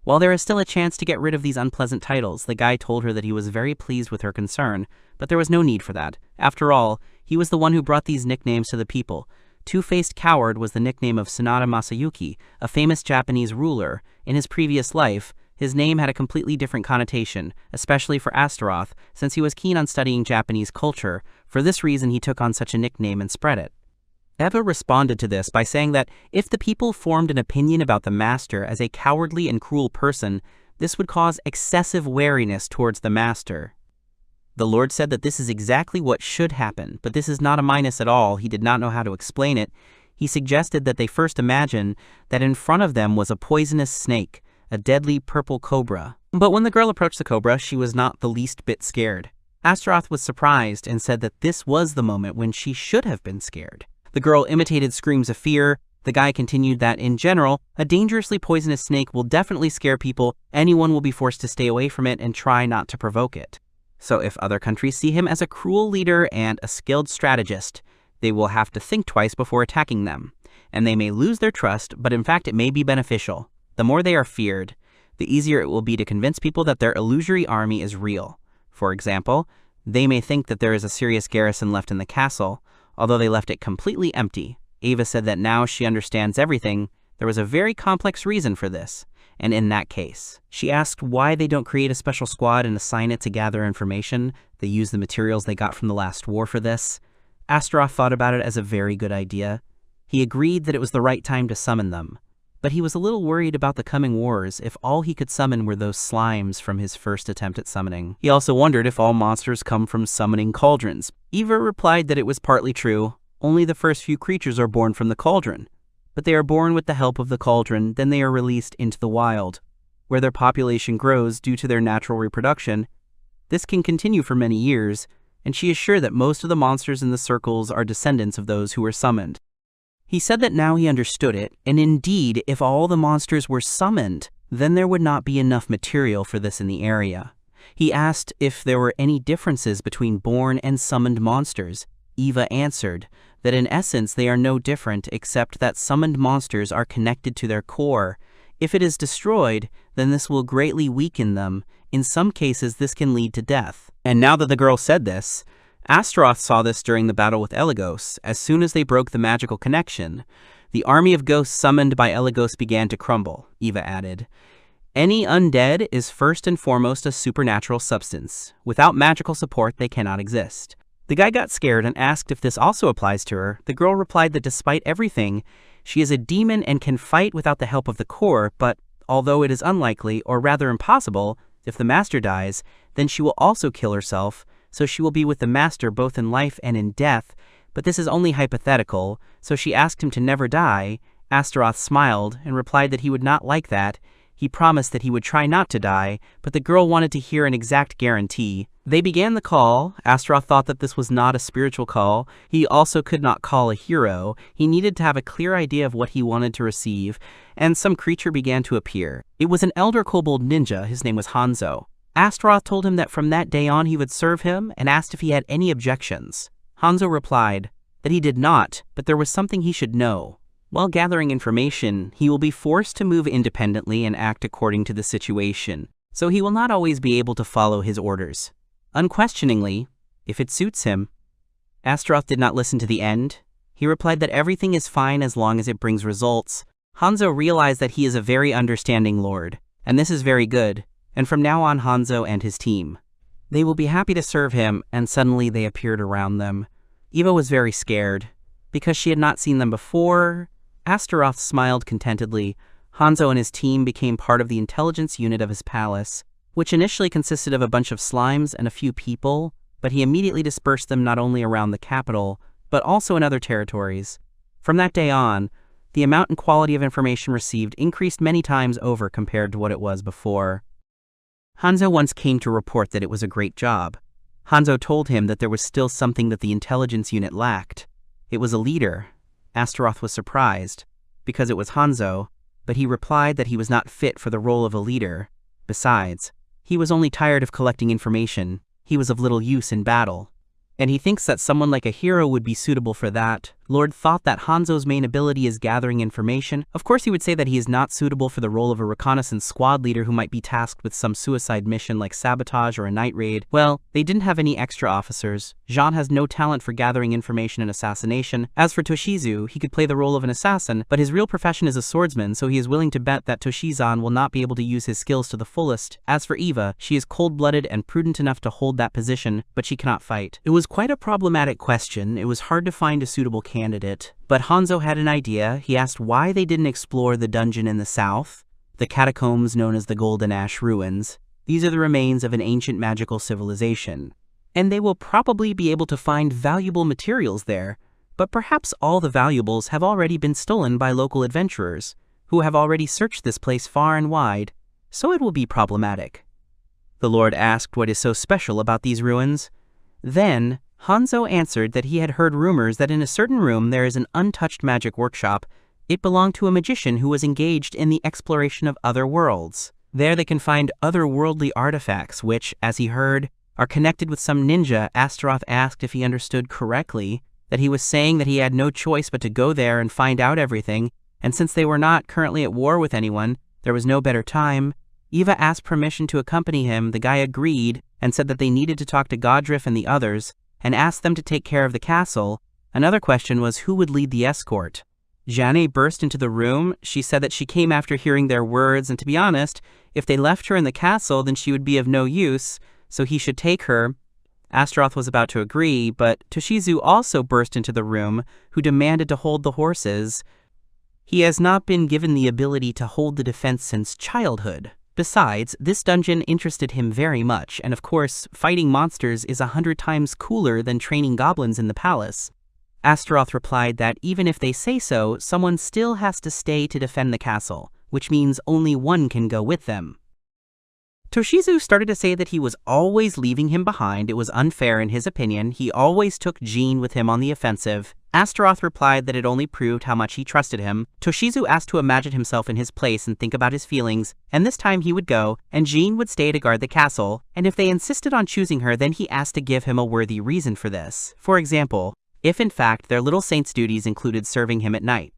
While there is still a chance to get rid of these unpleasant titles, the guy told her that he was very pleased with her concern, but there was no need for that. After all, he was the one who brought these nicknames to the people. Two-Faced Coward was the nickname of Sanada Masayuki, a famous Japanese ruler. In his previous life, his name had a completely different connotation, especially for Astaroth, since he was keen on studying Japanese culture. For this reason, he took on such a nickname and spread it. Eva responded to this by saying that if the people formed an opinion about the master as a cowardly and cruel person, this would cause excessive wariness towards the master. The Lord said that this is exactly what should happen, but this is not a minus at all. He did not know how to explain it. He suggested that they first imagine that in front of them was a poisonous snake, a deadly purple cobra. But when the girl approached the cobra, she was not the least bit scared. Astaroth was surprised and said that this was the moment when she should have been scared. The girl imitated screams of fear. The guy continued that, in general, a dangerously poisonous snake will definitely scare people. Anyone will be forced to stay away from it and try not to provoke it. So if other countries see him as a cruel leader and a skilled strategist, they will have to think twice before attacking them. And they may lose their trust, but in fact it may be beneficial. The more they are feared, the easier it will be to convince people that their illusory army is real. For example, they may think that there is a serious garrison left in the castle, although they left it completely empty. Eva said that now she understands everything. There was a very complex reason for this, and in that case, she asked why they don't create a special squad and assign it to gather information. They use the materials they got from the last war for this. Astaroth thought about it as a very good idea. He agreed that it was the right time to summon them. but he was a little worried about the coming wars if all he could summon were those slimes from his first attempt at summoning. He also wondered if all monsters come from summoning cauldrons. Eva replied that it was partly true. Only the first few creatures are born from the cauldron, but they are born with the help of the cauldron, then they are released into the wild, where their population grows due to their natural reproduction. This can continue for many years, and she is sure that most of the monsters in the circles are descendants of those who were summoned. He said that now he understood it, and indeed, if all the monsters were summoned, then there would not be enough material for this in the area. He asked if there were any differences between born and summoned monsters. Eva answered that in essence they are no different except that summoned monsters are connected to their core. If it is destroyed, then this will greatly weaken them. In some cases, this can lead to death. And now that the girl said this, Astaroth saw this during the battle with Elagos. As soon as they broke the magical connection, the army of ghosts summoned by Elagos began to crumble. Eva added, "Any undead is first and foremost a supernatural substance. Without magical support, they cannot exist." The guy got scared and asked if this also applies to her. The girl replied that despite everything, she is a demon and can fight without the help of the core, but although it is unlikely, or rather impossible, if the master dies, then she will also kill herself, so she will be with the master both in life and in death, but this is only hypothetical, so she asked him to never die. Astaroth smiled and replied that he would not like that. He promised that he would try not to die, but the girl wanted to hear an exact guarantee. They began the call. Astaroth thought that this was not a spiritual call. He also could not call a hero. He needed to have a clear idea of what he wanted to receive, and some creature began to appear. It was an elder kobold ninja. His name was Hanzo. Astaroth told him that from that day on he would serve him and asked if he had any objections. Hanzo replied that he did not, but there was something he should know. While gathering information, he will be forced to move independently and act according to the situation, so he will not always be able to follow his orders. Unquestioningly, if it suits him. Astaroth did not listen to the end. He replied that everything is fine as long as it brings results. Hanzo realized that he is a very understanding lord, and this is very good, and from now on Hanzo and his team. They will be happy to serve him, and suddenly they appeared around them. Eva was very scared. Because she had not seen them before, Astaroth smiled contentedly. Hanzo and his team became part of the intelligence unit of his palace, which initially consisted of a bunch of slimes and a few people, but he immediately dispersed them not only around the capital, but also in other territories. From that day on, the amount and quality of information received increased many times over compared to what it was before. Hanzo once came to report that it was a great job. Hanzo told him that there was still something that the intelligence unit lacked. It was a leader. Astaroth was surprised, because it was Hanzo, but he replied that he was not fit for the role of a leader. Besides, he was only tired of collecting information. He was of little use in battle. And he thinks that someone like a hero would be suitable for that. Lord thought that Hanzo's main ability is gathering information. Of course he would say that he is not suitable for the role of a reconnaissance squad leader who might be tasked with some suicide mission like sabotage or a night raid. Well, they didn't have any extra officers. Jean has no talent for gathering information and assassination. As for Toshizu, he could play the role of an assassin, but his real profession is a swordsman, so he is willing to bet that Toshizan will not be able to use his skills to the fullest. As for Eva, she is cold-blooded and prudent enough to hold that position, but she cannot fight. It was quite a problematic question. It was hard to find a suitable candidate, but Hanzo had an idea. He asked why they didn't explore the dungeon in the south, the catacombs known as the Golden Ash Ruins. These are the remains of an ancient magical civilization, and they will probably be able to find valuable materials there, but perhaps all the valuables have already been stolen by local adventurers, who have already searched this place far and wide, so it will be problematic. The Lord asked what is so special about these ruins. Then, Hanzo answered that he had heard rumors that in a certain room there is an untouched magic workshop. It belonged to a magician who was engaged in the exploration of other worlds. There they can find otherworldly artifacts which, as he heard, are connected with some ninja. Astaroth asked if he understood correctly, that he was saying that he had no choice but to go there and find out everything, and since they were not currently at war with anyone, there was no better time. Eva asked permission to accompany him. The guy agreed and said that they needed to talk to Godriff and the others, and asked them to take care of the castle. Another question was who would lead the escort. Jeanne burst into the room. She said that she came after hearing their words, and to be honest, if they left her in the castle, then she would be of no use, so he should take her. Astaroth was about to agree, but Toshizu also burst into the room, who demanded to hold the horses. He has not been given the ability to hold the defense since childhood. Besides, this dungeon interested him very much, and of course, fighting monsters is 100 times cooler than training goblins in the palace. Astaroth replied that even if they say so, someone still has to stay to defend the castle, which means only one can go with them. Toshizo started to say that he was always leaving him behind. It was unfair in his opinion. He always took Jean with him on the offensive. Astaroth replied that it only proved how much he trusted him. Toshizo asked to imagine himself in his place and think about his feelings, and this time he would go, and Jean would stay to guard the castle, and if they insisted on choosing her, then he asked to give him a worthy reason for this. For example, if in fact their little saint's duties included serving him at night.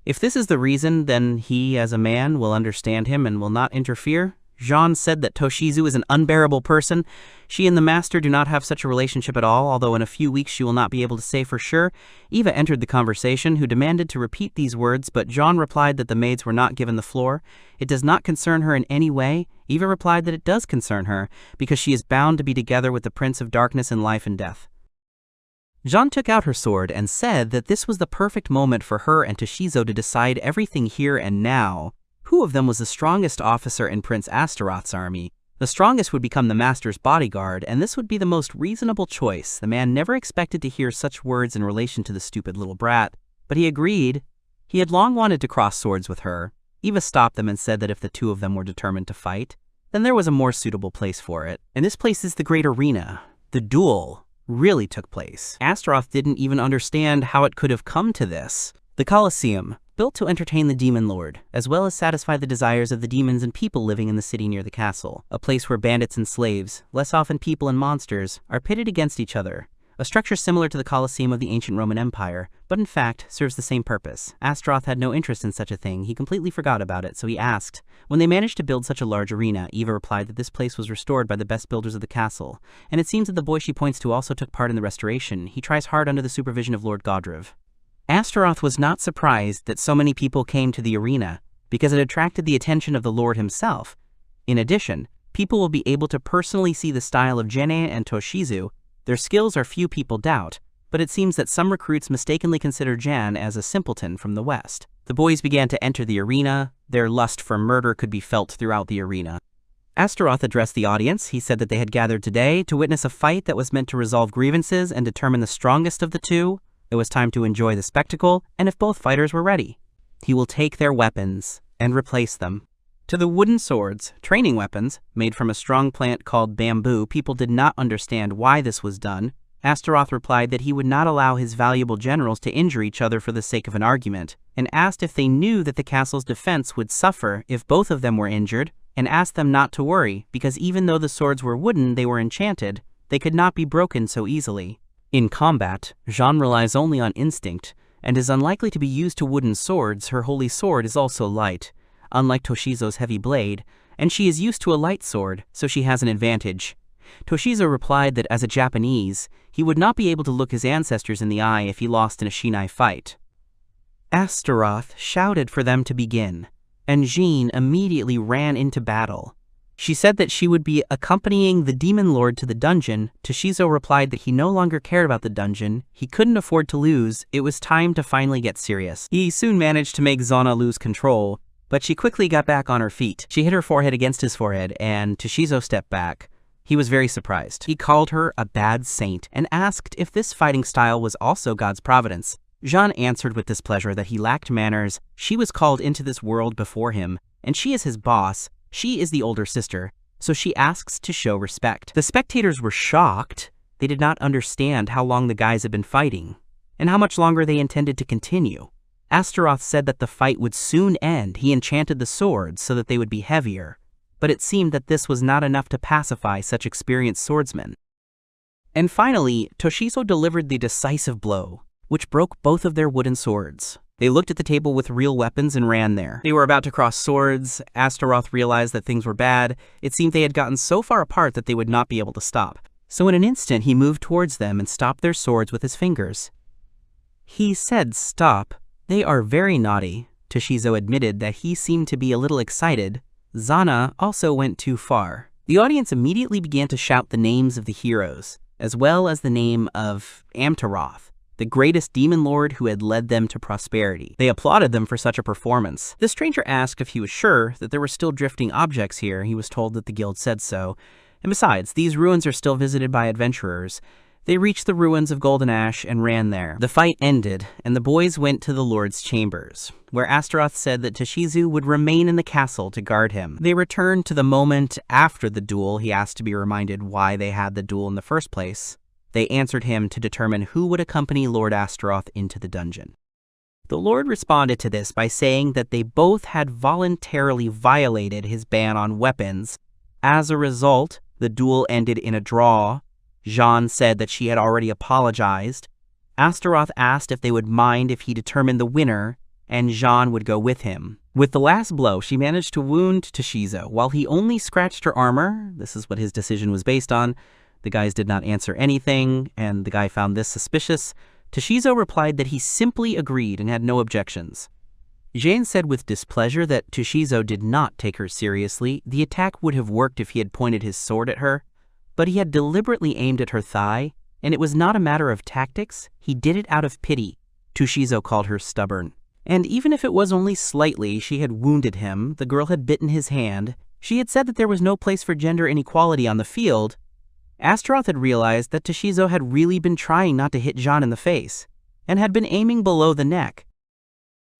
If this is the reason, then he, as a man, will understand him and will not interfere. Jean said that Toshizo is an unbearable person. She and the master do not have such a relationship at all, although in a few weeks she will not be able to say for sure. Eva entered the conversation, who demanded to repeat these words, but Jean replied that the maids were not given the floor. It does not concern her in any way. Eva replied that it does concern her, because she is bound to be together with the Prince of Darkness in life and death. Jean took out her sword and said that this was the perfect moment for her and Toshizo to decide everything here and now. Who of them was the strongest officer in Prince Astaroth's army? The strongest would become the master's bodyguard, and this would be the most reasonable choice. The man never expected to hear such words in relation to the stupid little brat, but he agreed. He had long wanted to cross swords with her. Eva stopped them and said that if the two of them were determined to fight, then there was a more suitable place for it. And this place is the great arena. The duel really took place. Astaroth didn't even understand how it could have come to this. The Colosseum, built to entertain the demon lord, as well as satisfy the desires of the demons and people living in the city near the castle. A place where bandits and slaves, less often people and monsters, are pitted against each other. A structure similar to the Colosseum of the ancient Roman Empire, but in fact serves the same purpose. Astaroth had no interest in such a thing. He completely forgot about it, so he asked. When they managed to build such a large arena, Eva replied that this place was restored by the best builders of the castle, and it seems that the boy she points to also took part in the restoration. He tries hard under the supervision of Lord Godriv. Astaroth was not surprised that so many people came to the arena, because it attracted the attention of the Lord himself. In addition, people will be able to personally see the style of Jene and Toshizo. Their skills are few people doubt, but it seems that some recruits mistakenly consider Jan as a simpleton from the West. The boys began to enter the arena. Their lust for murder could be felt throughout the arena. Astaroth addressed the audience. He said that they had gathered today to witness a fight that was meant to resolve grievances and determine the strongest of the two. It was time to enjoy the spectacle, and if both fighters were ready, he will take their weapons and replace them. To the wooden swords, training weapons, made from a strong plant called bamboo, people did not understand why this was done. Astaroth replied that he would not allow his valuable generals to injure each other for the sake of an argument, and asked if they knew that the castle's defense would suffer if both of them were injured, and asked them not to worry, because even though the swords were wooden, they were enchanted. They could not be broken so easily. In combat, Jean relies only on instinct, and is unlikely to be used to wooden swords. Her holy sword is also light, unlike Toshizo's heavy blade, and she is used to a light sword, so she has an advantage. Toshizo replied that as a Japanese, he would not be able to look his ancestors in the eye if he lost in a shinai fight. Astaroth shouted for them to begin, and Jean immediately ran into battle. She said that she would be accompanying the demon lord to the dungeon. Toshizo replied that he no longer cared about the dungeon. He couldn't afford to lose. It was time to finally get serious. He soon managed to make Zana lose control, but she quickly got back on her feet. She hit her forehead against his forehead, and Toshizo stepped back. He was very surprised. He called her a bad saint and asked if this fighting style was also God's providence. Jean answered with displeasure that he lacked manners. She was called into this world before him, and she is his boss. She is the older sister, so she asks to show respect. The spectators were shocked. They did not understand how long the guys had been fighting, and how much longer they intended to continue. Astaroth said that the fight would soon end. He enchanted the swords so that they would be heavier, but it seemed that this was not enough to pacify such experienced swordsmen. And finally, Toshizo delivered the decisive blow, which broke both of their wooden swords. They looked at the table with real weapons and ran there. They were about to cross swords. Astaroth realized that things were bad. It seemed they had gotten so far apart that they would not be able to stop. So in an instant, he moved towards them and stopped their swords with his fingers. He said, "Stop. They are very naughty." Toshizo admitted that he seemed to be a little excited. Zana also went too far. The audience immediately began to shout the names of the heroes, as well as the name of Amtaroth. the greatest demon lord who had led them to prosperity. They applauded them for such a performance. The stranger asked if he was sure that there were still drifting objects here. He was told that the guild said so. And besides, these ruins are still visited by adventurers. They reached the ruins of Golden Ash and ran there. The fight ended, and the boys went to the Lord's chambers, where Astaroth said that Toshizo would remain in the castle to guard him. They returned to the moment after the duel. He asked to be reminded why they had the duel in the first place. They answered him to determine who would accompany Lord Astaroth into the dungeon. The Lord responded to this by saying that they both had voluntarily violated his ban on weapons. As a result, the duel ended in a draw. Jean said that she had already apologized. Astaroth asked if they would mind if he determined the winner, and Jean would go with him. With the last blow, she managed to wound Toshizo. While he only scratched her armor, this is what his decision was based on, the guys did not answer anything, and the guy found this suspicious. Toshizo replied that he simply agreed and had no objections. Jean said with displeasure that Toshizo did not take her seriously. The attack would have worked if he had pointed his sword at her, but he had deliberately aimed at her thigh, and it was not a matter of tactics. He did it out of pity. Toshizo called her stubborn. And even if it was only slightly, she had wounded him. The girl had bitten his hand. She had said that there was no place for gender inequality on the field. Astaroth had realized that Toshizo had really been trying not to hit Jean in the face, and had been aiming below the neck.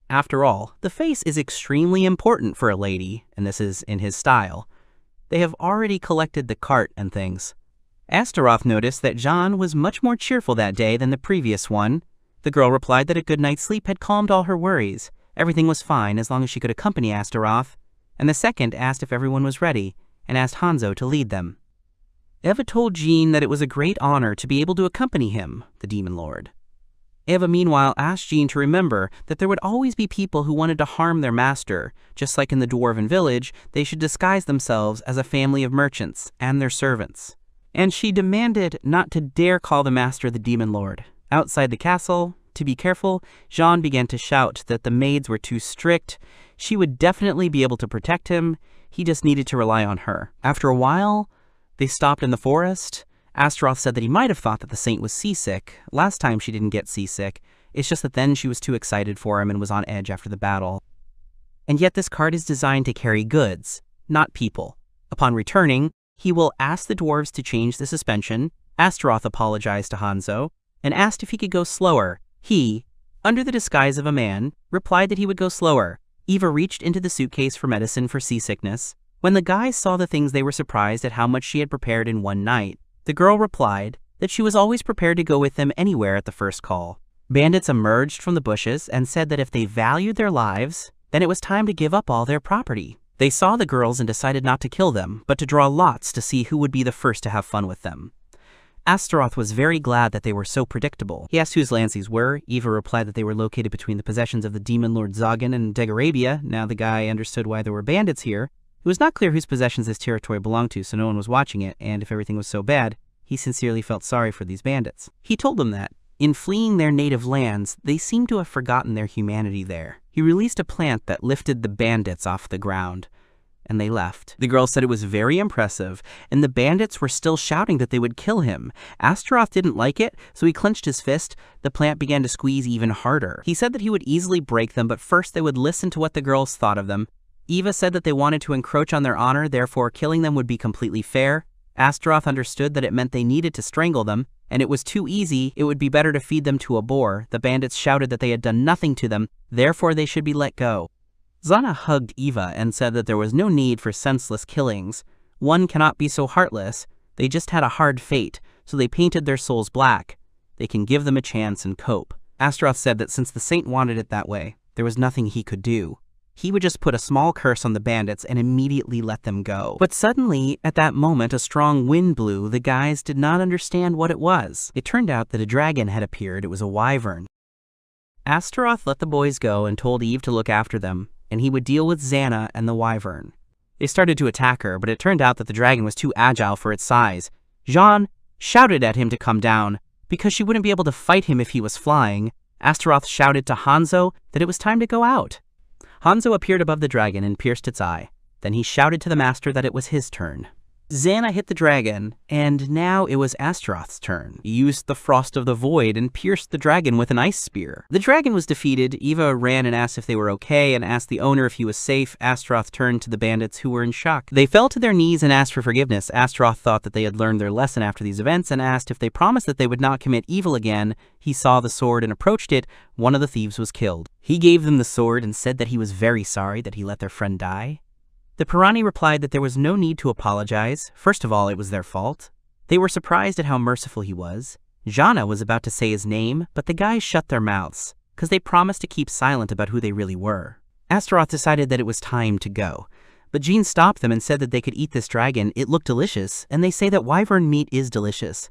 After all, the face is extremely important for a lady, and this is in his style. They have already collected the cart and things. Astaroth noticed that Jean was much more cheerful that day than the previous one. The girl replied that a good night's sleep had calmed all her worries. Everything was fine as long as she could accompany Astaroth. And the second asked if everyone was ready, and asked Hanzo to lead them. Eva told Jean that it was a great honor to be able to accompany him, the demon lord. Eva, meanwhile, asked Jean to remember that there would always be people who wanted to harm their master. Just like in the dwarven village, they should disguise themselves as a family of merchants and their servants. And she demanded not to dare call the master the demon lord. Outside the castle, to be careful, Jean began to shout that the maids were too strict. She would definitely be able to protect him. He just needed to rely on her. After a while, they stopped in the forest. Astaroth said that he might have thought that the saint was seasick. Last time she didn't get seasick. It's just that then she was too excited for him and was on edge after the battle. And yet this cart is designed to carry goods, not people. Upon returning, he will ask the dwarves to change the suspension. Astaroth apologized to Hanzo and asked if he could go slower. He, under the disguise of a man, replied that he would go slower. Eva reached into the suitcase for medicine for seasickness. When the guys saw the things, they were surprised at how much she had prepared in one night. The girl replied that she was always prepared to go with them anywhere at the first call. Bandits emerged from the bushes and said that if they valued their lives, then it was time to give up all their property. They saw the girls and decided not to kill them, but to draw lots to see who would be the first to have fun with them. Astaroth was very glad that they were so predictable. He asked whose lands these were. Eva replied that they were located between the possessions of the demon lord Zagan and Degarabia. Now the guy understood why there were bandits here. It was not clear whose possessions this territory belonged to, so no one was watching it, and if everything was so bad, he sincerely felt sorry for these bandits. He told them that, in fleeing their native lands, they seemed to have forgotten their humanity there. He released a plant that lifted the bandits off the ground, and they left. The girl said it was very impressive, and the bandits were still shouting that they would kill him. Astaroth didn't like it, so he clenched his fist. The plant began to squeeze even harder. He said that he would easily break them, but first they would listen to what the girls thought of them. Eva said that they wanted to encroach on their honor, therefore killing them would be completely fair. Astaroth understood that it meant they needed to strangle them, and it was too easy. It would be better to feed them to a boar. The bandits shouted that they had done nothing to them, therefore they should be let go. Zana hugged Eva and said that there was no need for senseless killings. One cannot be so heartless. They just had a hard fate, so they painted their souls black. They can give them a chance and cope. Astaroth said that since the saint wanted it that way, there was nothing he could do. He would just put a small curse on the bandits and immediately let them go. But suddenly, at that moment, a strong wind blew. The guys did not understand what it was. It turned out that a dragon had appeared. It was a wyvern. Astaroth let the boys go and told Eve to look after them, and he would deal with Xana and the wyvern. They started to attack her, but it turned out that the dragon was too agile for its size. Jean shouted at him to come down, because she wouldn't be able to fight him if he was flying. Astaroth shouted to Hanzo that it was time to go out. Hanzo appeared above the dragon and pierced its eye. Then he shouted to the master that it was his turn. Xana hit the dragon, and now it was Astaroth's turn. He used the Frost of the Void and pierced the dragon with an ice spear. The dragon was defeated. Eva ran and asked if they were okay and asked the owner if he was safe. Astaroth turned to the bandits, who were in shock. They fell to their knees and asked for forgiveness. Astaroth thought that they had learned their lesson after these events and asked if they promised that they would not commit evil again. He saw the sword and approached it. One of the thieves was killed. He gave them the sword and said that he was very sorry that he let their friend die. The Pirani replied that there was no need to apologize. First of all, it was their fault. They were surprised at how merciful he was. Jana was about to say his name, but the guys shut their mouths, because they promised to keep silent about who they really were. Astaroth decided that it was time to go, but Jean stopped them and said that they could eat this dragon. It looked delicious, and they say that wyvern meat is delicious.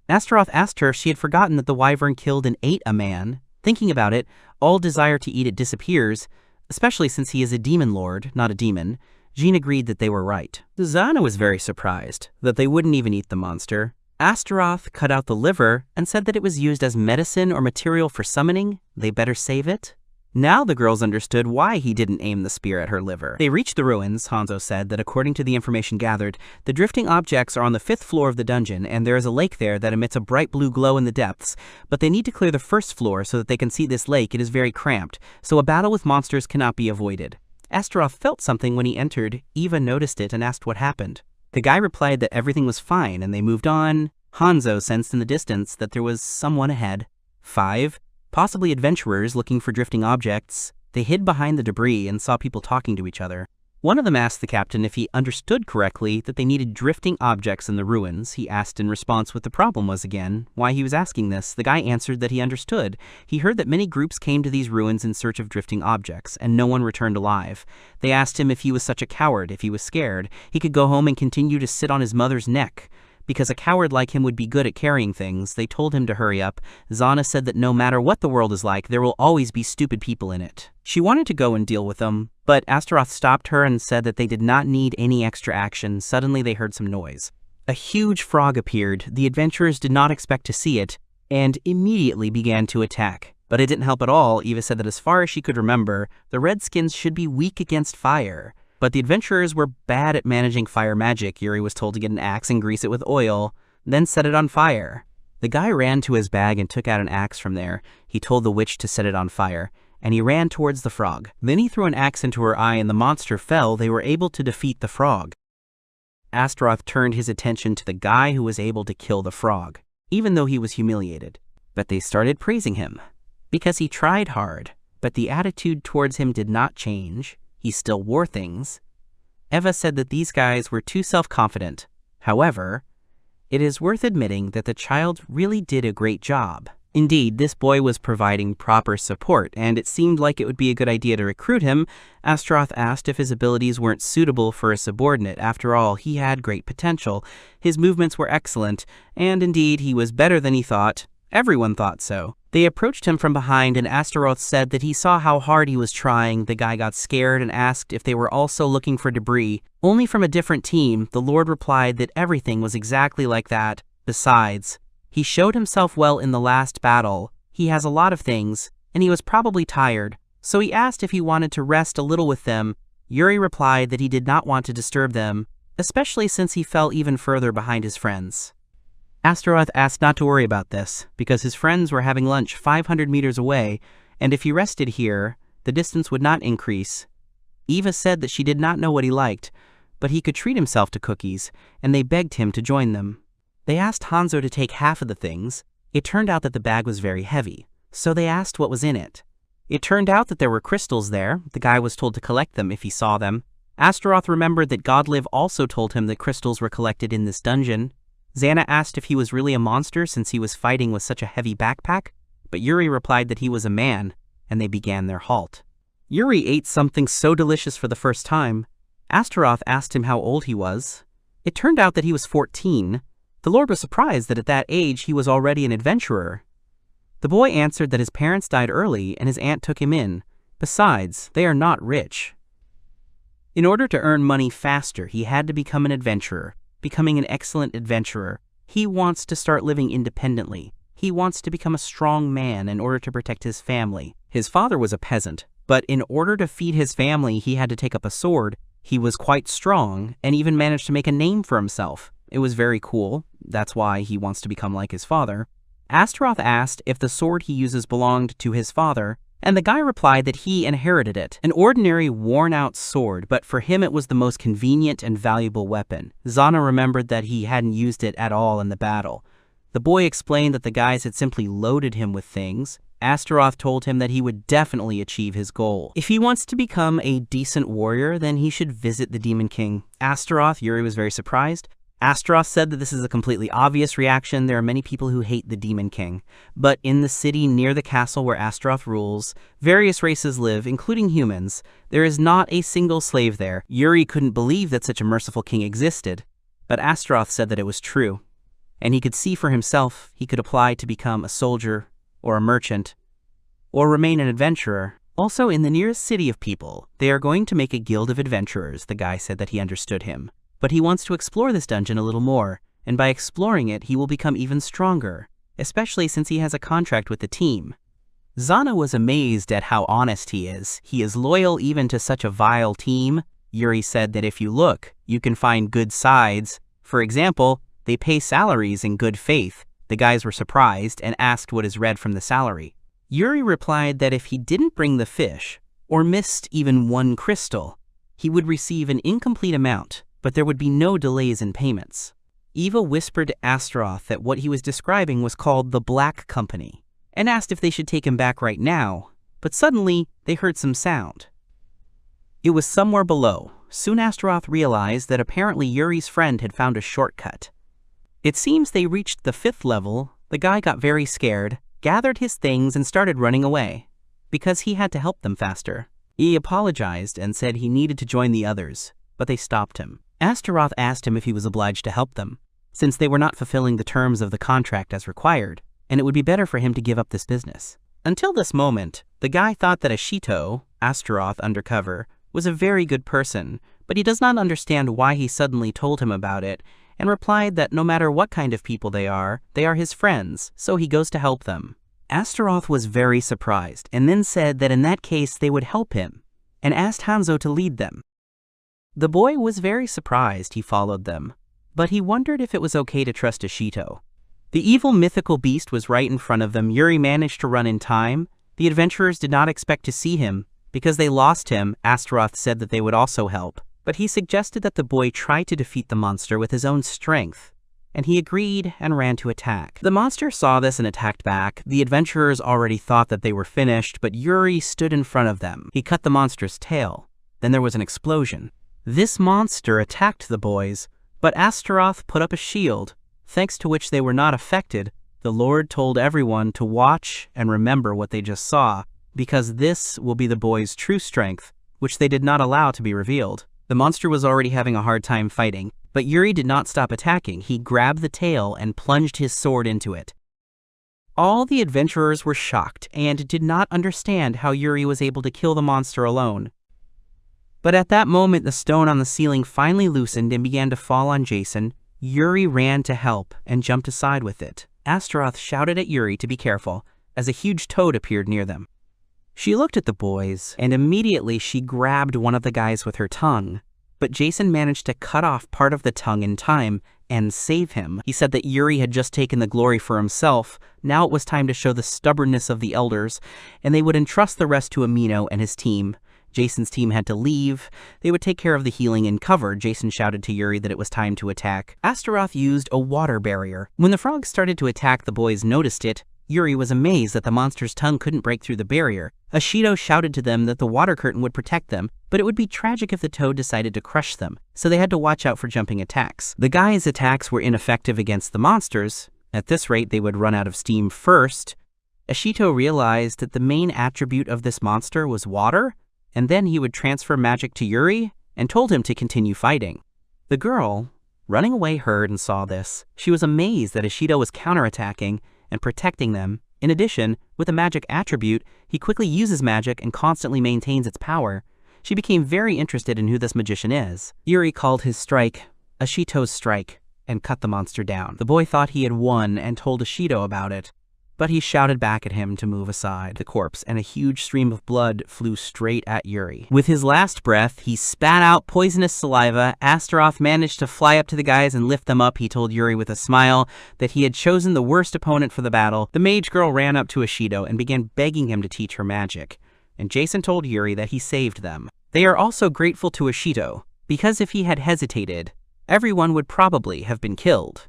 Astaroth asked her if she had forgotten that the wyvern killed and ate a man. Thinking about it, all desire to eat it disappears, especially since he is a demon lord, not a demon. Jean agreed that they were right. Xana was very surprised that they wouldn't even eat the monster. Astaroth cut out the liver and said that it was used as medicine or material for summoning. They better save it. Now the girls understood why he didn't aim the spear at her liver. They reached the ruins. Hanzo said that according to the information gathered, the drifting objects are on the 5th floor of the dungeon, and there is a lake there that emits a bright blue glow in the depths, but they need to clear the 1st floor so that they can see this lake. It is very cramped, so a battle with monsters cannot be avoided. Astaroth felt something when he entered. Eva noticed it and asked what happened. The guy replied that everything was fine and they moved on. Hanzo sensed in the distance that there was someone ahead. 5, possibly adventurers looking for drifting objects. They hid behind the debris and saw people talking to each other. One of them asked the captain if he understood correctly that they needed drifting objects in the ruins. He asked in response what the problem was again, why he was asking this. The guy answered that he understood. He heard that many groups came to these ruins in search of drifting objects, and no one returned alive. They asked him if he was such a coward, if he was scared. He could go home and continue to sit on his mother's neck. Because a coward like him would be good at carrying things, they told him to hurry up. Xana said that no matter what the world is like, there will always be stupid people in it. She wanted to go and deal with them, but Astaroth stopped her and said that they did not need any extra action. Suddenly they heard some noise. A huge frog appeared. The adventurers did not expect to see it, and immediately began to attack. But it didn't help at all. Eva said that as far as she could remember, the Redskins should be weak against fire. But the adventurers were bad at managing fire magic. Yuri was told to get an axe and grease it with oil, then set it on fire. The guy ran to his bag and took out an axe from there. He told the witch to set it on fire, and he ran towards the frog. Then he threw an axe into her eye and the monster fell. They were able to defeat the frog. Astaroth turned his attention to the guy who was able to kill the frog, even though he was humiliated. But they started praising him, because he tried hard, but the attitude towards him did not change. He still wore things. Eva said that these guys were too self-confident. However, it is worth admitting that the child really did a great job. Indeed, this boy was providing proper support, and it seemed like it would be a good idea to recruit him. Astaroth asked if his abilities weren't suitable for a subordinate. After all, he had great potential. His movements were excellent, and indeed, he was better than he thought. Everyone thought so. They approached him from behind, and Astaroth said that he saw how hard he was trying. The guy got scared and asked if they were also looking for debris. Only from a different team. The Lord replied that everything was exactly like that. Besides, he showed himself well in the last battle. He has a lot of things, and he was probably tired. So he asked if he wanted to rest a little with them. Yuri replied that he did not want to disturb them, especially since he fell even further behind his friends. Astaroth asked not to worry about this, because his friends were having lunch 500 meters away, and if he rested here, the distance would not increase. Eva said that she did not know what he liked, but he could treat himself to cookies, and they begged him to join them. They asked Hanzo to take half of the things. It turned out that the bag was very heavy, so they asked what was in it. It turned out that there were crystals there. The guy was told to collect them if he saw them. Astaroth remembered that Godlive also told him that crystals were collected in this dungeon. Xana asked if he was really a monster since he was fighting with such a heavy backpack, but Yuri replied that he was a man, and they began their halt. Yuri ate something so delicious for the first time. Astaroth asked him how old he was. It turned out that he was 14. The Lord was surprised that at that age he was already an adventurer. The boy answered that his parents died early and his aunt took him in. Besides, they are not rich. In order to earn money faster, he had to become an adventurer. Becoming an excellent adventurer. He wants to start living independently. He wants to become a strong man in order to protect his family. His father was a peasant, but in order to feed his family, he had to take up a sword. He was quite strong and even managed to make a name for himself. It was very cool. That's why he wants to become like his father. Astaroth asked if the sword he uses belonged to his father, and the guy replied that he inherited it. An ordinary, worn-out sword, but for him it was the most convenient and valuable weapon. Zana remembered that he hadn't used it at all in the battle. The boy explained that the guys had simply loaded him with things. Astaroth told him that he would definitely achieve his goal. If he wants to become a decent warrior, then he should visit the Demon King. Yuri was very surprised. Astaroth said that this is a completely obvious reaction. There are many people who hate the Demon King. But in the city near the castle where Astaroth rules, various races live, including humans. There is not a single slave there. Yuri couldn't believe that such a merciful king existed. But Astaroth said that it was true. And he could see for himself he could apply to become a soldier, or a merchant, or remain an adventurer. Also, in the nearest city of people, they are going to make a guild of adventurers. The guy said that he understood him. But he wants to explore this dungeon a little more, and by exploring it, he will become even stronger, especially since he has a contract with the team. Zana was amazed at how honest he is. He is loyal even to such a vile team. Yuri said that if you look, you can find good sides. For example, they pay salaries in good faith. The guys were surprised and asked what is read from the salary. Yuri replied that if he didn't bring the fish, or missed even one crystal, he would receive an incomplete amount, but there would be no delays in payments. Eva whispered to Astaroth that what he was describing was called the Black Company, and asked if they should take him back right now, but suddenly they heard some sound. It was somewhere below. Soon Astaroth realized that apparently Yuri's friend had found a shortcut. It seems they reached the 5th level. The guy got very scared, gathered his things, and started running away, because he had to help them faster. He apologized and said he needed to join the others, but they stopped him. Astaroth asked him if he was obliged to help them, since they were not fulfilling the terms of the contract as required, and it would be better for him to give up this business. Until this moment, the guy thought that Ashito, Astaroth undercover, was a very good person, but he does not understand why he suddenly told him about it, and replied that no matter what kind of people they are his friends, so he goes to help them. Astaroth was very surprised, and then said that in that case they would help him, and asked Hanzo to lead them. The boy was very surprised he followed them, but he wondered if it was okay to trust Ashito. The evil mythical beast was right in front of them. Yuri managed to run in time. The adventurers did not expect to see him. Because they lost him, Astaroth said that they would also help, but he suggested that the boy try to defeat the monster with his own strength, and he agreed and ran to attack. The monster saw this and attacked back. The adventurers already thought that they were finished, but Yuri stood in front of them. He cut the monster's tail. Then there was an explosion. This monster attacked the boys, but Astaroth put up a shield, thanks to which they were not affected. The Lord told everyone to watch and remember what they just saw, because this will be the boys' true strength, which they did not allow to be revealed. The monster was already having a hard time fighting, but Yuri did not stop attacking. He grabbed the tail and plunged his sword into it. All the adventurers were shocked and did not understand how Yuri was able to kill the monster alone. But at that moment, the stone on the ceiling finally loosened and began to fall on Jason. Yuri ran to help and jumped aside with it. Astaroth shouted at Yuri to be careful, as a huge toad appeared near them. She looked at the boys, and immediately she grabbed one of the guys with her tongue. But Jason managed to cut off part of the tongue in time and save him. He said that Yuri had just taken the glory for himself. Now it was time to show the stubbornness of the elders, and they would entrust the rest to Amino and his team. Jason's team had to leave. They would take care of the healing and cover. Jason shouted to Yuri that it was time to attack. Astaroth used a water barrier. When the frogs started to attack, the boys noticed it. Yuri was amazed that the monster's tongue couldn't break through the barrier. Ashito shouted to them that the water curtain would protect them, but it would be tragic if the toad decided to crush them, so they had to watch out for jumping attacks. The guys' attacks were ineffective against the monsters. At this rate, they would run out of steam first. Ashito realized that the main attribute of this monster was water, and then he would transfer magic to Yuri and told him to continue fighting. The girl, running away, heard and saw this. She was amazed that Ashito was counterattacking and protecting them. In addition, with a magic attribute, he quickly uses magic and constantly maintains its power. She became very interested in who this magician is. Yuri called his strike Ashito's strike and cut the monster down. The boy thought he had won and told Ashito about it. but he shouted back at him to move aside the corpse, and a huge stream of blood flew straight at Yuri. With his last breath, he spat out poisonous saliva. Astaroth managed to fly up to the guys and lift them up. He told Yuri with a smile that he had chosen the worst opponent for the battle. The mage girl ran up to Ashido and began begging him to teach her magic, and Jason told Yuri that he saved them. They are also grateful to Ashido, because if he had hesitated, everyone would probably have been killed.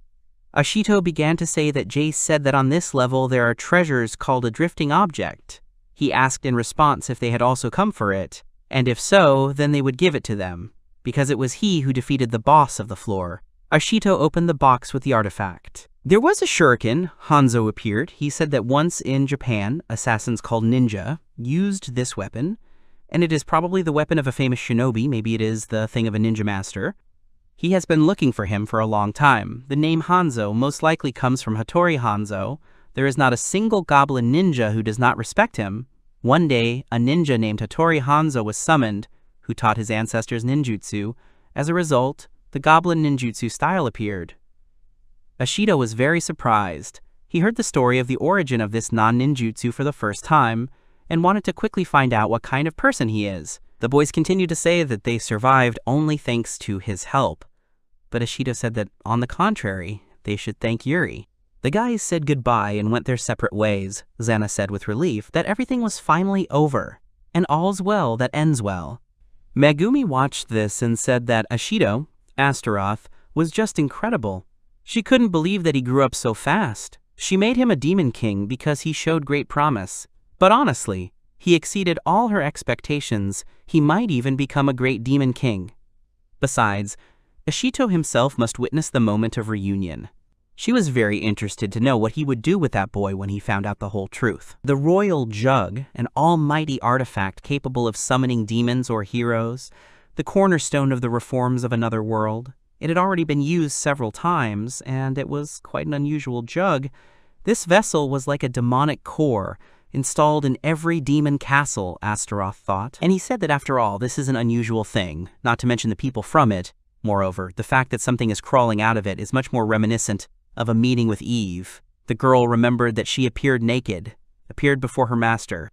Ashito began to say that Jace said that on this level there are treasures called a drifting object. He asked in response if they had also come for it, and if so, then they would give it to them, because it was he who defeated the boss of the floor. Ashito opened the box with the artifact. There was a shuriken. Hanzo appeared. He said that once in Japan, assassins called ninja used this weapon, and it is probably the weapon of a famous shinobi. Maybe it is the thing of a ninja master. He has been looking for him for a long time. The name Hanzo most likely comes from Hattori Hanzo. There is not a single goblin ninja who does not respect him. One day, a ninja named Hattori Hanzo was summoned, who taught his ancestors ninjutsu. As a result, the goblin ninjutsu style appeared. Ashido was very surprised. He heard the story of the origin of this non-ninjutsu for the first time, and wanted to quickly find out what kind of person he is. The boys continued to say that they survived only thanks to his help, but Ashido said that, on the contrary, they should thank Yuri. The guys said goodbye and went their separate ways. Xana said with relief that everything was finally over, and all's well that ends well. Megumi watched this and said that Ashido, Astaroth, was just incredible. She couldn't believe that he grew up so fast. She made him a demon king because he showed great promise. But honestly, he exceeded all her expectations. He might even become a great demon king. Besides, Ashito himself must witness the moment of reunion. She was very interested to know what he would do with that boy when he found out the whole truth. The royal jug, an almighty artifact capable of summoning demons or heroes, the cornerstone of the reforms of another world. It had already been used several times, and it was quite an unusual jug. This vessel was like a demonic core, installed in every demon castle, Astaroth thought. And he said that after all, this is an unusual thing, not to mention the people from it. Moreover, the fact that something is crawling out of it is much more reminiscent of a meeting with Eve. The girl remembered that she appeared naked, appeared before her master.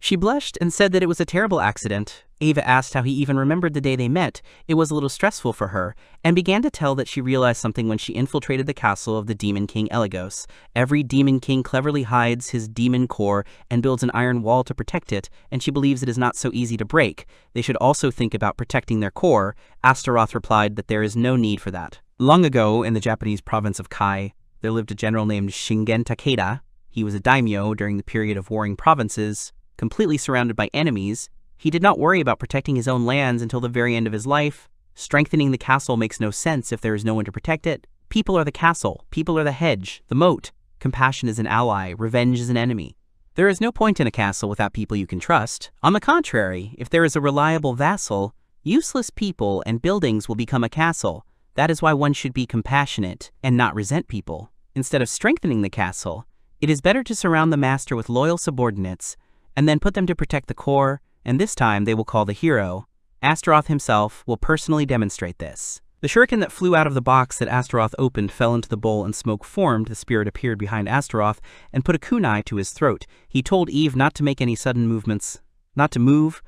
She blushed and said that it was a terrible accident. Ava asked how he even remembered the day they met. It was a little stressful for her, and began to tell that she realized something when she infiltrated the castle of the Demon King Eligos. Every Demon King cleverly hides his demon core and builds an iron wall to protect it, and she believes it is not so easy to break. They should also think about protecting their core. Astaroth replied that there is no need for that. Long ago, in the Japanese province of Kai, there lived a general named Shingen Takeda. He was a daimyo during the period of warring provinces, completely surrounded by enemies. He did not worry about protecting his own lands until the very end of his life. Strengthening the castle makes no sense if there is no one to protect it. People are the castle. People are the hedge, the moat. Compassion is an ally. Revenge is an enemy. There is no point in a castle without people you can trust. On the contrary, if there is a reliable vassal, useless people and buildings will become a castle. That is why one should be compassionate and not resent people. Instead of strengthening the castle, it is better to surround the master with loyal subordinates and then put them to protect the core, and this time they will call the hero. Astaroth himself will personally demonstrate this. The shuriken that flew out of the box that Astaroth opened fell into the bowl and smoke formed. The spirit appeared behind Astaroth and put a kunai to his throat. He told Eve not to make any sudden movements, not to move,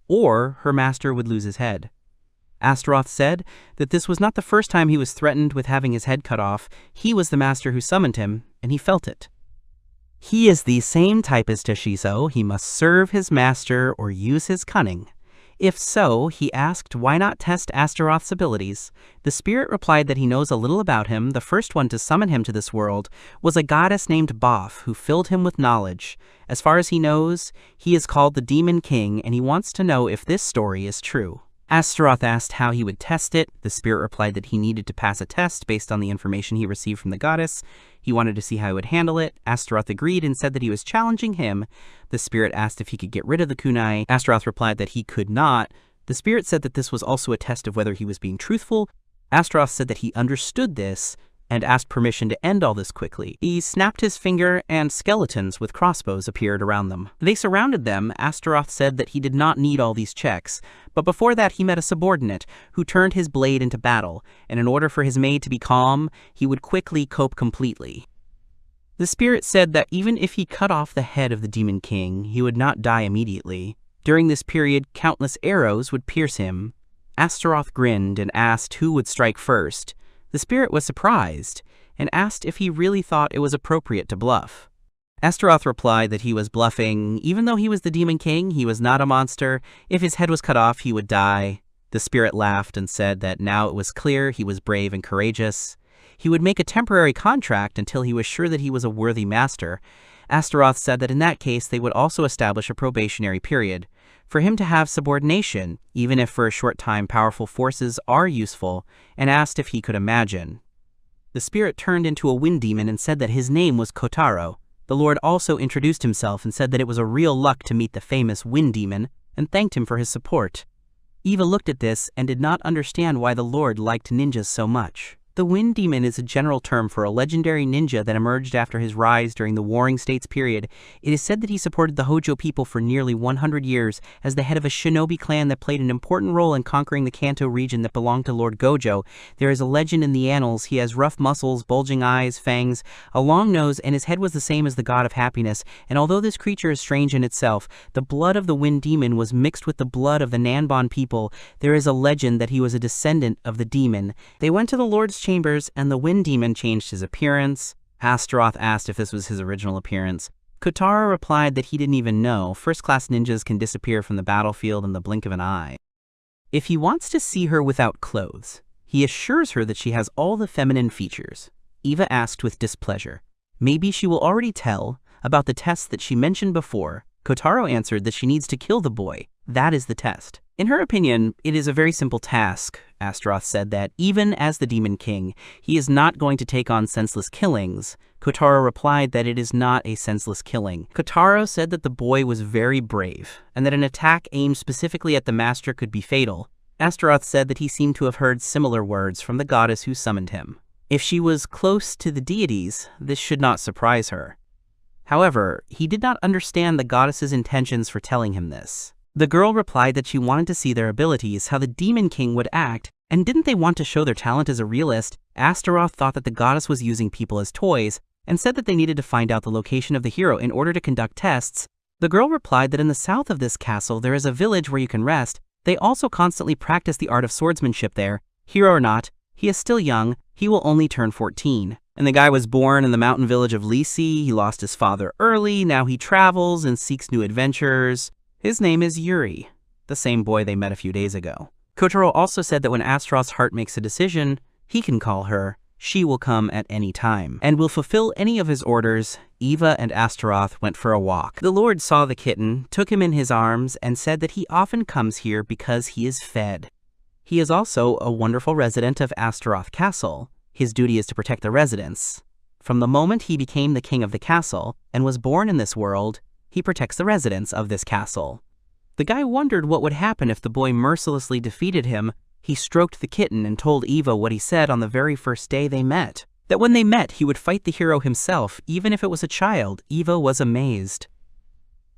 or her master would lose his head. Astaroth said that this was not the first time he was threatened with having his head cut off. He was the master who summoned him, and he felt it. He is the same type as Tashiso. He must serve his master or use his cunning. If so, he asked why not test Astaroth's abilities. The spirit replied that he knows a little about him. The first one to summon him to this world was a goddess named Boff, who filled him with knowledge. As far as he knows, he is called the Demon King, and he wants to know if this story is true. Astaroth asked how he would test it. The spirit replied that he needed to pass a test based on the information he received from the goddess. He wanted to see how he would handle it. Astaroth agreed and said that he was challenging him. The spirit asked if he could get rid of the kunai. Astaroth replied that he could not. The spirit said that this was also a test of whether he was being truthful. Astaroth said that he understood this and asked permission to end all this quickly. He snapped his finger and skeletons with crossbows appeared around them. They surrounded them. Astaroth said that he did not need all these checks, but before that he met a subordinate who turned his blade into battle, and in order for his maid to be calm, he would quickly cope completely. The spirit said that even if he cut off the head of the demon king, he would not die immediately. During this period, countless arrows would pierce him. Astaroth grinned and asked who would strike first. The spirit was surprised and asked if he really thought it was appropriate to bluff. Astaroth replied that he was bluffing. Even though he was the demon king, he was not a monster. If his head was cut off, he would die. The spirit laughed and said that now it was clear he was brave and courageous. He would make a temporary contract until he was sure that he was a worthy master. Astaroth said that in that case they would also establish a probationary period for him to have subordination, even if for a short time powerful forces are useful, and asked if he could imagine. The spirit turned into a wind demon and said that his name was Kotaro. The Lord also introduced himself and said that it was a real luck to meet the famous wind demon and thanked him for his support. Eva looked at this and did not understand why the Lord liked ninjas so much. The Wind Demon is a general term for a legendary ninja that emerged after his rise during the Warring States period. It is said that he supported the Hojo people for nearly 100 years as the head of a shinobi clan that played an important role in conquering the Kanto region that belonged to Lord Gojo. There is a legend in the annals. He has rough muscles, bulging eyes, fangs, a long nose, and his head was the same as the god of happiness. And although this creature is strange in itself, the blood of the Wind Demon was mixed with the blood of the Nanbon people. There is a legend that he was a descendant of the demon. They went to the Lord's chambers, and the Wind Demon changed his appearance. Astaroth asked if this was his original appearance. Kotaro replied that he didn't even know. First-class ninjas can disappear from the battlefield in the blink of an eye. If he wants to see her without clothes, he assures her that she has all the feminine features. Eva asked with displeasure. Maybe she will already tell about the test that she mentioned before. Kotaro answered that she needs to kill the boy. That is the test. In her opinion, it is a very simple task. Astaroth said that even as the Demon King, he is not going to take on senseless killings. Kotaro replied that it is not a senseless killing. Kotaro said that the boy was very brave, and that an attack aimed specifically at the master could be fatal. Astaroth said that he seemed to have heard similar words from the goddess who summoned him. If she was close to the deities, this should not surprise her. However, he did not understand the goddess's intentions for telling him this. The girl replied that she wanted to see their abilities, how the Demon King would act, and didn't they want to show their talent as a realist? Astaroth thought that the goddess was using people as toys, and said that they needed to find out the location of the hero in order to conduct tests. The girl replied that in the south of this castle there is a village where you can rest. They also constantly practice the art of swordsmanship there. Hero or not, he is still young, he will only turn 14. And the guy was born in the mountain village of Lisi. He lost his father early, now he travels and seeks new adventures. His name is Yuri, the same boy they met a few days ago. Kotaro also said that when Astaroth's heart makes a decision, he can call her. She will come at any time, and will fulfill any of his orders. Eva and Astaroth went for a walk. The Lord saw the kitten, took him in his arms, and said that he often comes here because he is fed. He is also a wonderful resident of Astaroth Castle. His duty is to protect the residents. From the moment he became the king of the castle, and was born in this world, he protects the residents of this castle. The guy wondered what would happen if the boy mercilessly defeated him. He stroked the kitten and told Eva what he said on the very first day they met. That when they met, he would fight the hero himself, even if it was a child. Eva was amazed.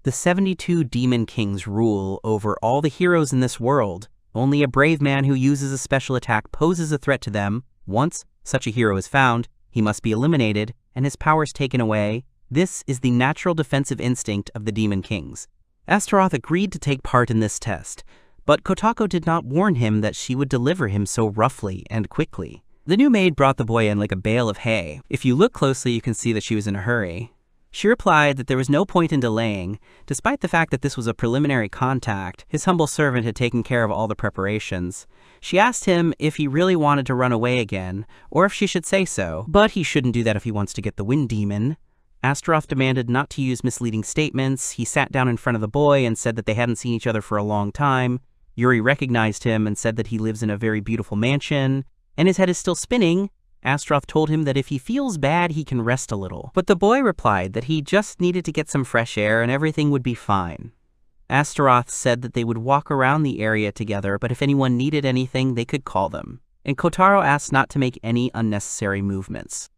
The 72 Demon Kings rule over all the heroes in this world. Only a brave man who uses a special attack poses a threat to them. Once such a hero is found, he must be eliminated and his powers taken away. This is the natural defensive instinct of the Demon Kings. Astaroth agreed to take part in this test, but Kotako did not warn him that she would deliver him so roughly and quickly. The new maid brought the boy in like a bale of hay. If you look closely, you can see that she was in a hurry. She replied that there was no point in delaying. Despite the fact that this was a preliminary contact, his humble servant had taken care of all the preparations. She asked him if he really wanted to run away again, or if she should say so, but he shouldn't do that if he wants to get the Wind Demon. Astaroth demanded not to use misleading statements. He sat down in front of the boy and said that they hadn't seen each other for a long time. Yuri recognized him and said that he lives in a very beautiful mansion, and his head is still spinning. Astaroth told him that if he feels bad, he can rest a little. But the boy replied that he just needed to get some fresh air and everything would be fine. Astaroth said that they would walk around the area together, but if anyone needed anything, they could call them. And Kotaro asked not to make any unnecessary movements.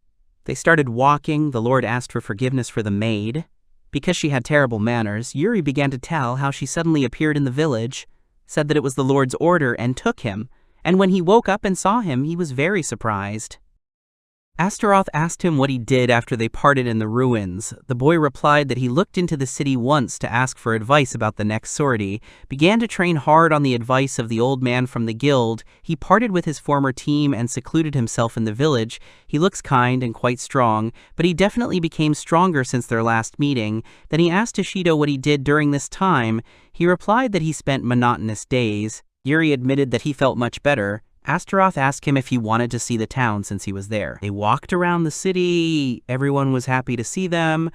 They started walking. The Lord asked for forgiveness for the maid. Because she had terrible manners, Yuri began to tell how she suddenly appeared in the village, said that it was the Lord's order, and took him. And when he woke up and saw him, he was very surprised. Astaroth asked him what he did after they parted in the ruins. The boy replied that he looked into the city once to ask for advice about the next sortie, began to train hard on the advice of the old man from the guild. He parted with his former team and secluded himself in the village. He looks kind and quite strong, but he definitely became stronger since their last meeting. Then he asked Ishido what he did during this time. He replied that he spent monotonous days. Yuri admitted that he felt much better. Astaroth asked him if he wanted to see the town since he was there. They walked around the city. Everyone was happy to see them.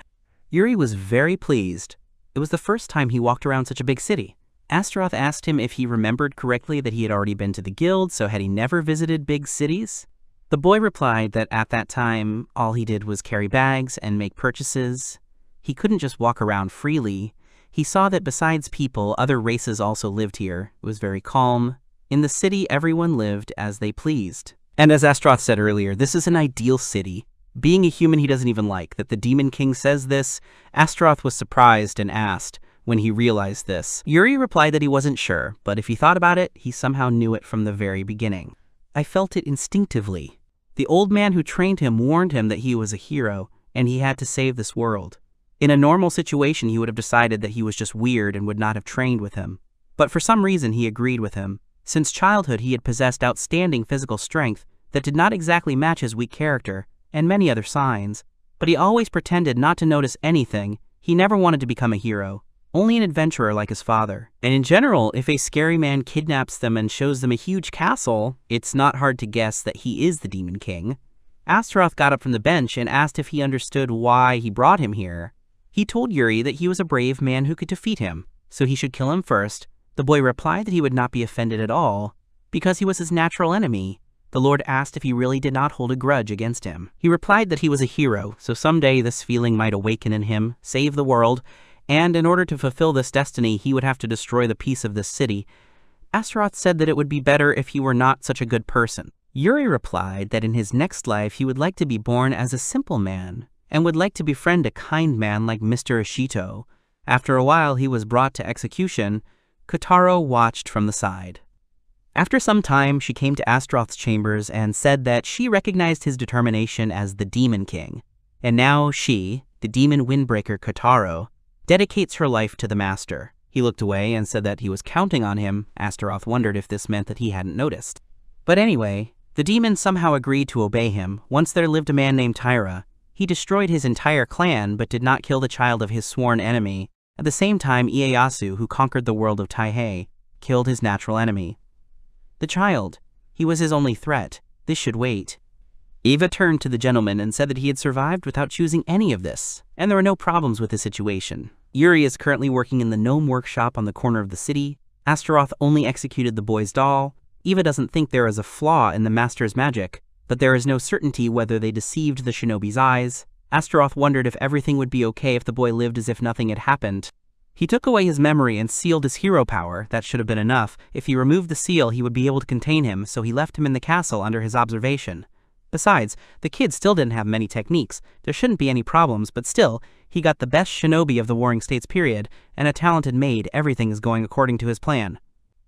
Yuri was very pleased. It was the first time he walked around such a big city. Astaroth asked him if he remembered correctly that he had already been to the guild, so had he never visited big cities? The boy replied that at that time, all he did was carry bags and make purchases. He couldn't just walk around freely. He saw that besides people, other races also lived here. It was very calm. In the city, everyone lived as they pleased. And as Astaroth said earlier, this is an ideal city. Being a human he doesn't even like, that the Demon King says this, Astaroth was surprised and asked when he realized this. Yuri replied that he wasn't sure, but if he thought about it, he somehow knew it from the very beginning. I felt it instinctively. The old man who trained him warned him that he was a hero, and he had to save this world. In a normal situation, he would have decided that he was just weird and would not have trained with him. But for some reason, he agreed with him. Since childhood, he had possessed outstanding physical strength that did not exactly match his weak character, and many other signs, but he always pretended not to notice anything. He never wanted to become a hero, only an adventurer like his father. And in general, if a scary man kidnaps them and shows them a huge castle, it's not hard to guess that he is the Demon King. Astaroth got up from the bench and asked if he understood why he brought him here. He told Yuri that he was a brave man who could defeat him, so he should kill him first. The boy replied that he would not be offended at all, because he was his natural enemy. The Lord asked if he really did not hold a grudge against him. He replied that he was a hero, so someday this feeling might awaken in him, save the world, and in order to fulfill this destiny, he would have to destroy the peace of this city. Astaroth said that it would be better if he were not such a good person. Yuri replied that in his next life he would like to be born as a simple man, and would like to befriend a kind man like Mr. Ishito. After a while, he was brought to execution. Kotaro watched from the side. After some time, she came to Astaroth's chambers and said that she recognized his determination as the Demon King, and now she, the demon windbreaker Kotaro, dedicates her life to the master. He looked away and said that he was counting on him. Astaroth wondered if this meant that he hadn't noticed. But anyway, the demon somehow agreed to obey him. Once there lived a man named Taira. He destroyed his entire clan, but did not kill the child of his sworn enemy. At the same time, Ieyasu, who conquered the world of Taihei, killed his natural enemy. The child. He was his only threat. This should wait. Eva turned to the gentleman and said that he had survived without choosing any of this, and there were no problems with his situation. Yuri is currently working in the gnome workshop on the corner of the city. Astaroth only executed the boy's doll. Eva doesn't think there is a flaw in the master's magic, but there is no certainty whether they deceived the shinobi's eyes. Astaroth wondered if everything would be okay if the boy lived as if nothing had happened. He took away his memory and sealed his hero power. That should have been enough. If he removed the seal, he would be able to contain him, so he left him in the castle under his observation. Besides, the kid still didn't have many techniques. There shouldn't be any problems, but still, he got the best shinobi of the Warring States period, and a talented maid. Everything is going according to his plan.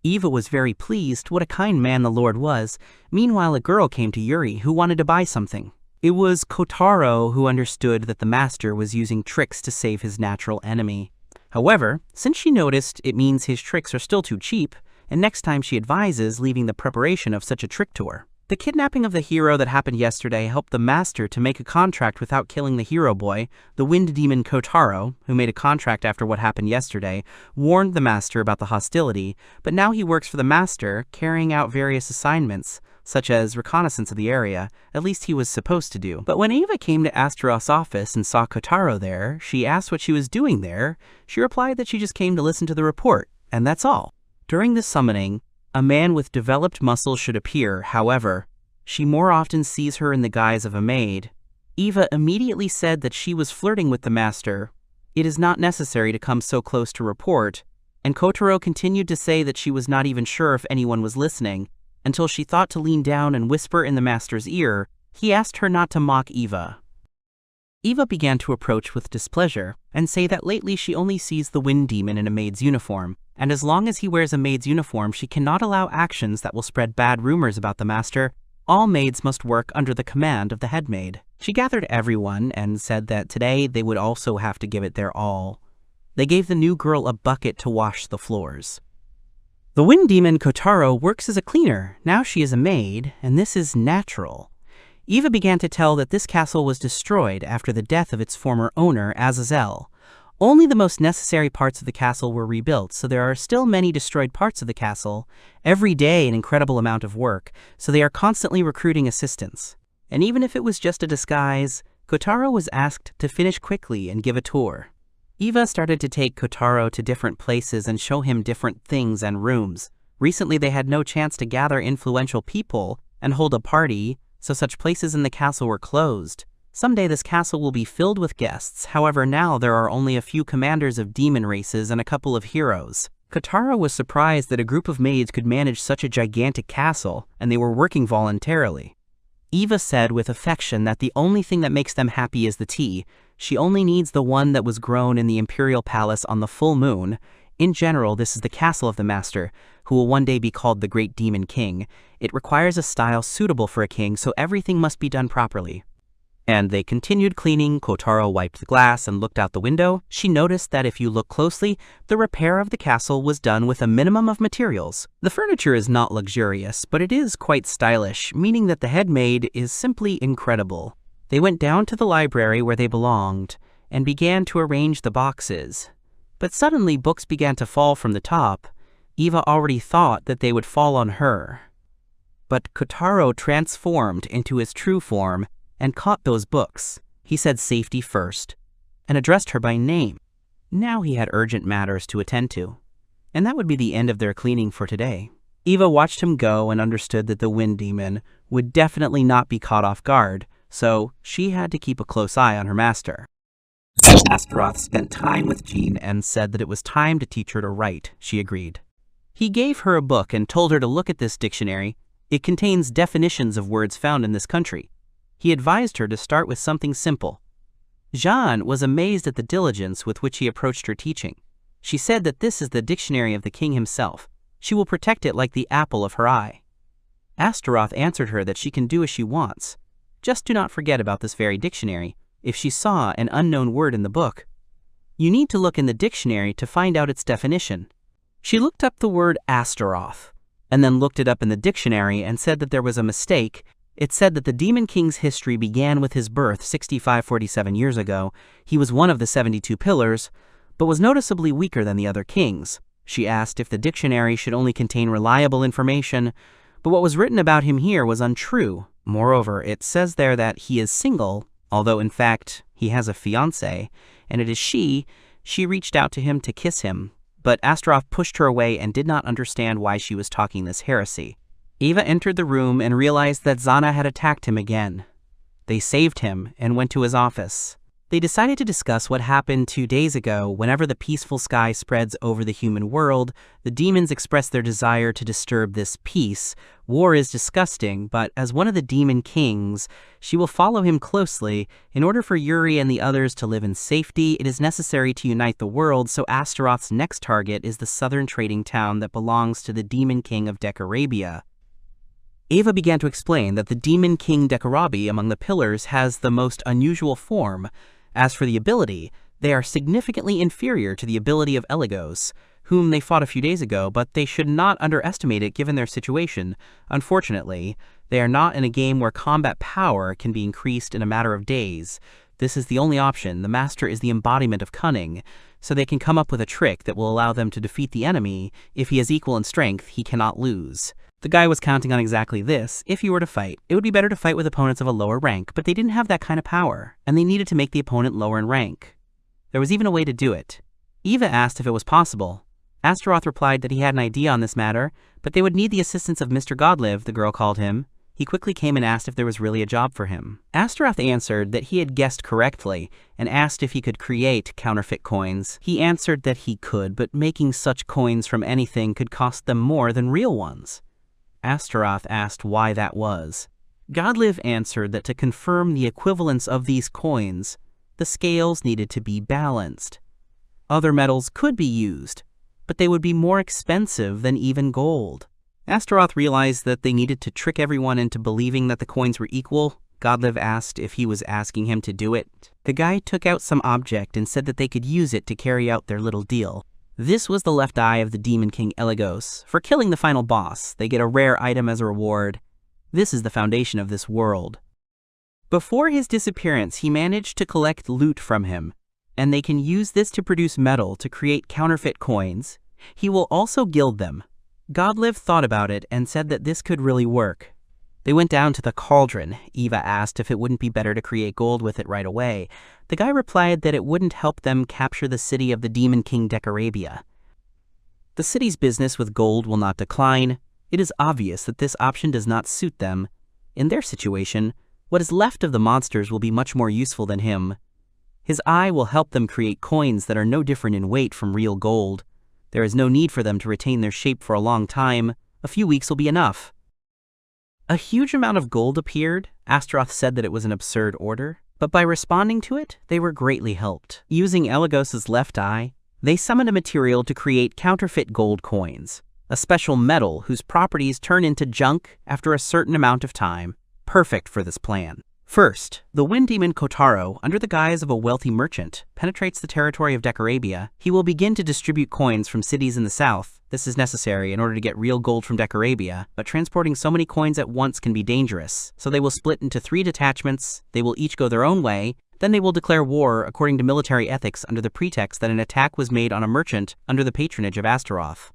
Eva was very pleased. What a kind man the Lord was. Meanwhile, a girl came to Yuri who wanted to buy something. It was Kotaro who understood that the master was using tricks to save his natural enemy. However, since she noticed, it means his tricks are still too cheap, and next time she advises leaving the preparation of such a trick to her. The kidnapping of the hero that happened yesterday helped the master to make a contract without killing the hero boy. The wind demon Kotaro, who made a contract after what happened yesterday, warned the master about the hostility, but now he works for the master, carrying out various assignments, such as reconnaissance of the area. At least he was supposed to do. But when Eva came to Astaroth's office and saw Kotaro there, she asked what she was doing there. She replied that she just came to listen to the report, and that's all. During the summoning, a man with developed muscles should appear. However, she more often sees her in the guise of a maid. Eva immediately said that she was flirting with the master. It is not necessary to come so close to report. And Kotaro continued to say that she was not even sure if anyone was listening, until she thought to lean down and whisper in the master's ear. He asked her not to mock Eva. Eva began to approach with displeasure and say that lately she only sees the wind demon in a maid's uniform, and as long as he wears a maid's uniform, she cannot allow actions that will spread bad rumors about the master. All maids must work under the command of the head maid. She gathered everyone and said that today they would also have to give it their all. They gave the new girl a bucket to wash the floors. The wind demon Kotaro works as a cleaner. Now she is a maid, and this is natural. Eva began to tell that this castle was destroyed after the death of its former owner, Azazel. Only the most necessary parts of the castle were rebuilt, so there are still many destroyed parts of the castle. Every day an incredible amount of work, so they are constantly recruiting assistants. And even if it was just a disguise, Kotaro was asked to finish quickly and give a tour. Eva started to take Kotaro to different places and show him different things and rooms. Recently they had no chance to gather influential people and hold a party, so such places in the castle were closed. Someday this castle will be filled with guests, however now there are only a few commanders of demon races and a couple of heroes. Kotaro was surprised that a group of maids could manage such a gigantic castle, and they were working voluntarily. Eva said with affection that the only thing that makes them happy is the tea. She only needs the one that was grown in the imperial palace on the full moon. In general, this is the castle of the master, who will one day be called the Great Demon King. It requires a style suitable for a king, so everything must be done properly. And they continued cleaning. Kotaro wiped the glass and looked out the window. She noticed that if you look closely, the repair of the castle was done with a minimum of materials. The furniture is not luxurious, but it is quite stylish, meaning that the head maid is simply incredible. They went down to the library where they belonged and began to arrange the boxes. But suddenly books began to fall from the top. Eva already thought that they would fall on her. But Kotaro transformed into his true form and caught those books. He said safety first and addressed her by name. Now he had urgent matters to attend to. And that would be the end of their cleaning for today. Eva watched him go and understood that the wind demon would definitely not be caught off guard, so she had to keep a close eye on her master. Astaroth spent time with Jean and said that it was time to teach her to write. She agreed. He gave her a book and told her to look at this dictionary. It contains definitions of words found in this country. He advised her to start with something simple. Jean was amazed at the diligence with which he approached her teaching. She said that this is the dictionary of the king himself. She will protect it like the apple of her eye. Astaroth answered her that she can do as she wants. Just do not forget about this very dictionary if she saw an unknown word in the book. You need to look in the dictionary to find out its definition. She looked up the word Astaroth, and then looked it up in the dictionary and said that there was a mistake. It said that the Demon King's history began with his birth 6547 years ago. He was one of the 72 pillars, but was noticeably weaker than the other kings. She asked if the dictionary should only contain reliable information, but what was written about him here was untrue. Moreover, it says there that he is single, although in fact he has a fiancée, and it is she reached out to him to kiss him, but Astaroth pushed her away and did not understand why she was talking this heresy. Eva entered the room and realized that Zana had attacked him again. They saved him and went to his office. They decided to discuss what happened 2 days ago. Whenever the peaceful sky spreads over the human world, the demons express their desire to disturb this peace. War is disgusting, but as one of the demon kings, she will follow him closely. In order for Yuri and the others to live in safety, it is necessary to unite the world, so Astaroth's next target is the southern trading town that belongs to the demon king of Decarabia. Eva began to explain that the demon king Decarabi among the pillars has the most unusual form. As for the ability, they are significantly inferior to the ability of Eligos, whom they fought a few days ago, but they should not underestimate it given their situation. Unfortunately, they are not in a game where combat power can be increased in a matter of days. This is the only option. The master is the embodiment of cunning, so they can come up with a trick that will allow them to defeat the enemy. If he is equal in strength, he cannot lose. The guy was counting on exactly this. If you were to fight, it would be better to fight with opponents of a lower rank, but they didn't have that kind of power, and they needed to make the opponent lower in rank. There was even a way to do it. Eva asked if it was possible. Astaroth replied that he had an idea on this matter, but they would need the assistance of Mr. Godlive, the girl called him. He quickly came and asked if there was really a job for him. Astaroth answered that he had guessed correctly and asked if he could create counterfeit coins. He answered that he could, but making such coins from anything could cost them more than real ones. Astaroth asked why that was. Godlive answered that to confirm the equivalence of these coins, the scales needed to be balanced. Other metals could be used, but they would be more expensive than even gold. Astaroth realized that they needed to trick everyone into believing that the coins were equal. Godlive asked if he was asking him to do it. The guy took out some object and said that they could use it to carry out their little deal. This was the left eye of the Demon King Eligos. For killing the final boss, they get a rare item as a reward. This is the foundation of this world. Before his disappearance, he managed to collect loot from him, and they can use this to produce metal to create counterfeit coins. He will also gild them. Godlive thought about it and said that this could really work. They went down to the cauldron. Eva asked if it wouldn't be better to create gold with it right away. The guy replied that it wouldn't help them capture the city of the Demon King Decarabia. The city's business with gold will not decline. It is obvious that this option does not suit them. In their situation, what is left of the monsters will be much more useful than him. His eye will help them create coins that are no different in weight from real gold. There is no need for them to retain their shape for a long time. A few weeks will be enough. A huge amount of gold appeared. Astaroth said that it was an absurd order, but by responding to it, they were greatly helped. Using Eligos's left eye, they summoned a material to create counterfeit gold coins, a special metal whose properties turn into junk after a certain amount of time, perfect for this plan. First, the wind demon Kotaro, under the guise of a wealthy merchant, penetrates the territory of Decarabia. He will begin to distribute coins from cities in the south. This is necessary in order to get real gold from Decarabia, but transporting so many coins at once can be dangerous, so they will split into 3 detachments. They will each go their own way, then they will declare war according to military ethics under the pretext that an attack was made on a merchant under the patronage of Astaroth.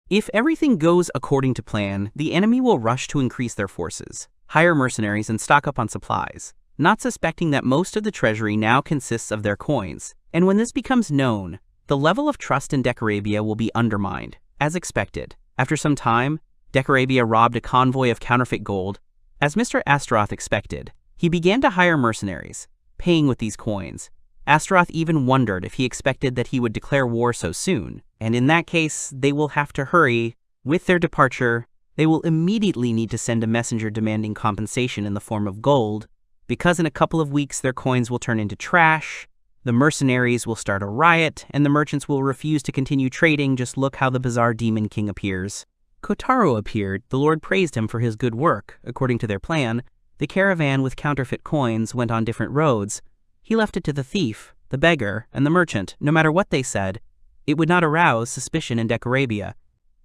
If everything goes according to plan, the enemy will rush to increase their forces, hire mercenaries, and stock up on supplies, not suspecting that most of the treasury now consists of their coins. And when this becomes known, the level of trust in Decarabia will be undermined. As expected, after some time, Decarabia robbed a convoy of counterfeit gold. As Mr. Astaroth expected, he began to hire mercenaries, paying with these coins. Astaroth even wondered if he expected that he would declare war so soon, and in that case, they will have to hurry. With their departure, they will immediately need to send a messenger demanding compensation in the form of gold, because in a couple of weeks their coins will turn into trash, the mercenaries will start a riot, and the merchants will refuse to continue trading. Just look how the bizarre Demon King appears. Kotaro appeared. The Lord praised him for his good work. According to their plan, the caravan with counterfeit coins went on different roads. He left it to the thief, the beggar, and the merchant. No matter what they said, it would not arouse suspicion in Decarabia.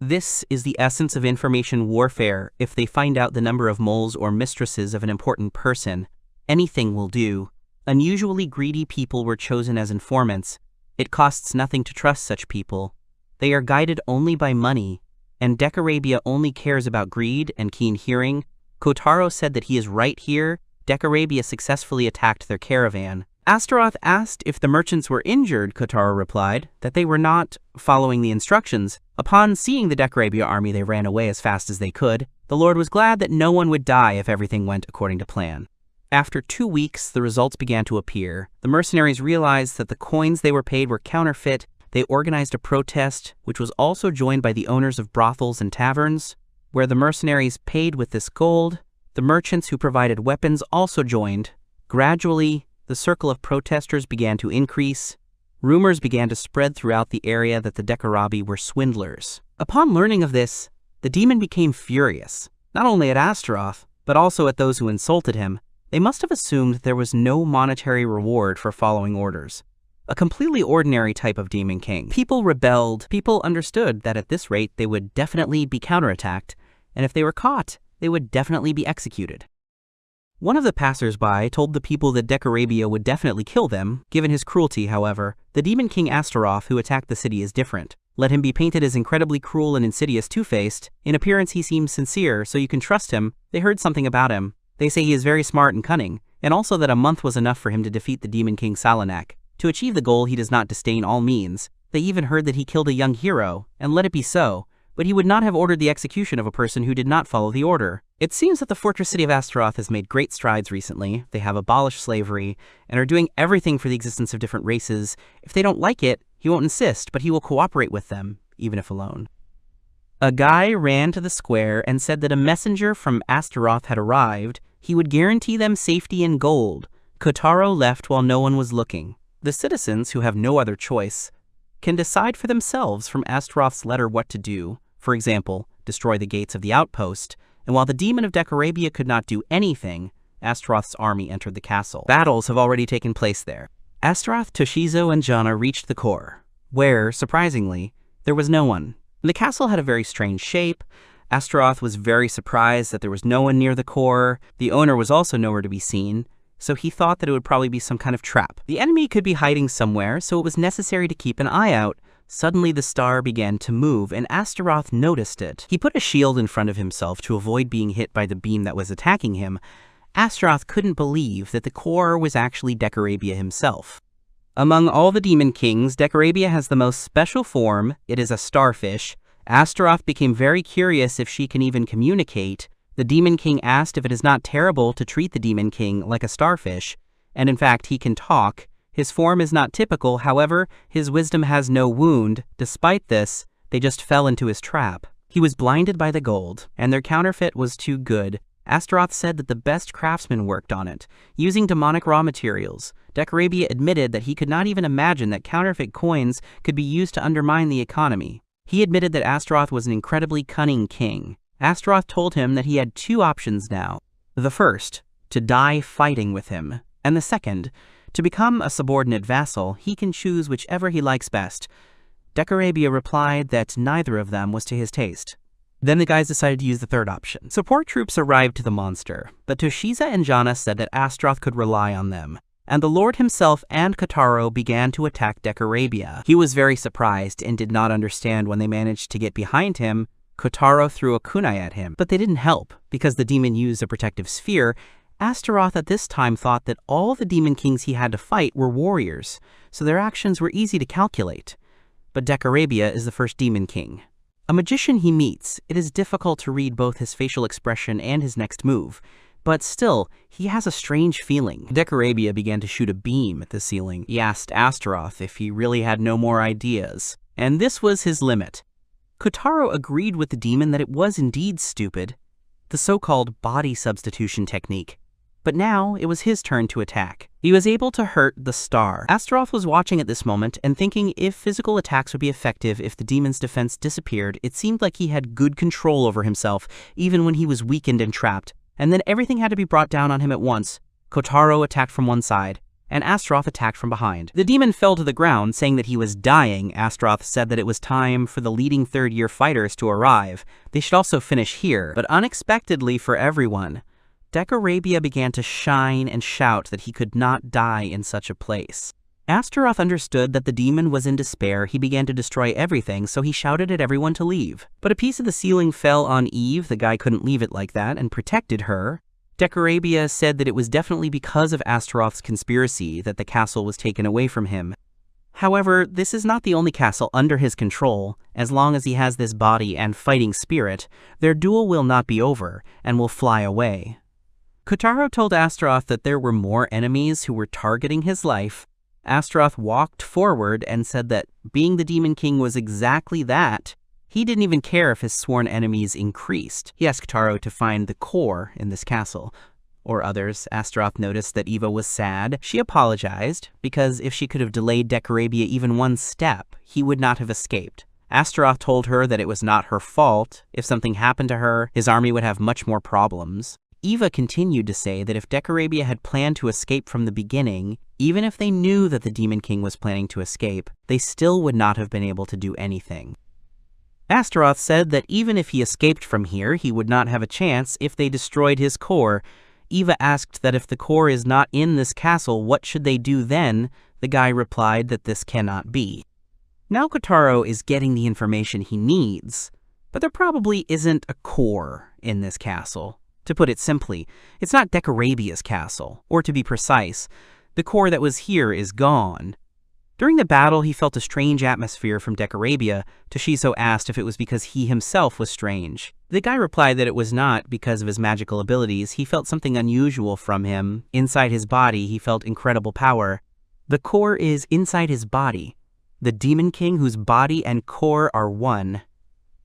This is the essence of information warfare. If they find out the number of moles or mistresses of an important person, anything will do. Unusually greedy people were chosen as informants. It costs nothing to trust such people. They are guided only by money, and Decarabia only cares about greed and keen hearing. Kotaro said that he is right here. Decarabia successfully attacked their caravan. Astaroth asked if the merchants were injured. Kotaro replied that they were not following the instructions. Upon seeing the Decarabia army, they ran away as fast as they could. The Lord was glad that no one would die if everything went according to plan. After 2 weeks, the results began to appear. The mercenaries realized that the coins they were paid were counterfeit. They organized a protest, which was also joined by the owners of brothels and taverns, where the mercenaries paid with this gold. The merchants who provided weapons also joined. Gradually, the circle of protesters began to increase. Rumors began to spread throughout the area that the Decarabi were swindlers. Upon learning of this, the demon became furious, not only at Astaroth, but also at those who insulted him. They must have assumed there was no monetary reward for following orders. A completely ordinary type of Demon King. People rebelled. People understood that at this rate they would definitely be counterattacked, and if they were caught, they would definitely be executed. One of the passers-by told the people that Decarabia would definitely kill them. Given his cruelty, however, the Demon King Astaroth, who attacked the city, is different. Let him be painted as incredibly cruel and insidious, two-faced. In appearance he seems sincere, so you can trust him. They heard something about him. They say he is very smart and cunning, and also that a month was enough for him to defeat the Demon King Salanak. To achieve the goal, he does not disdain all means. They even heard that he killed a young hero, and let it be so, but he would not have ordered the execution of a person who did not follow the order. It seems that the fortress city of Astaroth has made great strides recently. They have abolished slavery, and are doing everything for the existence of different races. If they don't like it, he won't insist, but he will cooperate with them, even if alone. A guy ran to the square and said that a messenger from Astaroth had arrived. He would guarantee them safety and gold. Kotaro left while no one was looking. The citizens, who have no other choice, can decide for themselves from Astaroth's letter what to do. for example, destroy the gates of the outpost, and while the demon of Decorabia could not do anything, Astaroth's army entered the castle. Battles have already taken place there. Astaroth, Toshizo, and Jana reached the core, where, surprisingly, there was no one. The castle had a very strange shape. Astaroth was very surprised that there was no one near the core. The owner was also nowhere to be seen, so he thought that it would probably be some kind of trap. The enemy could be hiding somewhere, so it was necessary to keep an eye out. Suddenly the star began to move, and Astaroth noticed it. He put a shield in front of himself to avoid being hit by the beam that was attacking him. Astaroth couldn't believe that the core was actually Decorabia himself. Among all the demon kings, Decorabia has the most special form. It is a starfish. Astaroth became very curious if she can even communicate. The demon king asked if it is not terrible to treat the demon king like a starfish, and in fact he can talk. His form is not typical, however, his wisdom has no wound. Despite this, they just fell into his trap. He was blinded by the gold, and their counterfeit was too good. Astaroth said that the best craftsmen worked on it, using demonic raw materials. Decorabia admitted that he could not even imagine that counterfeit coins could be used to undermine the economy. He admitted that Astaroth was an incredibly cunning king. Astaroth told him that he had two options now. The first, to die fighting with him, and the second, to become a subordinate vassal. He can choose whichever he likes best. Decorabia replied that neither of them was to his taste. Then the guys decided to use the third option. Support troops arrived to the monster, but Toshizo and Jana said that Astaroth could rely on them, and the Lord himself and Kotaro began to attack Decorabia. He was very surprised and did not understand when they managed to get behind him. Kotaro threw a kunai at him, but they didn't help, because the demon used a protective sphere. Astaroth at this time thought that all the demon kings he had to fight were warriors, so their actions were easy to calculate. But Decorabia is the first demon king. A magician he meets, it is difficult to read both his facial expression and his next move, but still, he has a strange feeling. Decorabia began to shoot a beam at the ceiling. He asked Astaroth if he really had no more ideas, and this was his limit. Kotaro agreed with the demon that it was indeed stupid, the so-called body substitution technique. But now, it was his turn to attack. He was able to hurt the star. Astaroth was watching at this moment and thinking if physical attacks would be effective if the demon's defense disappeared. It seemed like he had good control over himself, even when he was weakened and trapped. And then everything had to be brought down on him at once. Kotaro attacked from one side, and Astaroth attacked from behind. The demon fell to the ground, saying that he was dying. Astaroth said that it was time for the leading third-year fighters to arrive. They should also finish here, but unexpectedly for everyone, Decorabia began to shine and shout that he could not die in such a place. Astaroth understood that the demon was in despair. He began to destroy everything, so he shouted at everyone to leave. But a piece of the ceiling fell on Eve. The guy couldn't leave it like that and protected her. Decorabia said that it was definitely because of Astaroth's conspiracy that the castle was taken away from him. However, this is not the only castle under his control. As long as he has this body and fighting spirit, their duel will not be over and will fly away. Kotaro told Astaroth that there were more enemies who were targeting his life. Astaroth walked forward and said that being the Demon King was exactly that. He didn't even care if his sworn enemies increased. He asked Kotaro to find the core in this castle. Or others. Astaroth noticed that Eva was sad. She apologized, because if she could have delayed Decorabia even one step, he would not have escaped. Astaroth told her that it was not her fault. If something happened to her, his army would have much more problems. Eva continued to say that if Decorabia had planned to escape from the beginning, even if they knew that the Demon King was planning to escape, they still would not have been able to do anything. Astaroth said that even if he escaped from here, he would not have a chance if they destroyed his core. Eva asked that if the core is not in this castle, what should they do then? The guy replied that this cannot be. Now Kotaro is getting the information he needs, but there probably isn't a core in this castle. To put it simply, it's not Decorabia's castle, or to be precise, the core that was here is gone. During the battle, he felt a strange atmosphere from Decorabia. Toshizo asked if it was because he himself was strange. The guy replied that it was not because of his magical abilities. He felt something unusual from him. Inside his body, he felt incredible power. The core is inside his body. The Demon King whose body and core are one.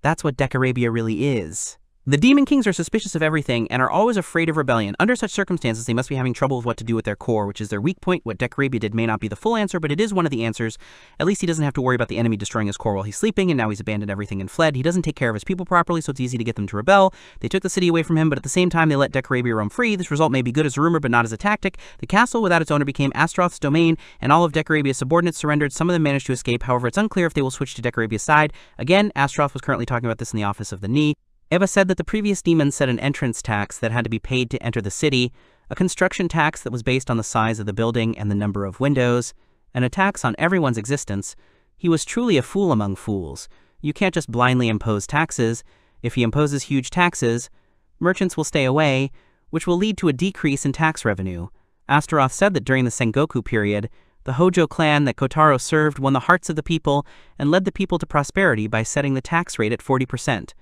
That's what Decorabia really is. The Demon Kings are suspicious of everything and are always afraid of rebellion. Under such circumstances, they must be having trouble with what to do with their core, which is their weak point. What Decarabia did may not be the full answer, but it is one of the answers. At least he doesn't have to worry about the enemy destroying his core while he's sleeping, and now he's abandoned everything and fled. He doesn't take care of his people properly, so it's easy to get them to rebel. They took the city away from him, but at the same time, they let Decarabia roam free. This result may be good as a rumor, but not as a tactic. The castle, without its owner, became Astaroth's domain, and all of Decarabia's subordinates surrendered. Some of them managed to escape. However, it's unclear if they will switch to Decarabia's side. Again, Astaroth was currently talking about this in the office of the knee. Eva said that the previous demon set an entrance tax that had to be paid to enter the city, a construction tax that was based on the size of the building and the number of windows, and a tax on everyone's existence. He was truly a fool among fools. You can't just blindly impose taxes. If he imposes huge taxes, merchants will stay away, which will lead to a decrease in tax revenue. Astaroth said that during the Sengoku period, the Hojo clan that Kotaro served won the hearts of the people and led the people to prosperity by setting the tax rate at 40%.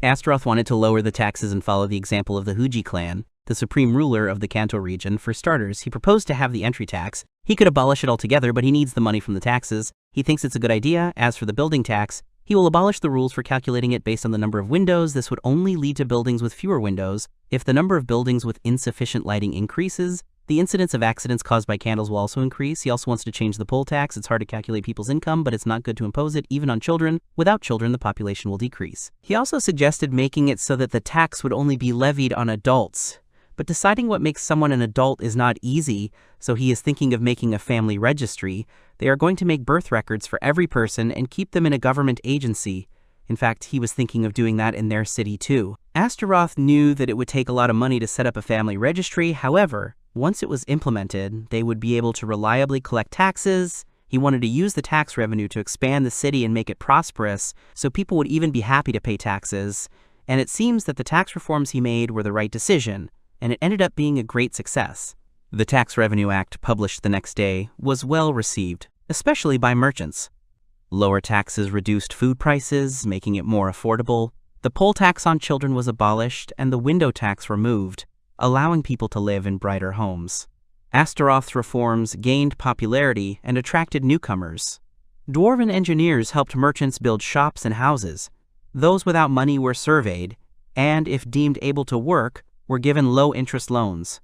Astaroth wanted to lower the taxes and follow the example of the Huji clan, the supreme ruler of the Kanto region. For starters, he proposed to have the entry tax. He could abolish it altogether, but he needs the money from the taxes. He thinks it's a good idea. As for the building tax, he will abolish the rules for calculating it based on the number of windows. This would only lead to buildings with fewer windows. If the number of buildings with insufficient lighting increases, the incidence of accidents caused by candles will also increase. He also wants to change the poll tax. It's hard to calculate people's income, but it's not good to impose it, even on children. Without children, the population will decrease. He also suggested making it so that the tax would only be levied on adults. But deciding what makes someone an adult is not easy, so he is thinking of making a family registry. They are going to make birth records for every person and keep them in a government agency. In fact, he was thinking of doing that in their city too. Astaroth knew that it would take a lot of money to set up a family registry. However, once it was implemented, they would be able to reliably collect taxes. He wanted to use the tax revenue to expand the city and make it prosperous, so people would even be happy to pay taxes. And it seems that the tax reforms he made were the right decision, and it ended up being a great success. The Tax Revenue Act, published the next day, was well received, especially by merchants. Lower taxes reduced food prices, making it more affordable. The poll tax on children was abolished, and the window tax removed, allowing people to live in brighter homes. Astaroth's reforms gained popularity and attracted newcomers. Dwarven engineers helped merchants build shops and houses. Those without money were surveyed, and if deemed able to work, were given low-interest loans.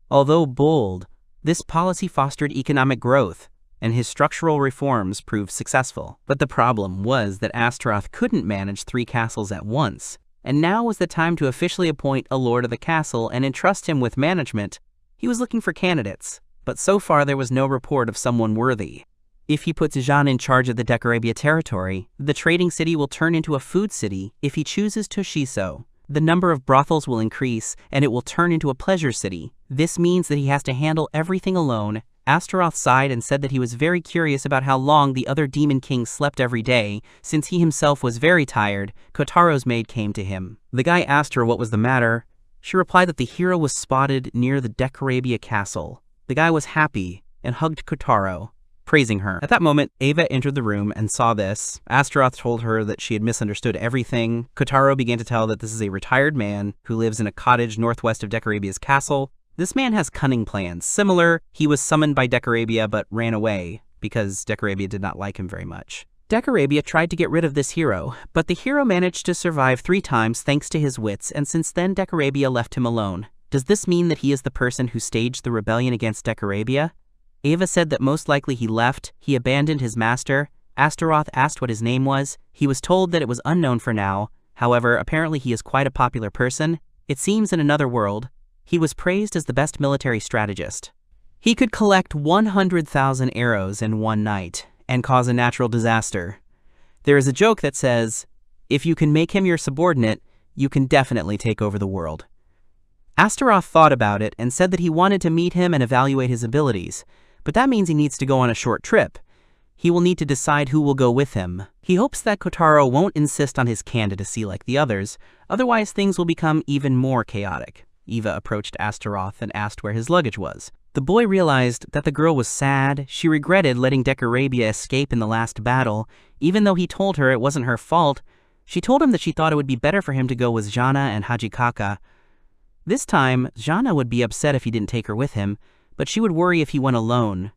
Although bold, this policy fostered economic growth, and his structural reforms proved successful. But the problem was that Astaroth couldn't manage 3 castles at once, and now was the time to officially appoint a lord of the castle and entrust him with management. He was looking for candidates, but so far there was no report of someone worthy. If he puts Jean in charge of the Decarabia territory, the trading city will turn into a food city. If he chooses Toshiso, the number of brothels will increase, and it will turn into a pleasure city. This means that he has to handle everything alone. Astaroth sighed and said that he was very curious about how long the other Demon Kings slept every day. Since he himself was very tired, Kotaro's maid came to him. The guy asked her what was the matter. She replied that the hero was spotted near the Decarabia castle. The guy was happy and hugged Kotaro, praising her. At that moment, Eva entered the room and saw this. Astaroth told her that she had misunderstood everything. Kotaro began to tell that this is a retired man who lives in a cottage northwest of Decarabia's castle. This man has cunning plans. Similar, he was summoned by Decarabia but ran away because Decarabia did not like him very much. Decarabia tried to get rid of this hero, but the hero managed to survive 3 times thanks to his wits, and since then Decarabia left him alone. Does this mean that he is the person who staged the rebellion against Decarabia? Eva said that most likely he left. He abandoned his master. Astaroth asked what his name was. He was told that it was unknown for now. However, apparently he is quite a popular person. It seems in another world, he was praised as the best military strategist. He could collect 100,000 arrows in one night and cause a natural disaster. There is a joke that says, if you can make him your subordinate, you can definitely take over the world. Astaroth thought about it and said that he wanted to meet him and evaluate his abilities, but that means he needs to go on a short trip. He will need to decide who will go with him. He hopes that Kotaro won't insist on his candidacy like the others, otherwise things will become even more chaotic. Eva approached Astaroth and asked where his luggage was. The boy realized that the girl was sad. She regretted letting Decarabia escape in the last battle. Even though he told her it wasn't her fault, she told him that she thought it would be better for him to go with Jana and Hajikaka. This time, Jana would be upset if he didn't take her with him, but she would worry if he went alone.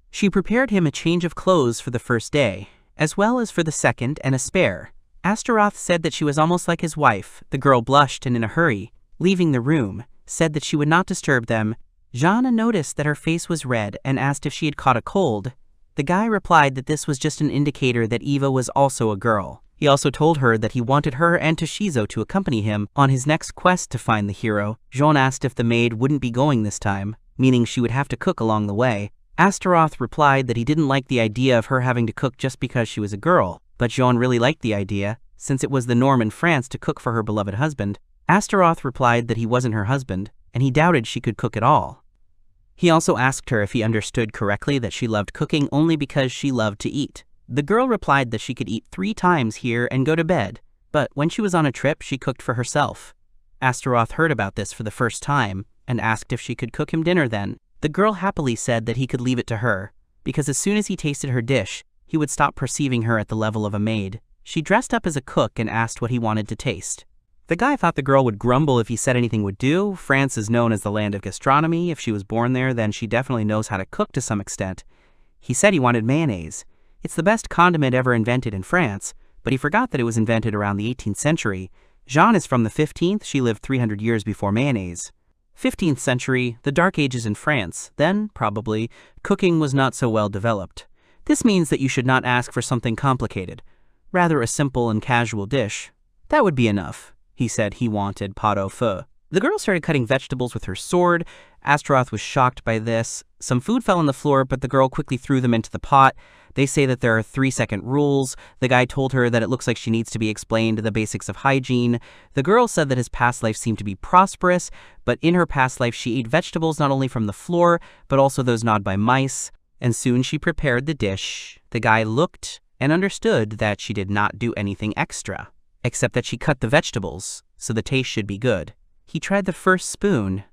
She prepared him a change of clothes for the first day, as well as for the second and a spare. Astaroth said that she was almost like his wife. The girl blushed and in a hurry, leaving the room, said that she would not disturb them. Jeanne noticed that her face was red and asked if she had caught a cold. The guy replied that this was just an indicator that Eva was also a girl. He also told her that he wanted her and Toshizo to accompany him on his next quest to find the hero. Jeanne asked if the maid wouldn't be going this time, meaning she would have to cook along the way. Astaroth replied that he didn't like the idea of her having to cook just because she was a girl, but Jeanne really liked the idea, since it was the norm in France to cook for her beloved husband. Astaroth replied that he wasn't her husband, and he doubted she could cook at all. He also asked her if he understood correctly that she loved cooking only because she loved to eat. The girl replied that she could eat 3 times here and go to bed, but when she was on a trip, she cooked for herself. Astaroth heard about this for the first time and asked if she could cook him dinner then. The girl happily said that he could leave it to her, because as soon as he tasted her dish, he would stop perceiving her at the level of a maid. She dressed up as a cook and asked what he wanted to taste. The guy thought the girl would grumble if he said anything would do. France is known as the land of gastronomy. If she was born there, then she definitely knows how to cook to some extent. He said he wanted mayonnaise. It's the best condiment ever invented in France, but he forgot that it was invented around the 18th century. Jeanne is from the 15th. She lived 300 years before mayonnaise. 15th century, the Dark Ages in France. Then, probably, cooking was not so well developed. This means that you should not ask for something complicated. Rather a simple and casual dish. That would be enough. He said he wanted pot au feu. The girl started cutting vegetables with her sword. Astaroth was shocked by this. Some food fell on the floor, but the girl quickly threw them into the pot. They say that there are 3-second rules. The guy told her that it looks like she needs to be explained the basics of hygiene. The girl said that his past life seemed to be prosperous, but in her past life she ate vegetables not only from the floor, but also those gnawed by mice. And soon she prepared the dish. The guy looked and understood that she did not do anything extra, except that she cut the vegetables, so the taste should be good. He tried the first spoon.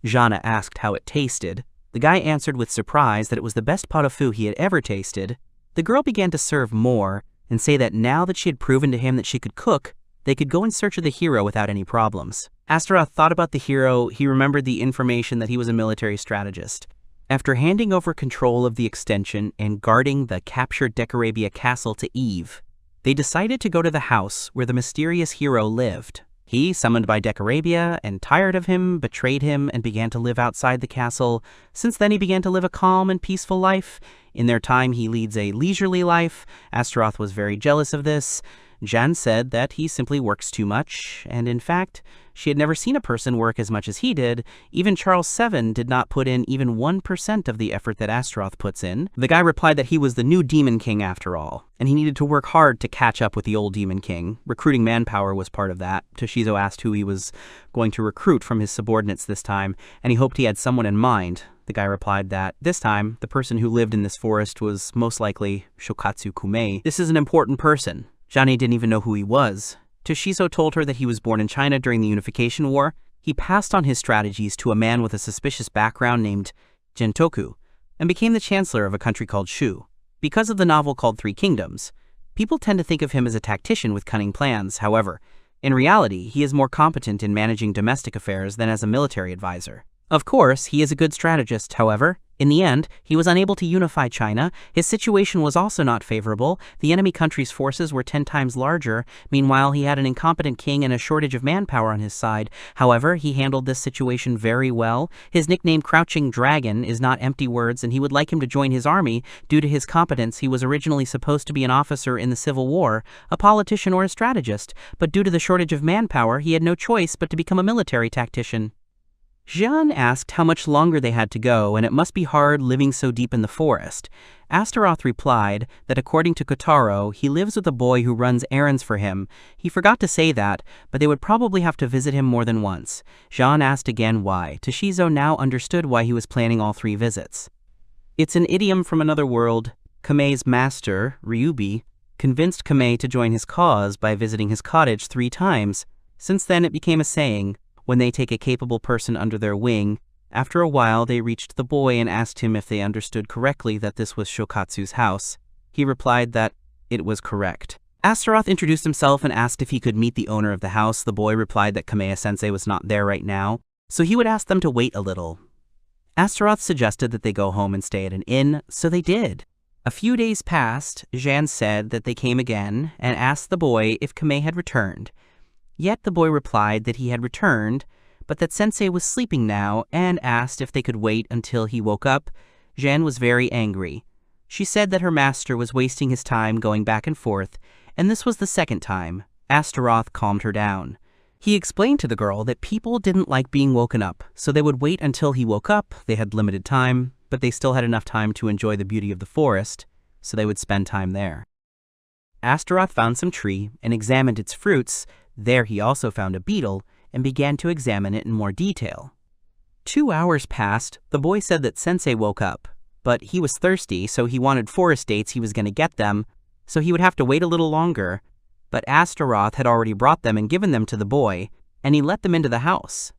Jeanne asked how it tasted. The guy answered with surprise that it was the best pot au feu he had ever tasted. The girl began to serve more and say that now that she had proven to him that she could cook, they could go in search of the hero without any problems. Astaroth thought about the hero. He remembered the information that he was a military strategist. After handing over control of the extension and guarding the captured Decorabia castle to Eve, they decided to go to the house where the mysterious hero lived. He, summoned by Decorabia and tired of him, betrayed him and began to live outside the castle. Since then he began to live a calm and peaceful life. In their time he leads a leisurely life. Astaroth was very jealous of this. Jeanne said that he simply works too much, and in fact, she had never seen a person work as much as he did. Even Charles VII did not put in even 1% of the effort that Astaroth puts in. The guy replied that he was the new Demon King after all, and he needed to work hard to catch up with the old Demon King. Recruiting manpower was part of that. Toshizo asked who he was going to recruit from his subordinates this time, and he hoped he had someone in mind. The guy replied that this time, the person who lived in this forest was most likely Shokatsu Kumei. This is an important person. Jeanne didn't even know who he was. Toshizo told her that he was born in China during the Unification War. He passed on his strategies to a man with a suspicious background named Gentoku, and became the chancellor of a country called Shu. Because of the novel called 3 Kingdoms, people tend to think of him as a tactician with cunning plans. However, in reality, he is more competent in managing domestic affairs than as a military advisor. Of course, he is a good strategist, however. In the end, he was unable to unify China. His situation was also not favorable. The enemy country's forces were 10 times larger. Meanwhile, he had an incompetent king and a shortage of manpower on his side. However, he handled this situation very well. His nickname Crouching Dragon is not empty words, and he would like him to join his army. Due to his competence, he was originally supposed to be an officer in the Civil War, a politician or a strategist, but due to the shortage of manpower, he had no choice but to become a military tactician. Jeanne asked how much longer they had to go, and it must be hard living so deep in the forest. Astaroth replied that according to Kotaro, he lives with a boy who runs errands for him. He forgot to say that, but they would probably have to visit him more than once. Jeanne asked again why. Toshizo now understood why he was planning all 3 visits. It's an idiom from another world. Kamei's master, Ryubi, convinced Kamei to join his cause by visiting his cottage 3 times. Since then it became a saying. When they take a capable person under their wing, after a while they reached the boy and asked him if they understood correctly that this was Shokatsu's house. He replied that it was correct. Astaroth introduced himself and asked if he could meet the owner of the house. The boy replied that Kamea-sensei was not there right now, so he would ask them to wait a little. Astaroth suggested that they go home and stay at an inn, so they did. A few days passed. Jeanne said that they came again and asked the boy if Kamei had returned. Yet the boy replied that he had returned, but that Sensei was sleeping now and asked if they could wait until he woke up. Jeanne was very angry. She said that her master was wasting his time going back and forth, and this was the second time. Astaroth calmed her down. He explained to the girl that people didn't like being woken up, so they would wait until he woke up. They had limited time, but they still had enough time to enjoy the beauty of the forest, so they would spend time there. Astaroth found some tree and examined its fruits. There he also found a beetle and began to examine it in more detail. 2 hours passed. The boy said that Sensei woke up, but he was thirsty, so he wanted forest dates. He was going to get them, so he would have to wait a little longer. But Astaroth had already brought them and given them to the boy, and he let them into the house.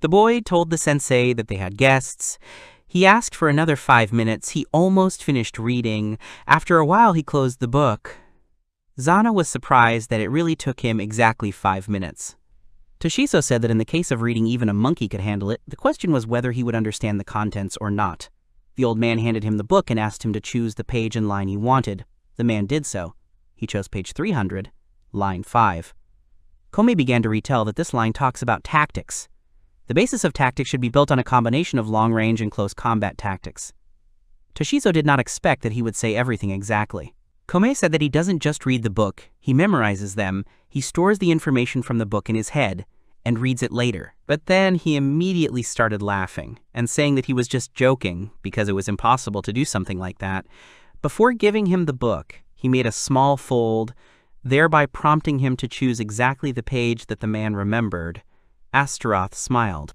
The boy told the sensei that they had guests. He asked for another 5 minutes. He almost finished reading. After a while, he closed the book. Zana was surprised that it really took him exactly 5 minutes. Toshizo said that in the case of reading, even a monkey could handle it. The question was whether he would understand the contents or not. The old man handed him the book and asked him to choose the page and line he wanted. The man did so. He chose page 300, line 5. Komei began to retell that this line talks about tactics. The basis of tactics should be built on a combination of long-range and close combat tactics. Toshizo did not expect that he would say everything exactly. Komei said that he doesn't just read the book, he memorizes them, he stores the information from the book in his head, and reads it later. But then he immediately started laughing, and saying that he was just joking, because it was impossible to do something like that. Before giving him the book, he made a small fold, thereby prompting him to choose exactly the page that the man remembered. Astaroth smiled,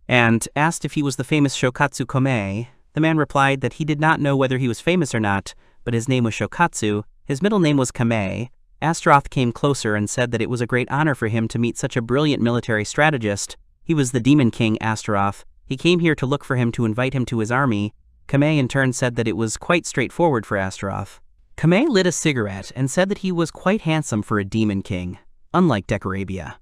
and asked if he was the famous Shokatsu Komei. The man replied that he did not know whether he was famous or not, but his name was Shokatsu. His middle name was Kamei. Astaroth came closer and said that it was a great honor for him to meet such a brilliant military strategist. He was the Demon King, Astaroth. He came here to look for him to invite him to his army. Kamei in turn said that it was quite straightforward for Astaroth. Kamei lit a cigarette and said that he was quite handsome for a demon king, unlike Decorabia.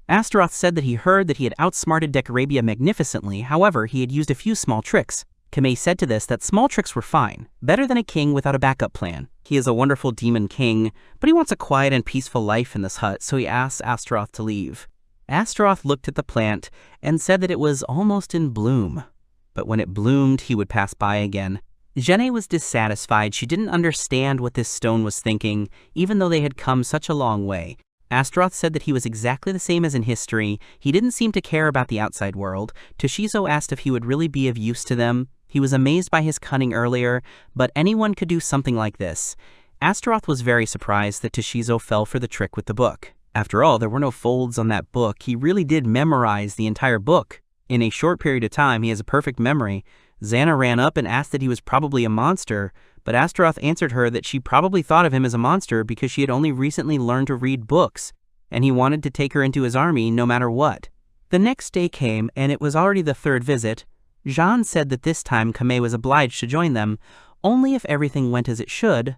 Astaroth said that he heard that he had outsmarted Decorabia magnificently. However, he had used a few small tricks. Kamei said to this that small tricks were fine, better than a king without a backup plan. He is a wonderful demon king, but he wants a quiet and peaceful life in this hut, so he asked Astaroth to leave. Astaroth looked at the plant and said that it was almost in bloom, but when it bloomed, he would pass by again. Jeanne was dissatisfied. She didn't understand what this stone was thinking, even though they had come such a long way. Astaroth said that he was exactly the same as in history. He didn't seem to care about the outside world. Toshizo asked if he would really be of use to them. He was amazed by his cunning earlier, but anyone could do something like this. Astaroth was very surprised that Toshizo fell for the trick with the book. After all, there were no folds on that book. He really did memorize the entire book. In a short period of time, he has a perfect memory. Zana ran up and asked that he was probably a monster, but Astaroth answered her that she probably thought of him as a monster because she had only recently learned to read books, and he wanted to take her into his army no matter what. The next day came, and it was already the third visit. Jeanne said that this time Kamei was obliged to join them, only if everything went as it should.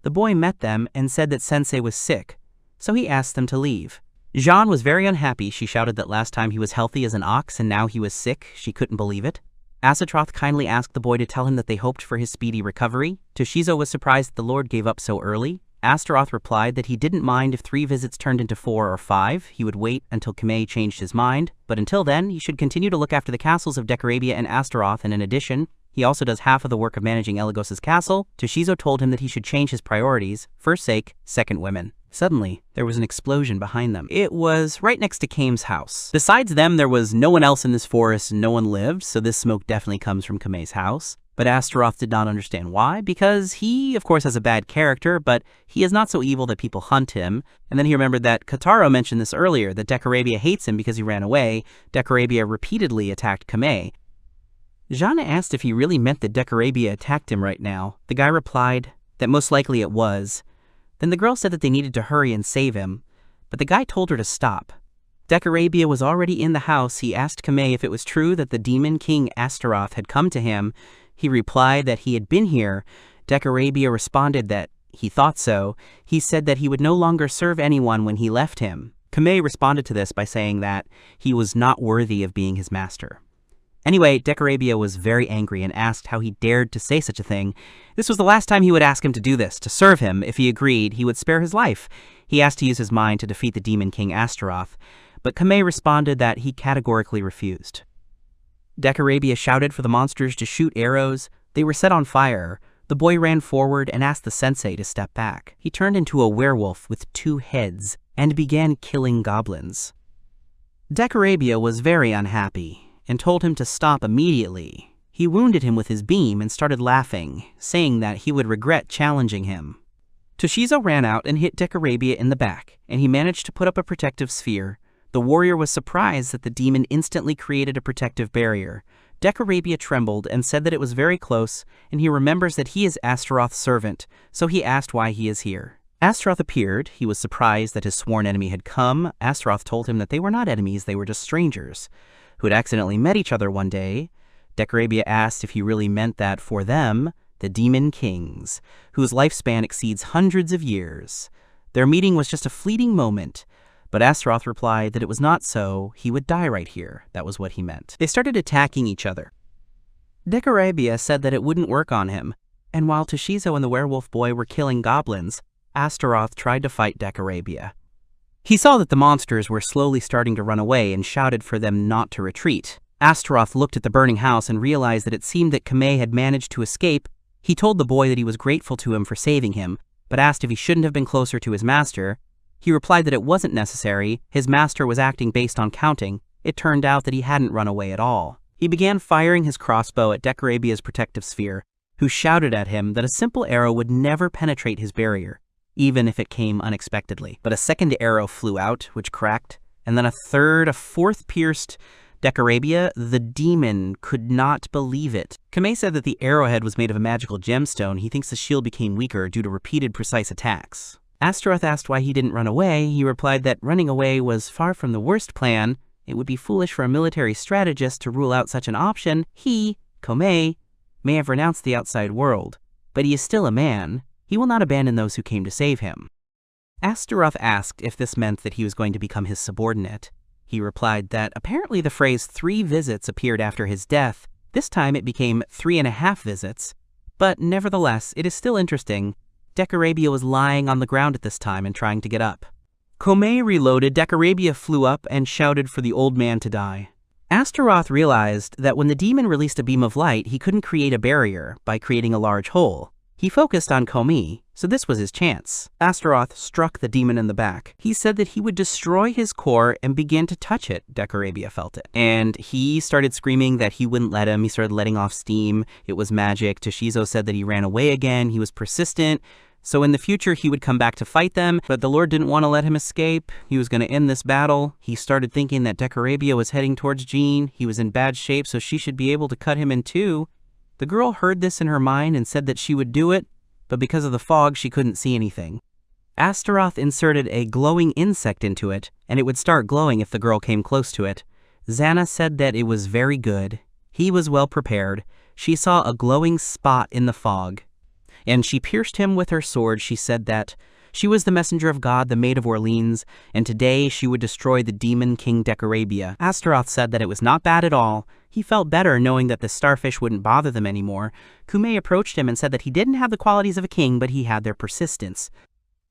The boy met them and said that Sensei was sick, so he asked them to leave. Jeanne was very unhappy. She shouted that last time he was healthy as an ox and now he was sick. She couldn't believe it. Astaroth kindly asked the boy to tell him that they hoped for his speedy recovery. Toshizo was surprised that the Lord gave up so early. Astaroth replied that he didn't mind if 3 visits turned into 4 or 5. He would wait until Kamei changed his mind, but until then, he should continue to look after the castles of Decorabia and Astaroth, and in addition, he also does half of the work of managing Elagos' castle. Toshizo told him that he should change his priorities. First sake, second women. Suddenly, there was an explosion behind them. It was right next to Kame's house. Besides them, there was no one else in this forest, and no one lived, so this smoke definitely comes from Kamei's house. But Astaroth did not understand why, because he, of course, has a bad character, but he is not so evil that people hunt him. And then he remembered that Kotaro mentioned this earlier, that Decorabia hates him because he ran away. Decorabia repeatedly attacked Kamei. Jeanne asked if he really meant that Decorabia attacked him right now. The guy replied that most likely it was. Then the girl said that they needed to hurry and save him, but the guy told her to stop. Decorabia was already in the house. He asked Kamei if it was true that the demon king Astaroth had come to him. He replied that he had been here. Decorabia responded that he thought so. He said that he would no longer serve anyone when he left him. Kamei responded to this by saying that he was not worthy of being his master. Anyway, Decarabia was very angry and asked how he dared to say such a thing. This was the last time he would ask him to do this. To serve him, if he agreed, he would spare his life. He asked to use his mind to defeat the Demon King Astaroth, but Kamei responded that he categorically refused. Decarabia shouted for the monsters to shoot arrows. They were set on fire. The boy ran forward and asked the sensei to step back. He turned into a werewolf with 2 heads and began killing goblins. Decarabia was very unhappy and told him to stop immediately. He wounded him with his beam and started laughing, saying that he would regret challenging him. Toshizo ran out and hit Decarabia in the back, and he managed to put up a protective sphere. The warrior was surprised that the demon instantly created a protective barrier. Decarabia trembled and said that it was very close, and he remembers that he is Astaroth's servant, so he asked why he is here. Astaroth appeared. He was surprised that his sworn enemy had come. Astaroth told him that they were not enemies, they were just strangers who had accidentally met each other one day. Decarabia asked if he really meant that for them, the Demon Kings, whose lifespan exceeds hundreds of years. Their meeting was just a fleeting moment, but Astaroth replied that it was not so, he would die right here. That was what he meant. They started attacking each other. Decarabia said that it wouldn't work on him, and while Toshizo and the werewolf boy were killing goblins, Astaroth tried to fight Decarabia. He saw that the monsters were slowly starting to run away and shouted for them not to retreat. Astaroth looked at the burning house and realized that it seemed that Kamei had managed to escape. He told the boy that he was grateful to him for saving him, but asked if he shouldn't have been closer to his master. He replied that it wasn't necessary. His master was acting based on counting. It turned out that he hadn't run away at all. He began firing his crossbow at Decarabia's protective sphere, who shouted at him that a simple arrow would never penetrate his barrier, even if it came unexpectedly. But a second arrow flew out, which cracked, and then a fourth pierced Decarabia. The demon could not believe it. Kamei said that the arrowhead was made of a magical gemstone. He thinks the shield became weaker due to repeated precise attacks. Astaroth asked why he didn't run away. He replied that running away was far from the worst plan. It would be foolish for a military strategist to rule out such an option. He, Kamei, may have renounced the outside world, but he is still a man. He will not abandon those who came to save him. Astaroth asked if this meant that he was going to become his subordinate. He replied that apparently the phrase 3 visits appeared after his death. This time it became 3.5 visits. But nevertheless, it is still interesting. Decarabia was lying on the ground at this time and trying to get up. Kamei reloaded. Decarabia flew up and shouted for the old man to die. Astaroth realized that when the demon released a beam of light, he couldn't create a barrier by creating a large hole. He focused on Kamei, so this was his chance. Astaroth struck the demon in the back. He said that he would destroy his core and began to touch it. Decarabia felt it. And he started screaming that he wouldn't let him. He started letting off steam. It was magic. Toshizo said that he ran away again. He was persistent. So in the future, he would come back to fight them, but the Lord didn't want to let him escape. He was going to end this battle. He started thinking that Decarabia was heading towards Jean. He was in bad shape, so she should be able to cut him in two. The girl heard this in her mind and said that she would do it, but because of the fog, she couldn't see anything. Astaroth inserted a glowing insect into it, and it would start glowing if the girl came close to it. Xana said that it was very good. He was well prepared. She saw a glowing spot in the fog, and she pierced him with her sword. She said that she was the messenger of God, the Maid of Orleans, and today she would destroy the demon King Decarabia. Astaroth said that it was not bad at all. He felt better knowing that the starfish wouldn't bother them anymore. Kamei approached him and said that he didn't have the qualities of a king, but he had their persistence.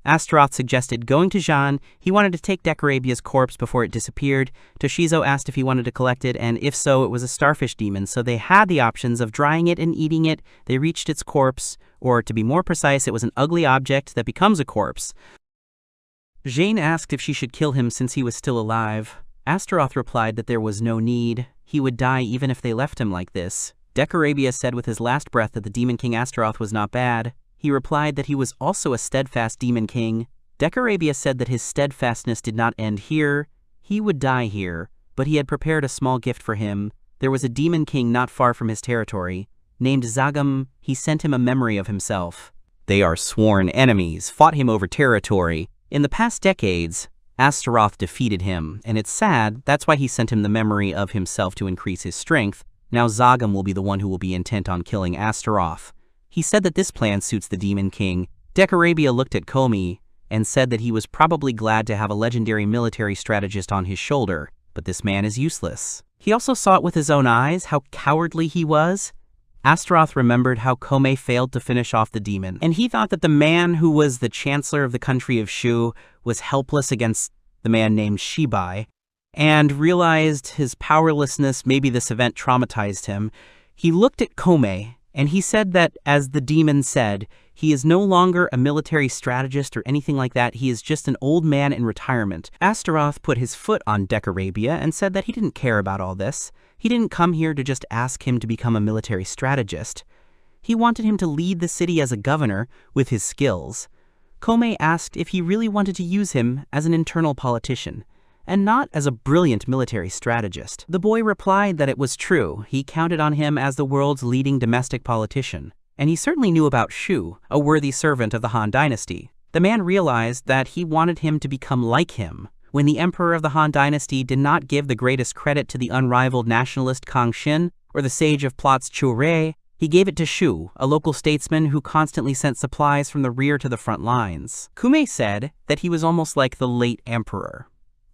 Astaroth suggested going to Jean. He wanted to take Decarabia's corpse before it disappeared. Toshizo asked if he wanted to collect it, and if so, it was a starfish demon, so they had the options of drying it and eating it. They reached its corpse, or to be more precise, it was an ugly object that becomes a corpse. Jane asked if she should kill him since he was still alive. Astaroth replied that there was no need. He would die even if they left him like this. Decarabia said with his last breath that the Demon King Astaroth was not bad. He replied that he was also a steadfast Demon King. Decarabia said that his steadfastness did not end here. He would die here, but he had prepared a small gift for him. There was a Demon King not far from his territory. Named Zagam, he sent him a memory of himself. They are sworn enemies, fought him over territory. In the past decades, Astaroth defeated him, and it's sad, that's why he sent him the memory of himself to increase his strength. Now Zagam will be the one who will be intent on killing Astaroth. He said that this plan suits the Demon King. Decarabia looked at Kamei and said that he was probably glad to have a legendary military strategist on his shoulder, but this man is useless. He also saw it with his own eyes, how cowardly he was. Astaroth remembered how Kome failed to finish off the demon, and he thought that the man who was the chancellor of the country of Shu was helpless against the man named Shibai, and realized his powerlessness. Maybe this event traumatized him. He looked at Kome, and he said that, as the demon said, he is no longer a military strategist or anything like that. He is just an old man in retirement. Astaroth put his foot on Decarabia and said that he didn't care about all this. He didn't come here to just ask him to become a military strategist. He wanted him to lead the city as a governor with his skills. Kome asked if he really wanted to use him as an internal politician, and not as a brilliant military strategist. The boy replied that it was true. He counted on him as the world's leading domestic politician, and he certainly knew about Shu, a worthy servant of the Han dynasty. The man realized that he wanted him to become like him. When the emperor of the Han dynasty did not give the greatest credit to the unrivaled nationalist Kang Xin or the sage of plots Chu Rei, he gave it to Shu, a local statesman who constantly sent supplies from the rear to the front lines. Kome said that he was almost like the late emperor,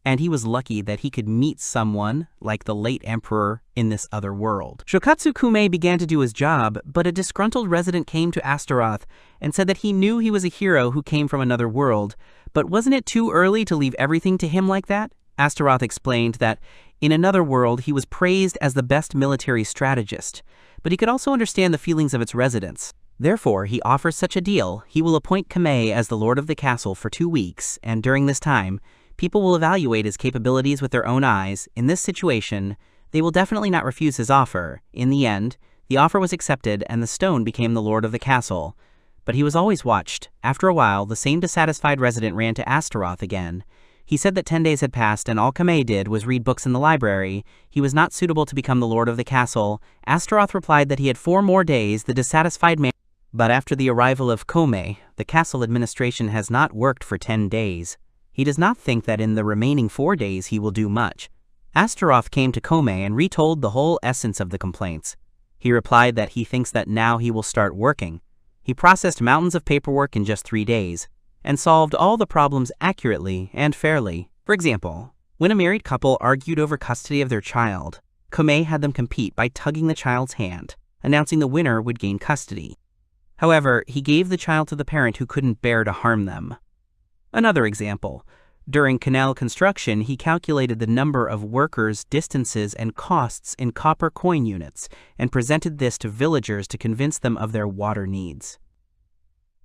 and he was lucky that he could meet someone like the late emperor in this other world. Shokatsu Kome began to do his job, but a disgruntled resident came to Astaroth and said that he knew he was a hero who came from another world, but wasn't it too early to leave everything to him like that? Astaroth explained that in another world he was praised as the best military strategist, but he could also understand the feelings of its residents. Therefore, he offers such a deal. He will appoint Kame as the lord of the castle for 2 weeks, and during this time, people will evaluate his capabilities with their own eyes. In this situation, they will definitely not refuse his offer. In the end, the offer was accepted and the stone became the lord of the castle. But he was always watched. After a while, the same dissatisfied resident ran to Astaroth again. He said that 10 days had passed and all Kame did was read books in the library. He was not suitable to become the lord of the castle. Astaroth replied that he had 4 more days. The dissatisfied man. But after the arrival of Kome, the castle administration has not worked for 10 days. He does not think that in the remaining 4 days he will do much. Astaroth came to Kome and retold the whole essence of the complaints. He replied that he thinks that now he will start working. He processed mountains of paperwork in just 3 days, and solved all the problems accurately and fairly. For example, when a married couple argued over custody of their child, Kome had them compete by tugging the child's hand, announcing the winner would gain custody. However, he gave the child to the parent who couldn't bear to harm them. Another example, during canal construction, he calculated the number of workers, distances, and costs in copper coin units, and presented this to villagers to convince them of their water needs.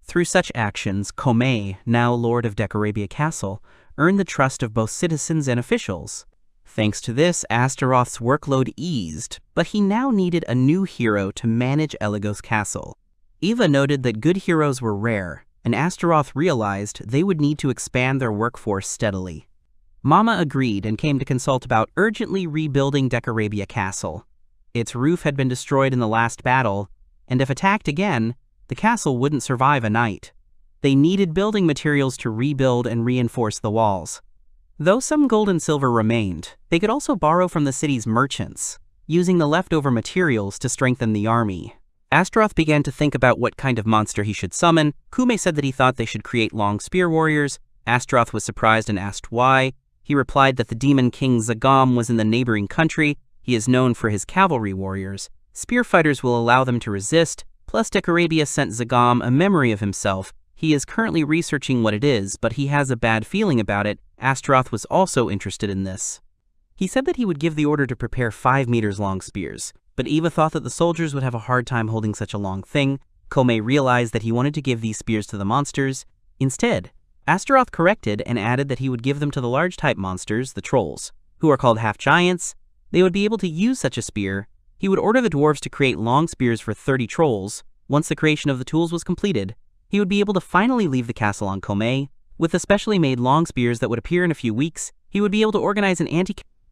Through such actions, Kome, now lord of Decarabia Castle, earned the trust of both citizens and officials. Thanks to this, Astaroth's workload eased, but he now needed a new hero to manage Eligos Castle. Eva noted that good heroes were rare, and Astaroth realized they would need to expand their workforce steadily. Mama agreed and came to consult about urgently rebuilding Decarabia Castle. Its roof had been destroyed in the last battle, and if attacked again, the castle wouldn't survive a night. They needed building materials to rebuild and reinforce the walls. Though some gold and silver remained, they could also borrow from the city's merchants, using the leftover materials to strengthen the army. Astaroth began to think about what kind of monster he should summon. Kome said that he thought they should create long spear warriors. Astaroth was surprised and asked why. He replied that the demon king Zagam was in the neighboring country. He is known for his cavalry warriors. Spear fighters will allow them to resist. Plus, Decarabia sent Zagam a memory of himself. He is currently researching what it is, but he has a bad feeling about it. Astaroth was also interested in this. He said that he would give the order to prepare 5 meters long spears, but Eva thought that the soldiers would have a hard time holding such a long thing. Kome realized that he wanted to give these spears to the monsters. Instead, Astaroth corrected and added that he would give them to the large type monsters, the trolls, who are called half-giants. They would be able to use such a spear. He would order the dwarves to create long spears for 30 trolls. Once the creation of the tools was completed, he would be able to finally leave the castle on Kome. With the specially made long spears that would appear in a few weeks, he would be able to organize an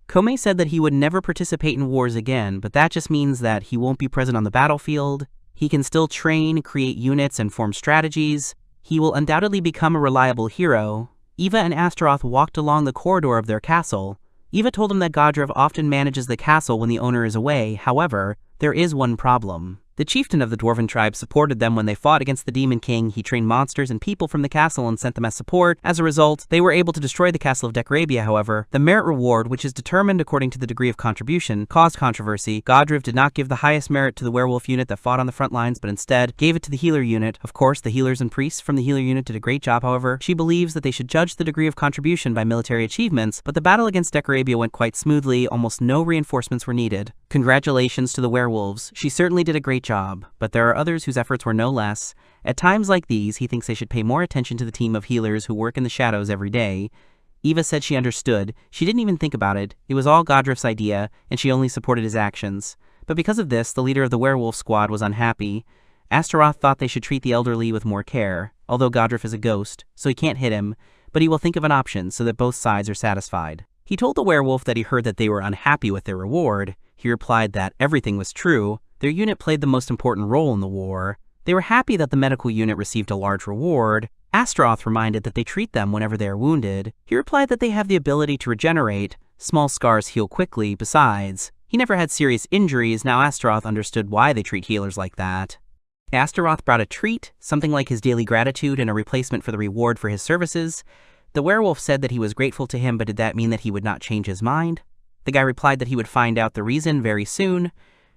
Kome said that he would never participate in wars again, but that just means that he won't be present on the battlefield. He can still train, create units, and form strategies. He will undoubtedly become a reliable hero. Eva and Astaroth walked along the corridor of their castle. Eva told him that Godrev often manages the castle when the owner is away. However, there is one problem. The chieftain of the dwarven tribe supported them when they fought against the Demon King. He trained monsters and people from the castle and sent them as support. As a result, they were able to destroy the castle of Decorabia. However, the merit reward, which is determined according to the degree of contribution, caused controversy. Godriv did not give the highest merit to the werewolf unit that fought on the front lines, but instead gave it to the healer unit. Of course, the healers and priests from the healer unit did a great job. However, she believes that they should judge the degree of contribution by military achievements, but the battle against Decorabia went quite smoothly. Almost no reinforcements were needed. Congratulations to the werewolves. She certainly did a great job, but there are others whose efforts were no less. At times like these, he thinks they should pay more attention to the team of healers who work in the shadows every day. Eva said she understood. She didn't even think about it. It was all Godrif's idea, and she only supported his actions. But because of this, the leader of the werewolf squad was unhappy. Astaroth thought they should treat the elderly with more care, although Godrif is a ghost, so he can't hit him, but he will think of an option so that both sides are satisfied. He told the werewolf that he heard that they were unhappy with their reward. He replied that everything was true. Their unit played the most important role in the war. They were happy that the medical unit received a large reward. Astaroth reminded that they treat them whenever they are wounded. He replied that they have the ability to regenerate. Small scars heal quickly. Besides, he never had serious injuries. Now Astaroth understood why they treat healers like that. Astaroth brought a treat, something like his daily gratitude and a replacement for the reward for his services. The werewolf said that he was grateful to him, but did that mean that he would not change his mind? The guy replied that he would find out the reason very soon.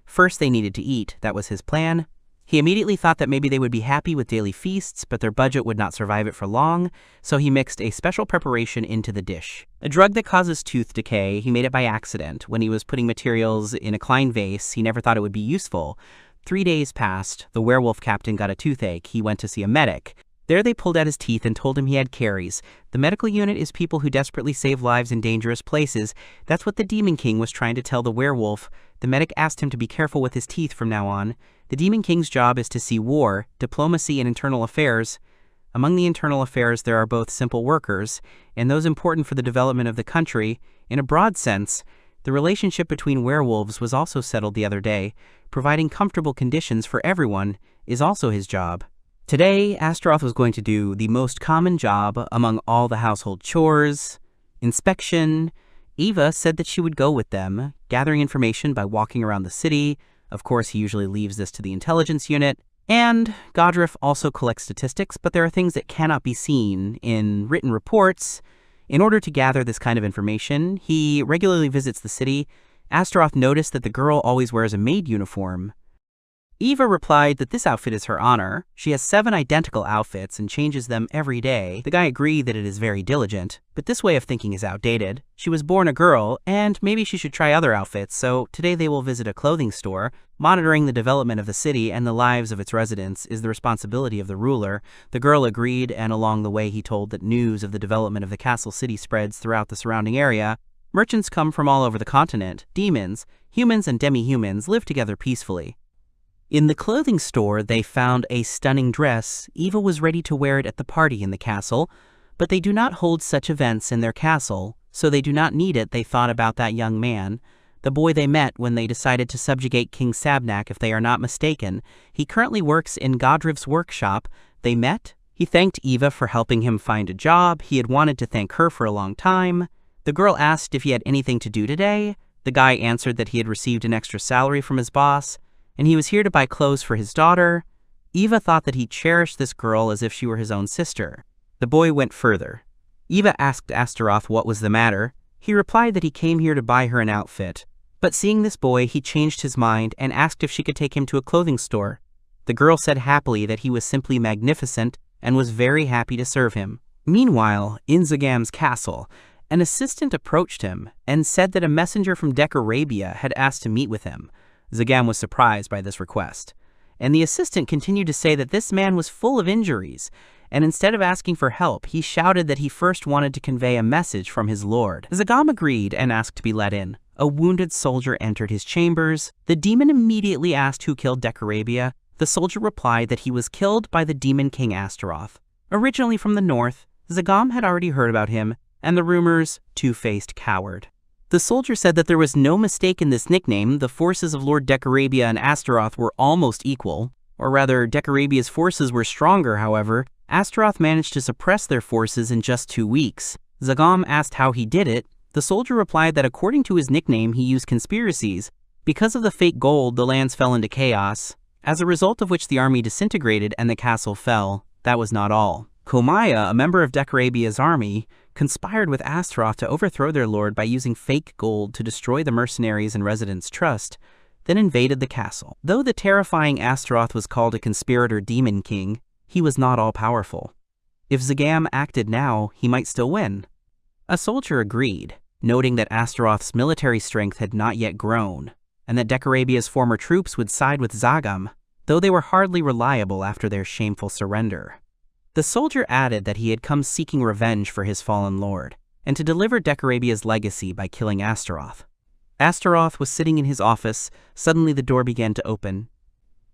First, they needed to eat. That was his plan. He immediately thought that maybe they would be happy with daily feasts, but their budget would not survive it for long, so he mixed a special preparation into the dish. A drug that causes tooth decay. He made it by accident. When he was putting materials in a Klein vase, he never thought it would be useful. 3 days passed. The werewolf captain got a toothache. He went to see a medic. There they pulled out his teeth and told him he had caries. The medical unit is people who desperately save lives in dangerous places. That's what the Demon King was trying to tell the werewolf. The medic asked him to be careful with his teeth from now on. The Demon King's job is to see war, diplomacy, and internal affairs. Among the internal affairs, there are both simple workers, and those important for the development of the country. In a broad sense, the relationship between werewolves was also settled the other day. Providing comfortable conditions for everyone is also his job. Today, Astaroth was going to do the most common job among all the household chores, inspection. Eva said that she would go with them, gathering information by walking around the city. Of course, he usually leaves this to the intelligence unit. And Godrif also collects statistics, but there are things that cannot be seen in written reports. In order to gather this kind of information, he regularly visits the city. Astaroth noticed that the girl always wears a maid uniform. Eva replied that this outfit is her honor. She has 7 identical outfits and changes them every day. The guy agreed that it is very diligent, but this way of thinking is outdated. She was born a girl, and maybe she should try other outfits, so today they will visit a clothing store. Monitoring the development of the city and the lives of its residents is the responsibility of the ruler. The girl agreed, and along the way he told that news of the development of the castle city spreads throughout the surrounding area. Merchants come from all over the continent. Demons, humans, and demi-humans live together peacefully. In the clothing store, they found a stunning dress. Eva was ready to wear it at the party in the castle, but they do not hold such events in their castle, so they do not need it. They thought about that young man, the boy they met when they decided to subjugate King Sabnak, if they are not mistaken. He currently works in Godriv's workshop. They met. He thanked Eva for helping him find a job. He had wanted to thank her for a long time. The girl asked if he had anything to do today. The guy answered that he had received an extra salary from his boss, and he was here to buy clothes for his daughter. Eva thought that he cherished this girl as if she were his own sister. The boy went further. Eva asked Astaroth what was the matter. He replied that he came here to buy her an outfit. But seeing this boy, he changed his mind and asked if she could take him to a clothing store. The girl said happily that he was simply magnificent and was very happy to serve him. Meanwhile, in Zagam's castle, an assistant approached him and said that a messenger from Decorabia had asked to meet with him. Zagam was surprised by this request, and the assistant continued to say that this man was full of injuries, and instead of asking for help, he shouted that he first wanted to convey a message from his lord. Zagam agreed and asked to be let in. A wounded soldier entered his chambers. The demon immediately asked who killed Decorabia. The soldier replied that he was killed by the Demon King Astaroth. Originally from the north, Zagam had already heard about him, and the rumors, two-faced coward. The soldier said that there was no mistake in this nickname. The forces of Lord Decorabia and Astaroth were almost equal. Or rather, Decorabia's forces were stronger, however. Astaroth managed to suppress their forces in just 2 weeks. Zagam asked how he did it. The soldier replied that according to his nickname, he used conspiracies. Because of the fake gold, the lands fell into chaos. as a result of which the army disintegrated and the castle fell. That was not all. Komaya, a member of Decarabia's army, conspired with Astaroth to overthrow their lord by using fake gold to destroy the mercenaries and residents' trust, then invaded the castle. Though the terrifying Astaroth was called a conspirator demon king, he was not all-powerful. If Zagam acted now, he might still win. A soldier agreed, noting that Astaroth's military strength had not yet grown, and that Decarabia's former troops would side with Zagam, though they were hardly reliable after their shameful surrender. The soldier added that he had come seeking revenge for his fallen lord, and to deliver Decarabia's legacy by killing Astaroth. Astaroth was sitting in his office. Suddenly the door began to open.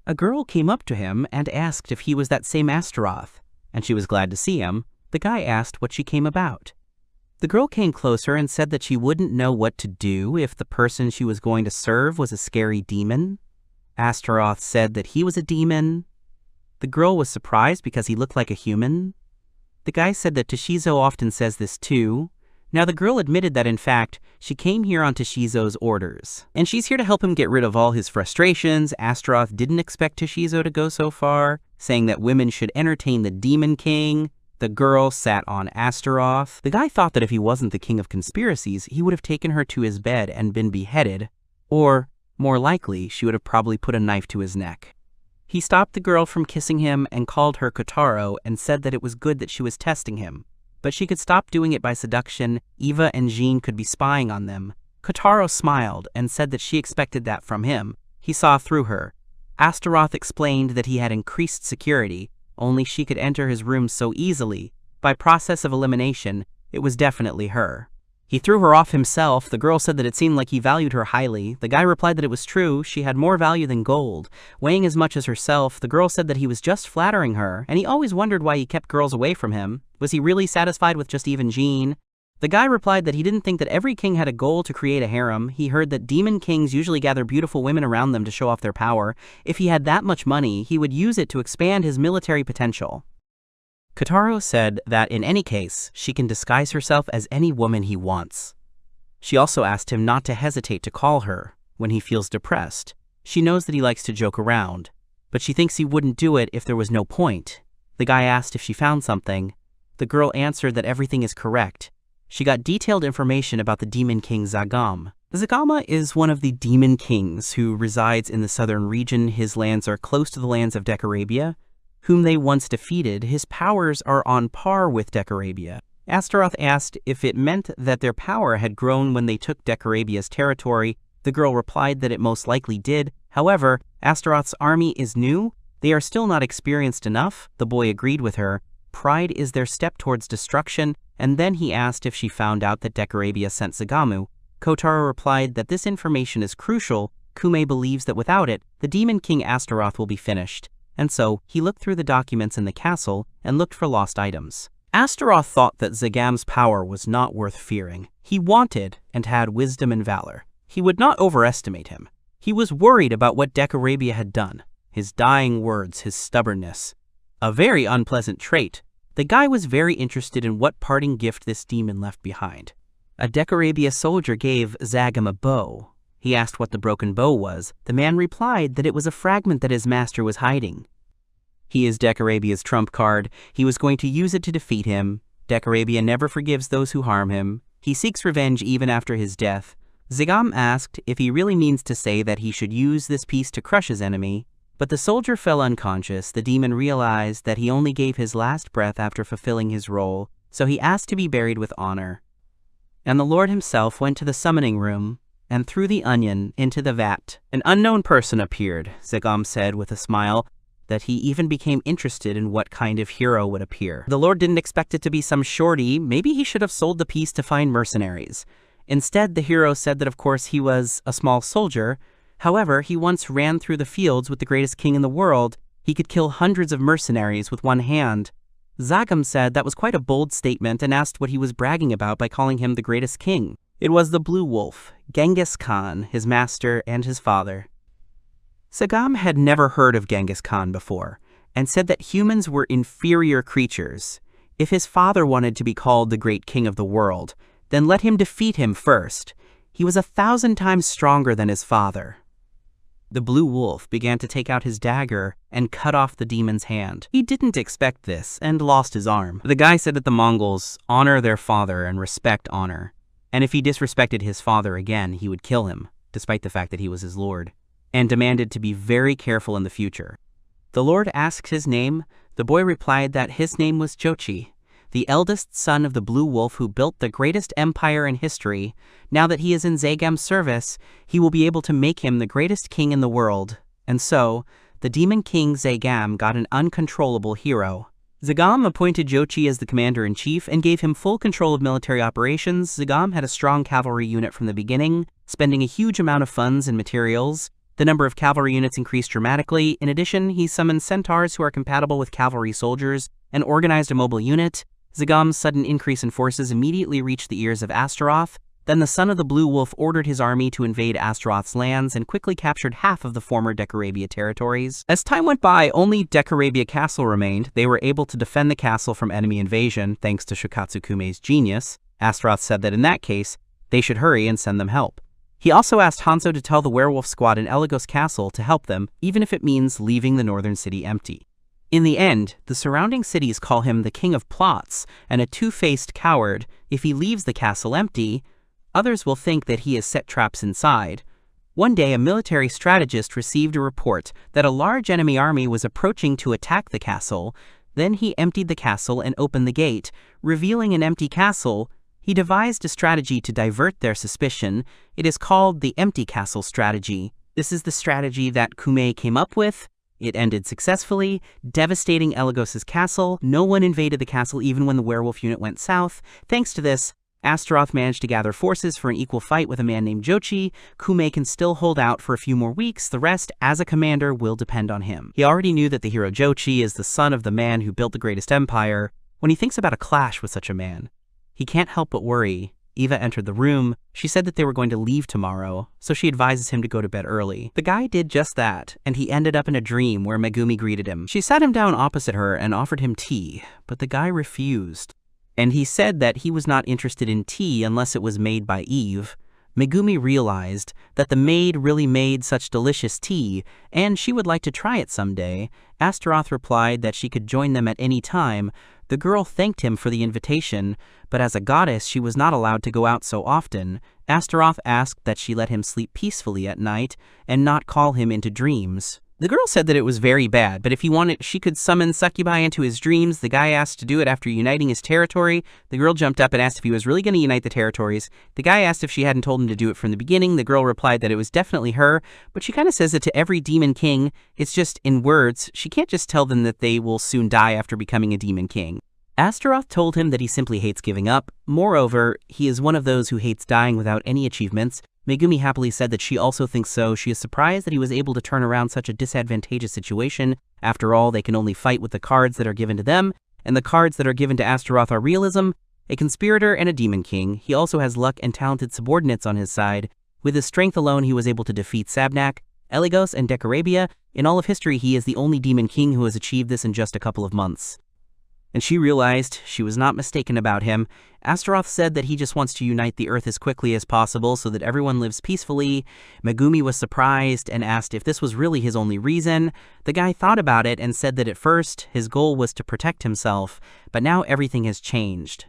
A girl came up to him and asked if he was that same Astaroth, and she was glad to see him. The guy asked what she came about. The girl came closer and said that she wouldn't know what to do if the person she was going to serve was a scary demon. Astaroth said that he was a demon. The girl was surprised because he looked like a human. The guy said that Toshizo often says this too. Now the girl admitted that in fact, she came here on Toshizo's orders, and she's here to help him get rid of all his frustrations. Astaroth didn't expect Toshizo to go so far, saying that women should entertain the Demon King. The girl sat on Astaroth. The guy thought that if he wasn't the king of conspiracies, he would have taken her to his bed and been beheaded, or, more likely, she would have probably put a knife to his neck. He stopped the girl from kissing him and called her Kotaro and said that it was good that she was testing him, but she could stop doing it by seduction. Eva and Jean could be spying on them. Kotaro smiled and said that she expected that from him. He saw through her. Astaroth explained that he had increased security. Only she could enter his room so easily. By process of elimination, it was definitely her. He threw her off himself. The girl said that it seemed like he valued her highly. The guy replied that it was true. She had more value than gold, weighing as much as herself. The girl said that he was just flattering her, and he always wondered why he kept girls away from him. Was he really satisfied with just even Jean? The guy replied that he didn't think that every king had a goal to create a harem. He heard that demon kings usually gather beautiful women around them to show off their power. If he had that much money, he would use it to expand his military potential. Kotaro said that in any case, she can disguise herself as any woman he wants. She also asked him not to hesitate to call her when he feels depressed. She knows that he likes to joke around, but she thinks he wouldn't do it if there was no point. The guy asked if she found something. The girl answered that everything is correct. She got detailed information about the Demon King Zagam. Zagama is one of the Demon Kings who resides in the southern region. His lands are close to the lands of Decarabia, whom they once defeated. His powers are on par with Decarabia. Astaroth asked if it meant that their power had grown when they took Decarabia's territory. The girl replied that it most likely did. However, Astaroth's army is new. They are still not experienced enough. The boy agreed with her. Pride is their step towards destruction, and then he asked if she found out that Decarabia sent Zagamu. Kotaro replied that this information is crucial. Kume believes that without it, the Demon King Astaroth will be finished. And so, he looked through the documents in the castle and looked for lost items. Astaroth thought that Zagam's power was not worth fearing. He wanted and had wisdom and valor. He would not overestimate him. He was worried about what Decarabia had done. His dying words, his stubbornness. A very unpleasant trait. The guy was very interested in what parting gift this demon left behind. A Decarabia soldier gave Zagam a bow. He asked what the broken bow was. The man replied that it was a fragment that his master was hiding. He is Decarabia's trump card. He was going to use it to defeat him. Decarabia never forgives those who harm him. He seeks revenge even after his death. Zagam asked if he really means to say that he should use this piece to crush his enemy, but the soldier fell unconscious. The demon realized that he only gave his last breath after fulfilling his role, so he asked to be buried with honor. And the Lord himself went to the summoning room and threw the onion into the vat. An unknown person appeared. Zagam said with a smile that he even became interested in what kind of hero would appear. The Lord didn't expect it to be some shorty. Maybe he should have sold the piece to find mercenaries. Instead, the hero said that of course he was a small soldier. However, he once ran through the fields with the greatest king in the world. He could kill hundreds of mercenaries with one hand. Zagam said that was quite a bold statement and asked what he was bragging about by calling him the greatest king. It was the Blue Wolf, Genghis Khan, his master and his father. Zagam had never heard of Genghis Khan before, and said that humans were inferior creatures. If his father wanted to be called the great king of the world, then let him defeat him first. He was 1,000 times stronger than his father. The blue wolf began to take out his dagger and cut off the demon's hand. He didn't expect this and lost his arm. The guy said that the Mongols honor their father and respect honor, and if he disrespected his father again, he would kill him, despite the fact that he was his lord, and demanded to be very careful in the future. The lord asked his name. The boy replied that his name was Jochi, the eldest son of the blue wolf who built the greatest empire in history. Now that he is in Zagam's service, he will be able to make him the greatest king in the world. And so, the demon king Zagam got an uncontrollable hero. Zagam appointed Jochi as the commander-in-chief and gave him full control of military operations. Zagam had a strong cavalry unit from the beginning, spending a huge amount of funds and materials. The number of cavalry units increased dramatically. In addition, he summoned centaurs who are compatible with cavalry soldiers and organized a mobile unit. Zagam's sudden increase in forces immediately reached the ears of Astaroth. Then the son of the blue wolf ordered his army to invade Astaroth's lands and quickly captured half of the former Decarabia territories. As time went by, only Decarabia Castle remained. They were able to defend the castle from enemy invasion thanks to Shikatsukume's genius. Astaroth said that in that case, they should hurry and send them help. He also asked Hanzo to tell the werewolf squad in Eligos Castle to help them, even if it means leaving the northern city empty. In the end, the surrounding cities call him the king of plots and a two-faced coward. If he leaves the castle empty, others will think that he has set traps inside. One day, a military strategist received a report that a large enemy army was approaching to attack the castle. Then he emptied the castle and opened the gate, revealing an empty castle. He devised a strategy to divert their suspicion. It is called the empty castle strategy. This is the strategy that Kume came up with. It ended successfully, devastating Eligos' castle. No one invaded the castle even when the werewolf unit went south. Thanks to this, Astaroth managed to gather forces for an equal fight with a man named Jochi. Kume can still hold out for a few more weeks. The rest, as a commander, will depend on him. He already knew that the hero Jochi is the son of the man who built the greatest empire. When he thinks about a clash with such a man, he can't help but worry. Eva entered the room. She said that they were going to leave tomorrow, so she advises him to go to bed early. The guy did just that, and he ended up in a dream where Megumi greeted him. She sat him down opposite her and offered him tea, but the guy refused. And he said that he was not interested in tea unless it was made by Eve. Megumi realized that the maid really made such delicious tea, and she would like to try it someday. Astaroth replied that she could join them at any time. The girl thanked him for the invitation, but as a goddess she was not allowed to go out so often. Astaroth asked that she let him sleep peacefully at night and not call him into dreams. The girl said that it was very bad, but if he wanted, she could summon succubi into his dreams. The guy asked to do it after uniting his territory. The girl jumped up and asked if he was really going to unite the territories. The guy asked if she hadn't told him to do it from the beginning. The girl replied that it was definitely her, but she kind of says it to every demon king. It's just in words. She can't just tell them that they will soon die after becoming a demon king. Astaroth told him that he simply hates giving up. Moreover, he is one of those who hates dying without any achievements. Megumi happily said that she also thinks so. She is surprised that he was able to turn around such a disadvantageous situation. After all, they can only fight with the cards that are given to them, and the cards that are given to Astaroth are realism, a conspirator, and a demon king. He also has luck and talented subordinates on his side. With his strength alone, he was able to defeat Sabnak, Eligos, and Decarabia. In all of history, he is the only demon king who has achieved this in just a couple of months. And she realized she was not mistaken about him. Astaroth said that he just wants to unite the Earth as quickly as possible so that everyone lives peacefully. Megumi was surprised and asked if this was really his only reason. The guy thought about it and said that at first his goal was to protect himself, but now everything has changed.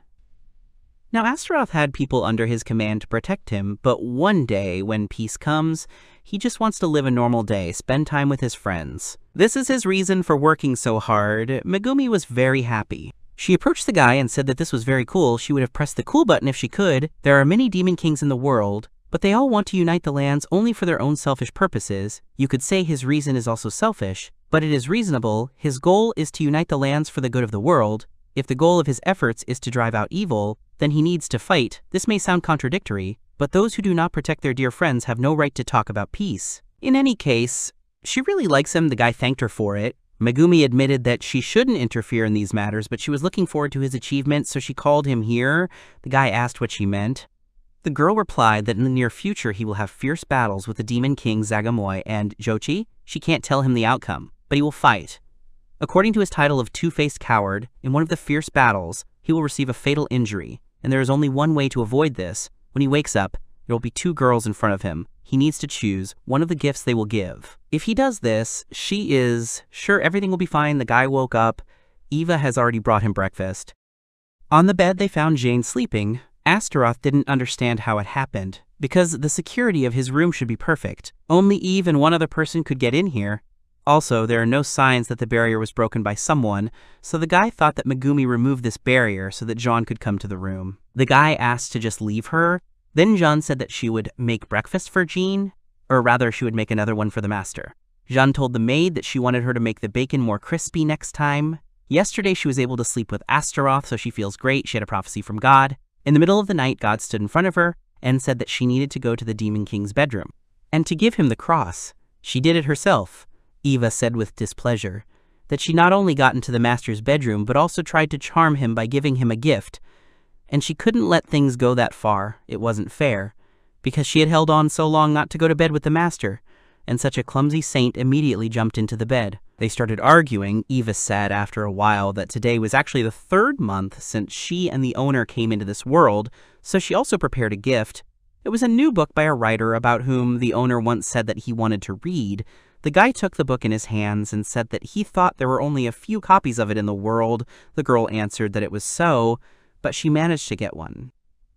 Now Astaroth had people under his command to protect him, but one day when peace comes, he just wants to live a normal day, spend time with his friends. This is his reason for working so hard. Megumi was very happy. She approached the guy and said that this was very cool. She would have pressed the cool button if she could. There are many demon kings in the world, but they all want to unite the lands only for their own selfish purposes. You could say his reason is also selfish, but it is reasonable. His goal is to unite the lands for the good of the world. If the goal of his efforts is to drive out evil, then he needs to fight. This may sound contradictory, but those who do not protect their dear friends have no right to talk about peace. In any case, she really likes him. The guy thanked her for it. Megumi admitted that she shouldn't interfere in these matters, but she was looking forward to his achievement, so she called him here. The guy asked what she meant. The girl replied that in the near future he will have fierce battles with the demon king Zagamoy and Jochi. She can't tell him the outcome, but he will fight. According to his title of Two-Faced Coward, in one of the fierce battles, he will receive a fatal injury, and there is only one way to avoid this. When he wakes up, there will be two girls in front of him. he needs to choose one of the gifts they will give. If he does this, she is sure everything will be fine. The guy woke up. Eva has already brought him breakfast. On the bed, they found Jane sleeping. Astaroth didn't understand how it happened, because the security of his room should be perfect. Only Eve and one other person could get in here. Also, there are no signs that the barrier was broken by someone, so the guy thought that Megumi removed this barrier so that John could come to the room. The guy asked to just leave her. Then John said that she would make breakfast for Jean, or rather she would make another one for the master. Jean told the maid that she wanted her to make the bacon more crispy next time. Yesterday she was able to sleep with Astaroth, so she feels great. She had a prophecy from God. In the middle of the night, God stood in front of her and said that she needed to go to the Demon King's bedroom and to give him the cross. She did it herself. Eva said with displeasure that she not only got into the master's bedroom but also tried to charm him by giving him a gift. And she couldn't let things go that far. It wasn't fair, because she had held on so long not to go to bed with the master, and such a clumsy saint immediately jumped into the bed. They started arguing. Eva said after a while that today was actually the 3rd month since she and the owner came into this world, so she also prepared a gift. It was a new book by a writer about whom the owner once said that he wanted to read. The guy took the book in his hands and said that he thought there were only a few copies of it in the world. The girl answered that it was so, but she managed to get one.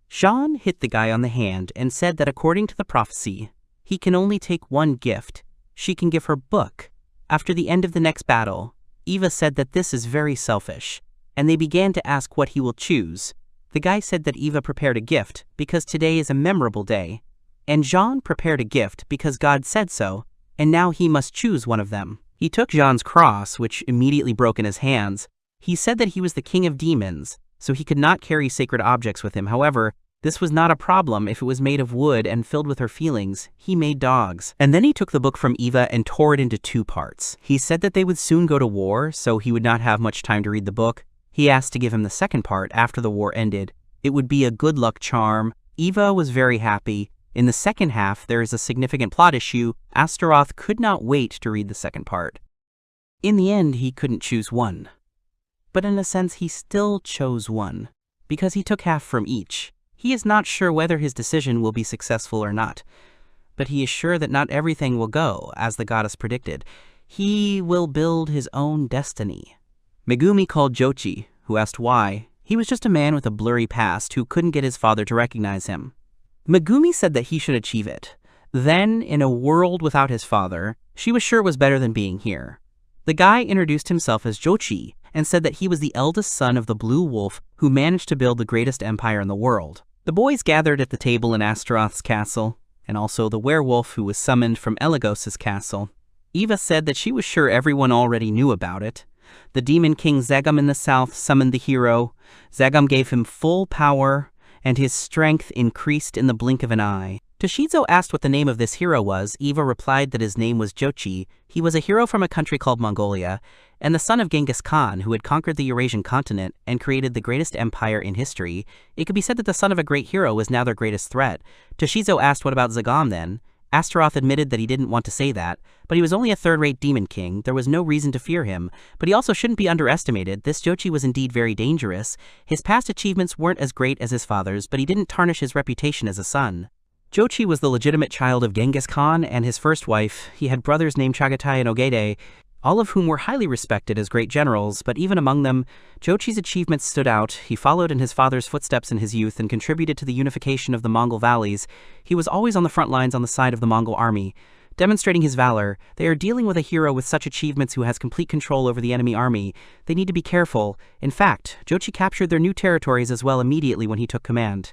Jean hit the guy on the hand and said that according to the prophecy, he can only take one gift. She can give her book. After the end of the next battle, Eva said that this is very selfish, and they began to ask what he will choose. The guy said that Eva prepared a gift because today is a memorable day, and Jean prepared a gift because God said so, and now he must choose one of them. He took Jean's cross, which immediately broke in his hands. He said that he was the king of demons, so he could not carry sacred objects with him. However, this was not a problem if it was made of wood and filled with her feelings. He made dogs. And then he took the book from Eva and tore it into 2 parts. He said that they would soon go to war, so he would not have much time to read the book. He asked to give him the second part after the war ended. It would be a good luck charm. Eva was very happy. In the second half, there is a significant plot issue. Astaroth could not wait to read the second part. In the end, he couldn't choose one. But in a sense, he still chose one, because he took half from each. He is not sure whether his decision will be successful or not, but he is sure that not everything will go as the goddess predicted. He will build his own destiny. Megumi called Jochi, who asked why. He was just a man with a blurry past who couldn't get his father to recognize him. Megumi said that he should achieve it. Then, in a world without his father, she was sure it was better than being here. The guy introduced himself as Jochi and said that he was the eldest son of the Blue Wolf who managed to build the greatest empire in the world. The boys gathered at the table in Astaroth's castle, and also the werewolf who was summoned from Elagos's castle. Eva said that she was sure everyone already knew about it. The demon king Zegam in the south summoned the hero. Zegam gave him full power, and his strength increased in the blink of an eye. Toshizo asked what the name of this hero was. Eva replied that his name was Jochi. He was a hero from a country called Mongolia, and the son of Genghis Khan, who had conquered the Eurasian continent and created the greatest empire in history. It could be said that the son of a great hero was now their greatest threat. Toshizo asked what about Zegam then? Astaroth admitted that he didn't want to say that, but he was only a third-rate demon king. There was no reason to fear him, but he also shouldn't be underestimated. This Jochi was indeed very dangerous. His past achievements weren't as great as his father's, but he didn't tarnish his reputation as a son. Jochi was the legitimate child of Genghis Khan and his first wife. He had brothers named Chagatai and Ogede, all of whom were highly respected as great generals, but even among them, Jochi's achievements stood out. He followed in his father's footsteps in his youth and contributed to the unification of the Mongol valleys. He was always on the front lines on the side of the Mongol army, demonstrating his valor. They are dealing with a hero with such achievements who has complete control over the enemy army. They need to be careful. In fact, Jochi captured their new territories as well immediately when he took command.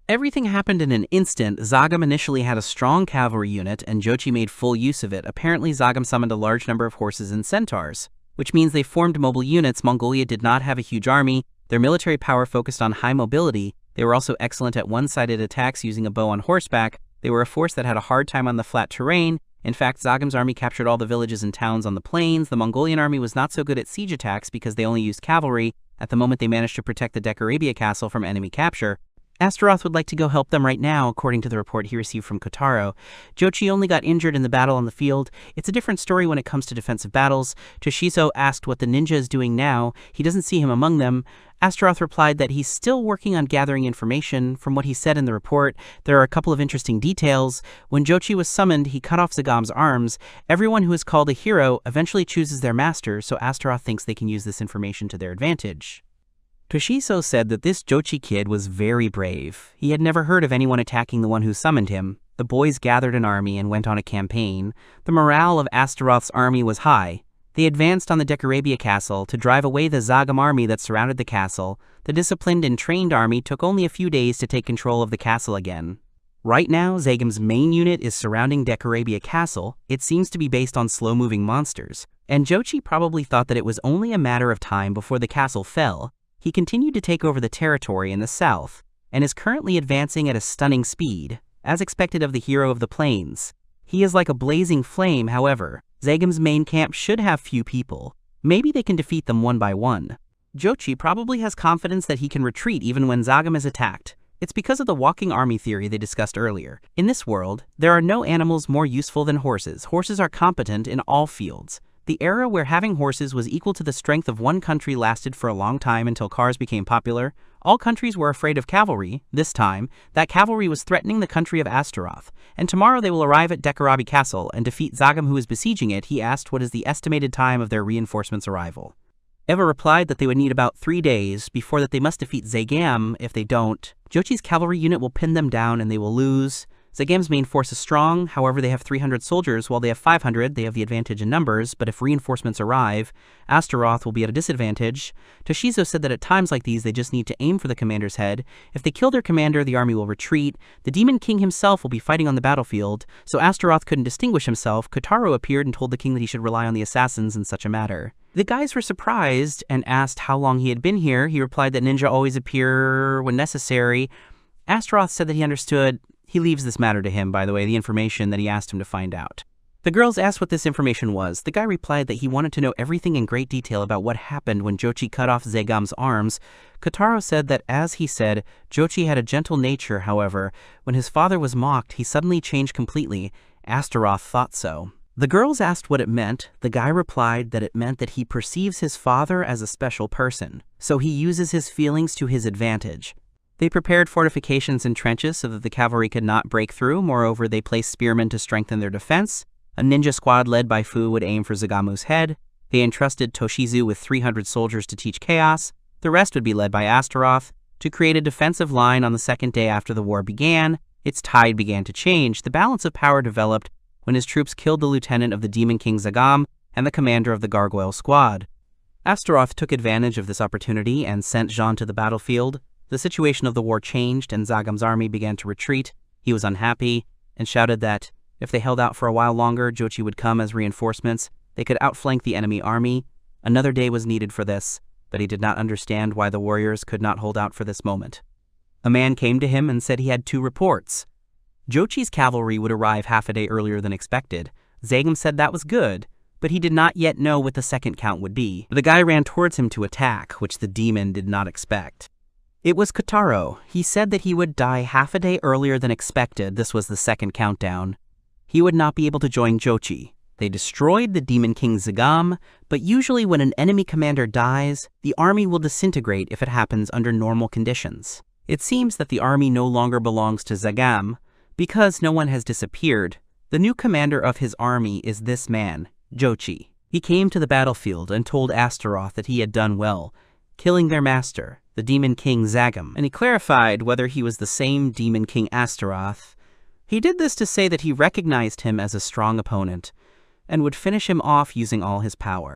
Everything happened in an instant. Zagam initially had a strong cavalry unit, and Jochi made full use of it. Apparently, Zagam summoned a large number of horses and centaurs, which means they formed mobile units. Mongolia did not have a huge army. Their military power focused on high mobility. They were also excellent at one-sided attacks using a bow on horseback. They were a force that had a hard time on the flat terrain. In fact, Zagam's army captured all the villages and towns on the plains. The Mongolian army was not so good at siege attacks because they only used cavalry. At the moment, they managed to protect the Dekarabia castle from enemy capture. Astaroth would like to go help them right now, according to the report he received from Kotaro. Jochi only got injured in the battle on the field. It's a different story when it comes to defensive battles. Toshizo asked what the ninja is doing now. He doesn't see him among them. Astaroth replied that he's still working on gathering information. From what he said in the report, there are a couple of interesting details. When Jochi was summoned, he cut off Zagam's arms. Everyone who is called a hero eventually chooses their master, so Astaroth thinks they can use this information to their advantage. Toshizo said that this Jochi kid was very brave. He had never heard of anyone attacking the one who summoned him. The boys gathered an army and went on a campaign. The morale of Astaroth's army was high. They advanced on the Decorabia castle to drive away the Zagam army that surrounded the castle. The disciplined and trained army took only a few days to take control of the castle again. Right now, Zagam's main unit is surrounding Decorabia castle. It seems to be based on slow-moving monsters. And Jochi probably thought that it was only a matter of time before the castle fell. He continued to take over the territory in the south, and is currently advancing at a stunning speed, as expected of the hero of the plains. He is like a blazing flame, however. Zagam's main camp should have few people. Maybe they can defeat them one by one. Jochi probably has confidence that he can retreat even when Zagam is attacked. It's because of the walking army theory they discussed earlier. In this world, there are no animals more useful than horses. Horses are competent in all fields. The era where having horses was equal to the strength of one country lasted for a long time until cars became popular. All countries were afraid of cavalry. This time, that cavalry was threatening the country of Astaroth, and tomorrow they will arrive at Decorabi Castle and defeat Zagam, who is besieging it. He asked what is the estimated time of their reinforcements' arrival. Eva replied that they would need about 3 days. Before that, they must defeat Zagam. If they don't, Jochi's cavalry unit will pin them down and they will lose. Zagam's main force is strong, however they have 300 soldiers. While they have 500, they have the advantage in numbers, but if reinforcements arrive, Astaroth will be at a disadvantage. Toshizo said that at times like these, they just need to aim for the commander's head. If they kill their commander, the army will retreat. The Demon King himself will be fighting on the battlefield, so Astaroth couldn't distinguish himself. Kotaro appeared and told the king that he should rely on the assassins in such a matter. The guys were surprised and asked how long he had been here. He replied that ninja always appear when necessary. Astaroth said that he understood. He leaves this matter to him, by the way, the information that he asked him to find out. The girls asked what this information was. The guy replied that he wanted to know everything in great detail about what happened when Jochi cut off Zagam's arms. Kotaro said that, as he said, Jochi had a gentle nature. However, when his father was mocked, he suddenly changed completely. Astaroth thought so. The girls asked what it meant. The guy replied that it meant that he perceives his father as a special person, so he uses his feelings to his advantage. They prepared fortifications and trenches so that the cavalry could not break through. Moreover, they placed spearmen to strengthen their defense. A ninja squad led by Fu would aim for Zagamu's head. They entrusted Toshizu with 300 soldiers to teach chaos. The rest would be led by Astaroth to create a defensive line. On the second day after the war began, its tide began to change. The balance of power developed when his troops killed the lieutenant of the Demon King Zagam and the commander of the Gargoyle Squad. Astaroth took advantage of this opportunity and sent Jean to the battlefield. The situation of the war changed and Zagam's army began to retreat. He was unhappy and shouted that if they held out for a while longer, Jochi would come as reinforcements. They could outflank the enemy army. Another day was needed for this, but he did not understand why the warriors could not hold out for this moment. A man came to him and said he had 2 reports. Jochi's cavalry would arrive half a day earlier than expected. Zagam said that was good, but he did not yet know what the second count would be. The guy ran towards him to attack, which the demon did not expect. It was Kotaro. He said that he would die half a day earlier than expected. This was the second countdown. He would not be able to join Jochi. They destroyed the Demon King Zagam, but usually when an enemy commander dies, the army will disintegrate if it happens under normal conditions. It seems that the army no longer belongs to Zagam, because no one has disappeared. The new commander of his army is this man, Jochi. He came to the battlefield and told Astaroth that he had done well, killing their master, the Demon King Zagam, and he clarified whether he was the same Demon King Astaroth. He did this to say that he recognized him as a strong opponent and would finish him off using all his power.